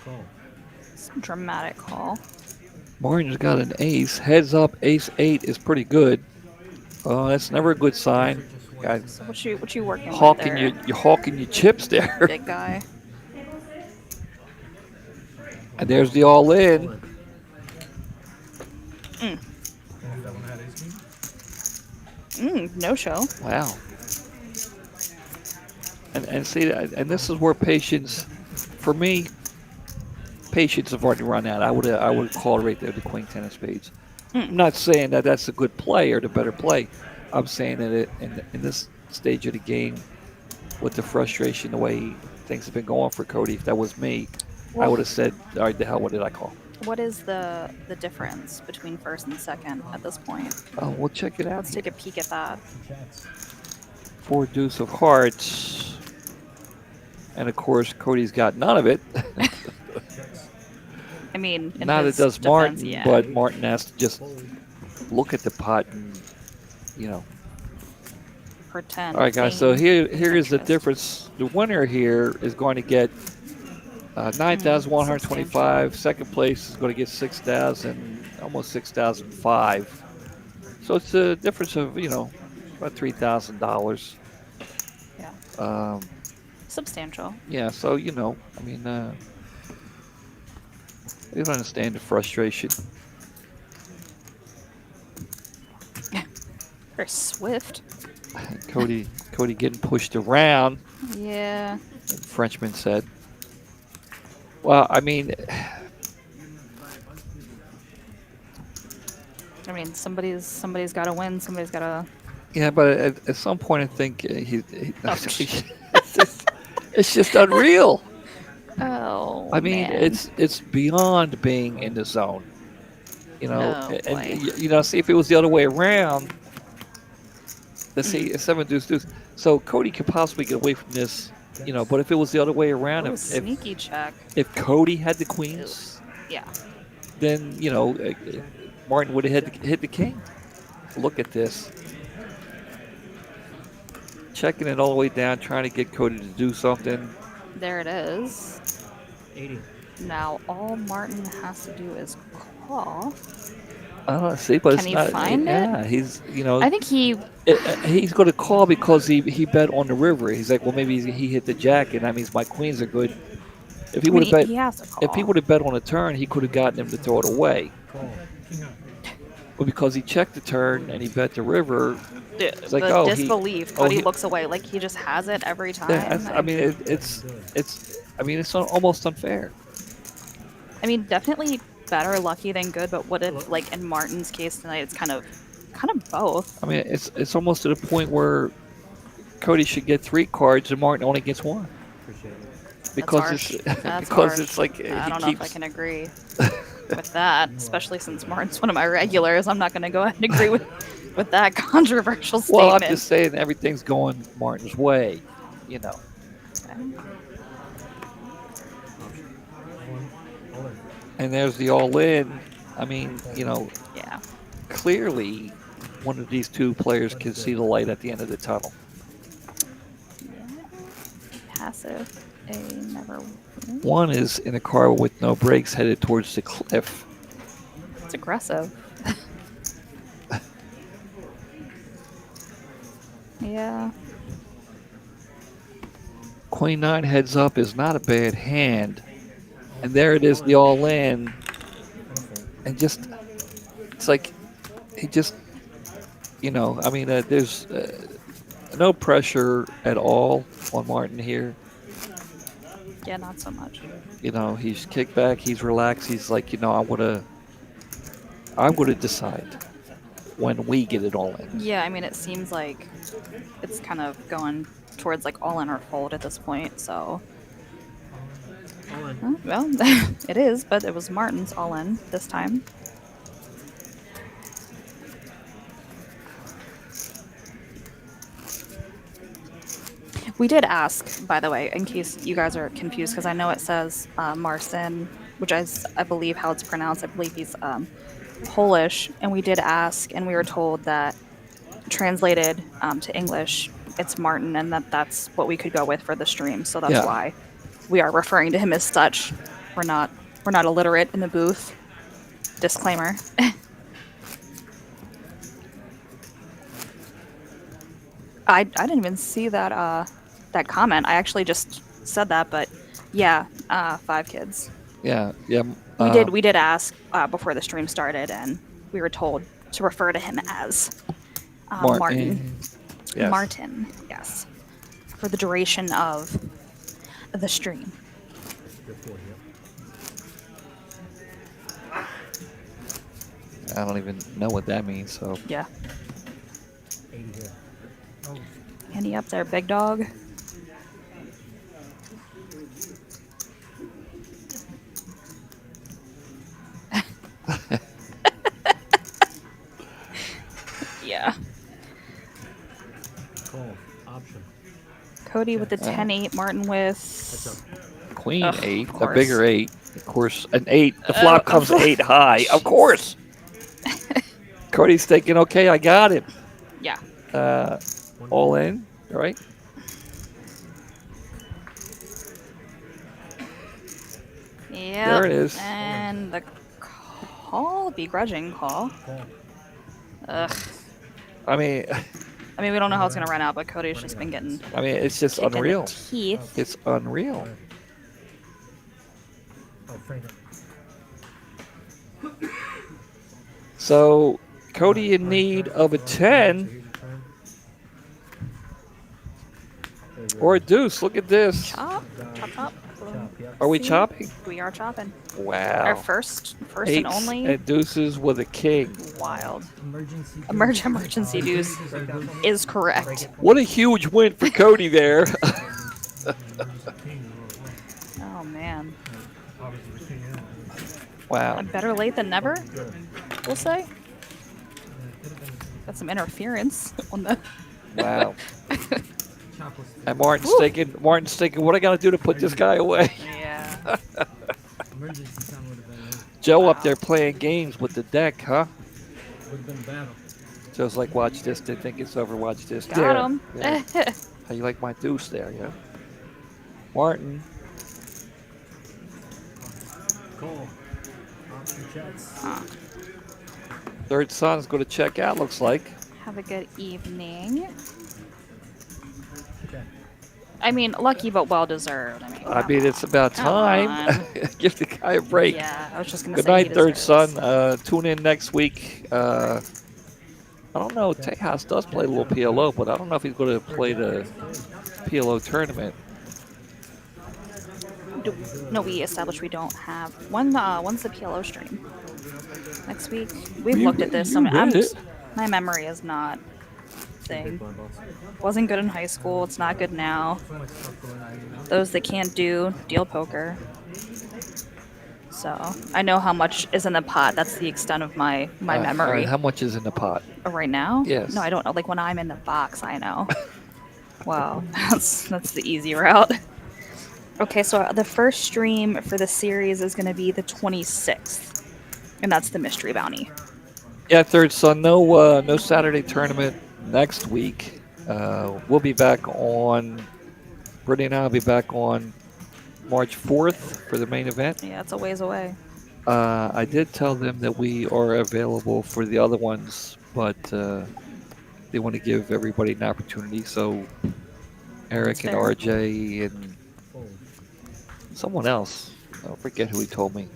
Call. Some dramatic call. Martin's got an ace. Heads up, ace 8 is pretty good. Oh, that's never a good sign. Guys, So what you working hawking with there? you're hawking your chips there. Big guy. And there's the all in. That one had ace king. No show. Wow. And see, and this is where patience, for me, patience have already run out. I would call right there the queen 10 of spades. I'm not saying that that's a good play or the better play. I'm saying that in this stage of the game, with the frustration, the way things have been going for Cody, if that was me, I would have said, all right, the hell, what did I call? What is the difference between first and second at this point? Oh, we'll check it out. Let's take a peek at that. 4 deuce of hearts. And of course, Cody's got none of it. I mean, in Now his that does defense, Martin, yeah. but Martin has to just look at the pot and, pretend. All right, guys. So feign here is the interest. difference. The winner here is going to get 9,125. Second place is going to get 6,000, almost 6,005. So it's a difference of about $3,000. Yeah. Substantial. Yeah. So I mean, we don't understand the frustration. Very swift. Cody getting pushed around. Yeah. The Frenchman said. Well, I mean, somebody's got to win. Somebody's got to. yeah, but at some point, I think it's just unreal. Oh. I mean, man. it's beyond being in the zone. Oh, and see if it was the other way around. Let's see, 7 deuce deuce. So Cody could possibly get away from this, But if it was the other way around, Ooh, if sneaky check. if Cody had the queens, Yeah. then Martin would have hit the king. Look at this. Checking it all the way down, trying to get Cody to do something. There it is. 80. Now all Martin has to do is call. I don't see, but Can it's he not. find it? Yeah, he's I think he. he's going to call because he bet on the river. He's like, well, maybe he hit the jack, and that means my queens are good. If he would have bet, he has to call. if he would have bet on a turn, he could have gotten him to throw it away. Call. King high. Well, because he checked the turn and he bet the river. It's like, the oh, disbelief. he Cody looks away like he just has it every time. yeah, I mean, it's almost unfair. I mean, definitely better lucky than good. But what if, like in Martin's case tonight, it's kind of both. I mean, it's almost to the point where Cody should get 3 cards and Martin only gets 1. Appreciate it. Because harsh. it's That's because harsh. it's like I he don't know if I keeps. can agree with that, especially since Martin's one of my regulars. I'm not going to go ahead and agree with that controversial statement. Well, I'm just saying everything's going Martin's way, you know. And there's the all-in. I mean, you know, Yeah. clearly one of these 2 players can see the light at the end of the tunnel. Passive. A never. One is in a car with no brakes headed towards the cliff. It's aggressive. Yeah. Queen 9 heads up is not a bad hand. And there it is, the all-in. And just, it's like, he just, you know, I mean, there's no pressure at all on Martin here. Yeah, not so much. You know, he's kicked back, he's relaxed. He's like, you know, I'm gonna decide when we get it all in. Yeah, I mean, it seems like it's kind of going towards like all in or fold at this point. So, All in. well, it is, but it was Martin's all in this time. We did ask, by the way, in case you guys are confused, because I know it says Marcin, which is, I believe, how it's pronounced. I believe he's Polish, and we did ask, and we were told that translated to English, it's Martin, and that's what we could go with for the stream. So that's why we are referring to him as such. We're not illiterate in the booth. Disclaimer. I didn't even see that that comment. I actually just said that, but yeah, 5 kids. Yeah. We did ask before the stream started, and we were told to refer to him as Martin. Yes. Martin, yes, for the duration of the stream. I don't even know what that means. So Yeah. 80 here. Handy up there, big dog. Yeah. Call. Option. Cody with the 10-8, Martin with Queen Ugh, 8, of a course. bigger 8. Of course, an 8. The flop comes 8 high. Of course. Cody's thinking, okay, I got him. yeah. All in, right? Yeah. There it is. And the call, begrudging call. Ugh. I mean, We don't know how it's gonna run out, but Cody's just been getting it's just kicked in the unreal. teeth. It's unreal. Oh, frame it. So, Cody in need of a 10 or a deuce. Look at this. Chop, chop, chop. Are we See? chopping? We are chopping. Wow. Our first and Eights only. and deuces with a king. Wild. Emergency. Emergency deuce is correct. What a huge win for Cody there. Oh man. Wow. Better late than never, we'll say. Got some interference on the. Wow. And Martin's thinking, what I got to do to put this guy away? Yeah. Emergency sound would have been. Joe up there playing games with the deck, huh? Would have been a battle. Joe's like, watch this. They think it's over. Watch this. Got There. him. Yeah. How you like my deuce there, yeah? Martin. Call. Option checks. Third son's going to check out, looks like. Have a good evening. Check. I mean, lucky but well deserved. I mean, it's about Come time. on. Give the guy a break. Yeah, I was just gonna Good say he night, third deserves. son. Tune in next week. I don't know. Tejas does play a little PLO, but I don't know if he's going to play the PLO tournament. No, we established we don't have one. When's the PLO stream? Next week. We've You looked at read- this. you read it. My memory is not Big thing. blind balls. Wasn't good in high school. It's not good now. So much stuff going on, you know? Those that can't do deal poker. So I know how much is in the pot. That's the extent of my All right, memory. how much is in the pot? Right now? Yes. No, I don't know. Like when I'm in the box, I know. Wow, that's the easy route. Okay, so the first stream for the series is going to be the 26th, and that's the mystery bounty. Yeah, third son. No Saturday tournament next week. We'll be back on. Brittany and I will be back on March 4th for the main event. Yeah, it's a ways away. I did tell them that we are available for the other ones, but they want to give everybody an opportunity. So Eric and fair. RJ and someone else, I forget who he told me,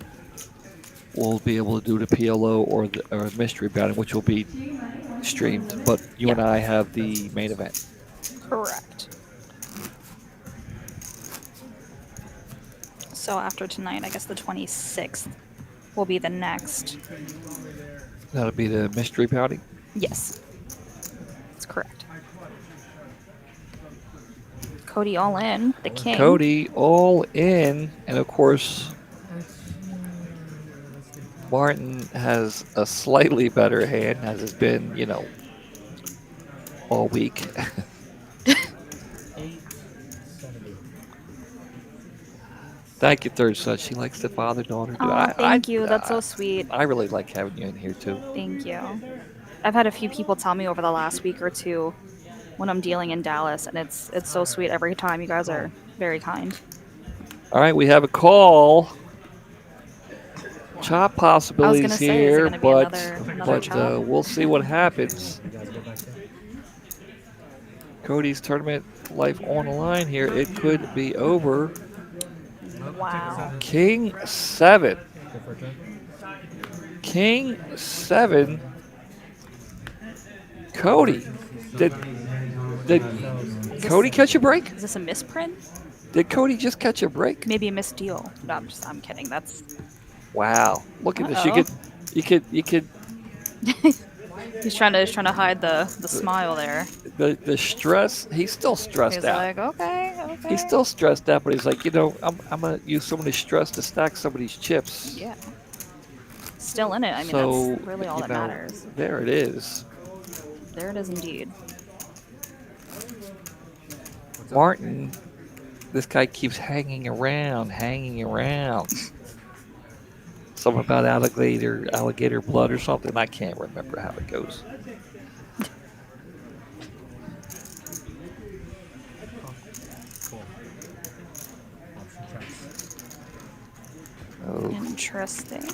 will be able to do the PLO or the mystery bounty, which will be streamed. But you and I have the main event. Correct. So after tonight, I guess the 26th will be the next. That'll be the mystery bounty. Yes, that's correct. Cody all in, the king. Cody all in, and of course Martin has a slightly better hand, as it's been, all week. 870. Thank you, third son. She likes the father-daughter. Oh, thank you. That's so sweet. I really like having you in here too. Thank you. I've had a few people tell me over the last week or two when I'm dealing in Dallas, and it's so sweet every time. You guys are very kind. All right, we have a call. Chop I was possibilities gonna say, is it here, gonna be but another chop? we'll see what happens. You guys go back there. Cody's tournament life on the line here. It could be over. Wow. King 7. Go for a turn. King 7. Cody. Did Cody catch a break? Is this a misprint? Did Cody just catch a break? Maybe a misdeal. No, I'm kidding. That's Wow. Look at this. Uh-oh. You could he's trying to hide the smile there. the stress. He's still stressed He's out. like, okay. He's still stressed out, but he's like, I'm gonna use some of this stress to stack some of these chips. Yeah. Still in it. I mean, So, that's really all that matters. There it is. There it is indeed. Martin, this guy keeps hanging around. Something about alligator blood or something. I can't remember how it goes. Oh. Interesting.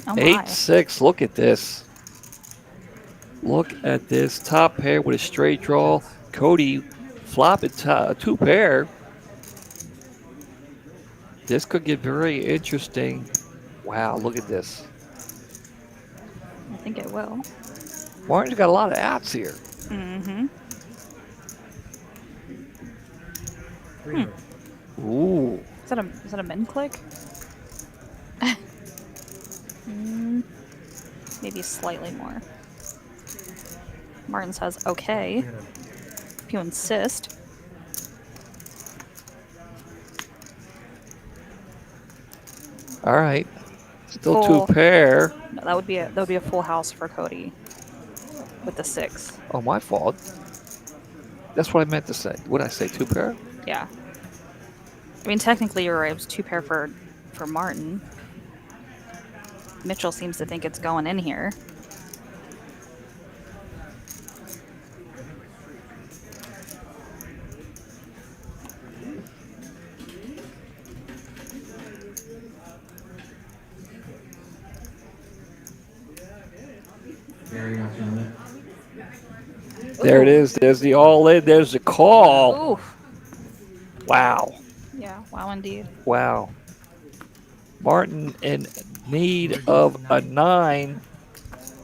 Oh my. 8-6. Look at this. Look at this. Top pair with a straight draw. Cody flopping two pair. This could get very interesting. Wow, look at this. I think it will. Martin's got a lot of outs here. Mm-hmm. Ooh. Is that a min click? Maybe slightly more. Martin says okay. If you insist. All right. Still Full. two pair. No, that would be a full house for Cody with the 6. Oh, my fault. That's what I meant to say. What did I say? Two pair? Yeah. I mean, technically you're right. It was 2 pair for Martin. Mitchell seems to think it's going in here. There it Ooh. is. There's the all-in. There's the call. Ooh. Wow. Yeah. Wow, indeed. Wow. Martin in need of a 9.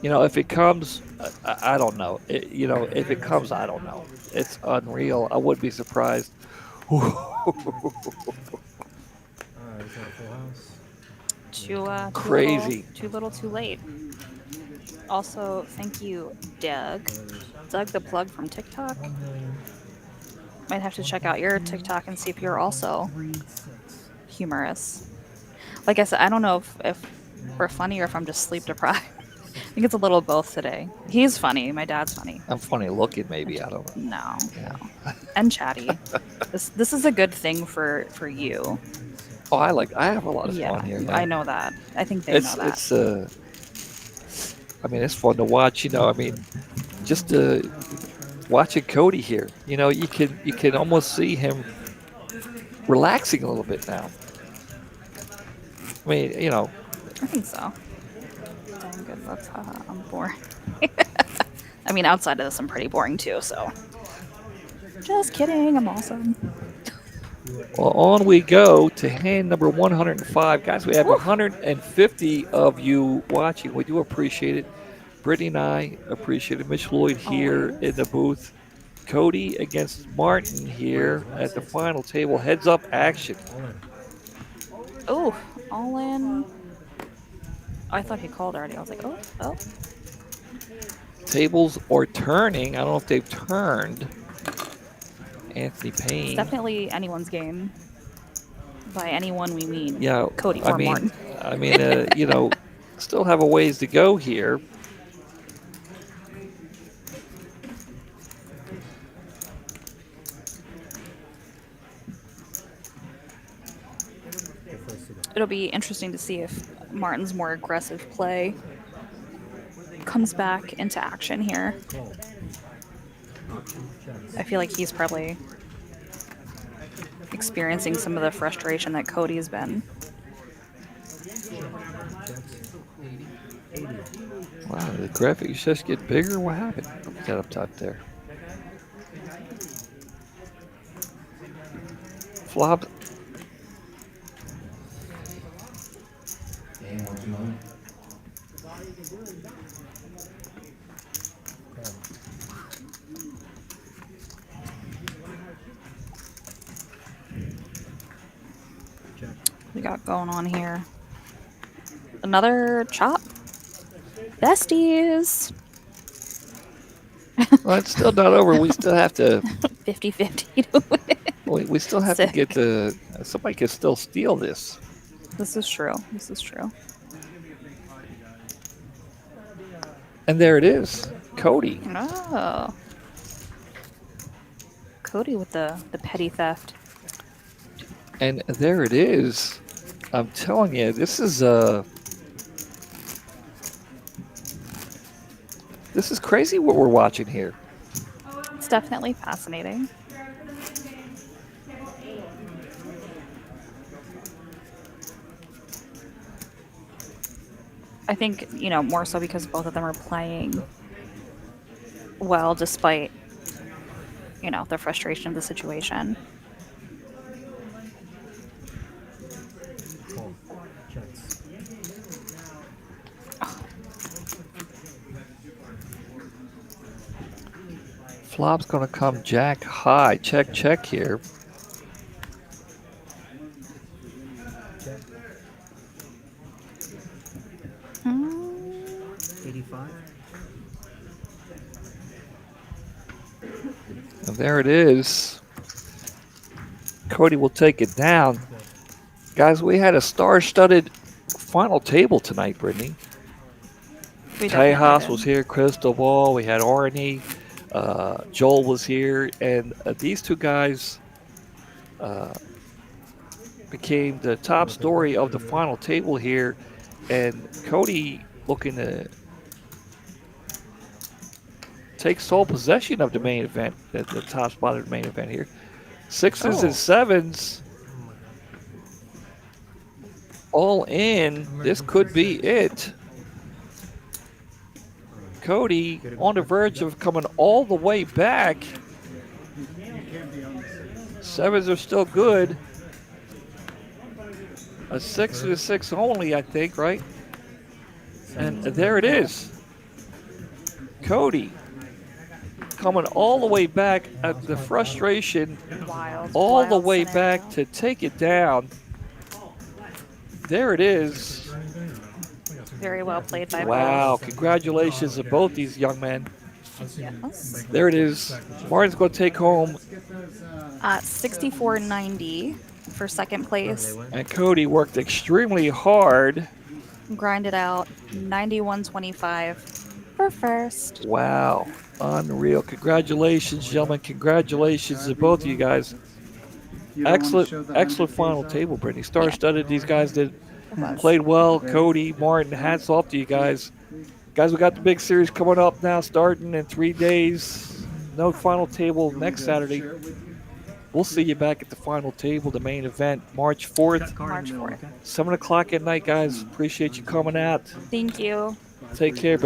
You know, if it comes, I don't know. You know, if it comes, I don't know. It's unreal. I wouldn't be surprised. Alright, is that a full house? Crazy. Too little, too late. Also, thank you, Doug. Doug the plug from TikTok. 1 million. Might have to check out your TikTok and see if you're also 3-6. humorous. Like I said, I don't know if we're funny or if I'm just sleep deprived. I think it's a little of both today. He's funny. My dad's funny. I'm funny looking, maybe. I don't know. No, Yeah. no. And chatty. This is a good thing for you. Oh, I have a lot of Yeah, fun here, man. I know that. I think they know that. It's I mean, it's fun to watch. You know, I mean, just watching Cody here. You know, you can almost see him relaxing a little bit now. I mean, you know. I think so. Dang good. That's I'm boring. I mean, outside of this, I'm pretty boring too. So, just kidding. I'm awesome. Well, on we go to hand number 105. Guys, we have 150 of you watching. We do appreciate it. Brittany and I appreciate it. Mitch Lloyd here Always. in the booth. Cody against Martin here at the final table. Heads up action. Oh, all in. I thought he called already. I was like, oh. Tables are turning. I don't know if they've turned. Anthony It's Payne. definitely anyone's game. By anyone, we mean Yeah, Cody or Martin. I mean, you know, still have a ways to go here. It'll be interesting to see if Martin's more aggressive play comes back into action here. I feel like he's probably experiencing some of the frustration that Cody's been. Wow, the graphics just get bigger. What happened? Look that up top there. Flop. We got going on here. Another chop. Besties. Well, it's still not over. We still have to. 50-50 to win. We still have Sick. to get the. Somebody could still steal this. This is true. This is true. And there it is, Cody. Oh. Cody with the petty theft. And there it is. I'm telling you, this is crazy what we're watching here. It's definitely fascinating. I think, you know, more so because both of them are playing well despite, you know, the frustration of the situation. Jets. Flop's gonna come jack high. Check, check here. Check. 85. And there it is. Cody will take it down. Guys, we had a star-studded final table tonight, Brittany. We definitely Tejas did. was here, Cristobal, we had Arnie, Joel was here, and these two guys became the top story of the final table here. And Cody looking to take sole possession of the main event, the top spot of the main event here. Sixes and sevens, all in. This could be it. Cody on the verge of coming all the way back. Sevens are still good. A 6 and a 6 only, I think, right? And there it is. Cody coming all the way back at the frustration, Wild. all the wild way scenario. back to take it down. There it is. Very well played by Wow, congratulations to both these young men. both. Yes. There it is. Martin's going to take home, 64.90 for second place. and Cody worked extremely hard. Grinded out 91.25 for first. Wow, unreal. Congratulations, gentlemen. Congratulations to both of you guys. Excellent final table, Brittany. Star-studded. These guys played well. Cody, Martin, hats off to you guys. Guys, we got the big series coming up now, starting in 3 days. No final table next Saturday. We'll see you back at the final table, the main event, March 4th, March 4th. 7 o'clock at night, guys. Appreciate you coming out. Thank you. Take care, but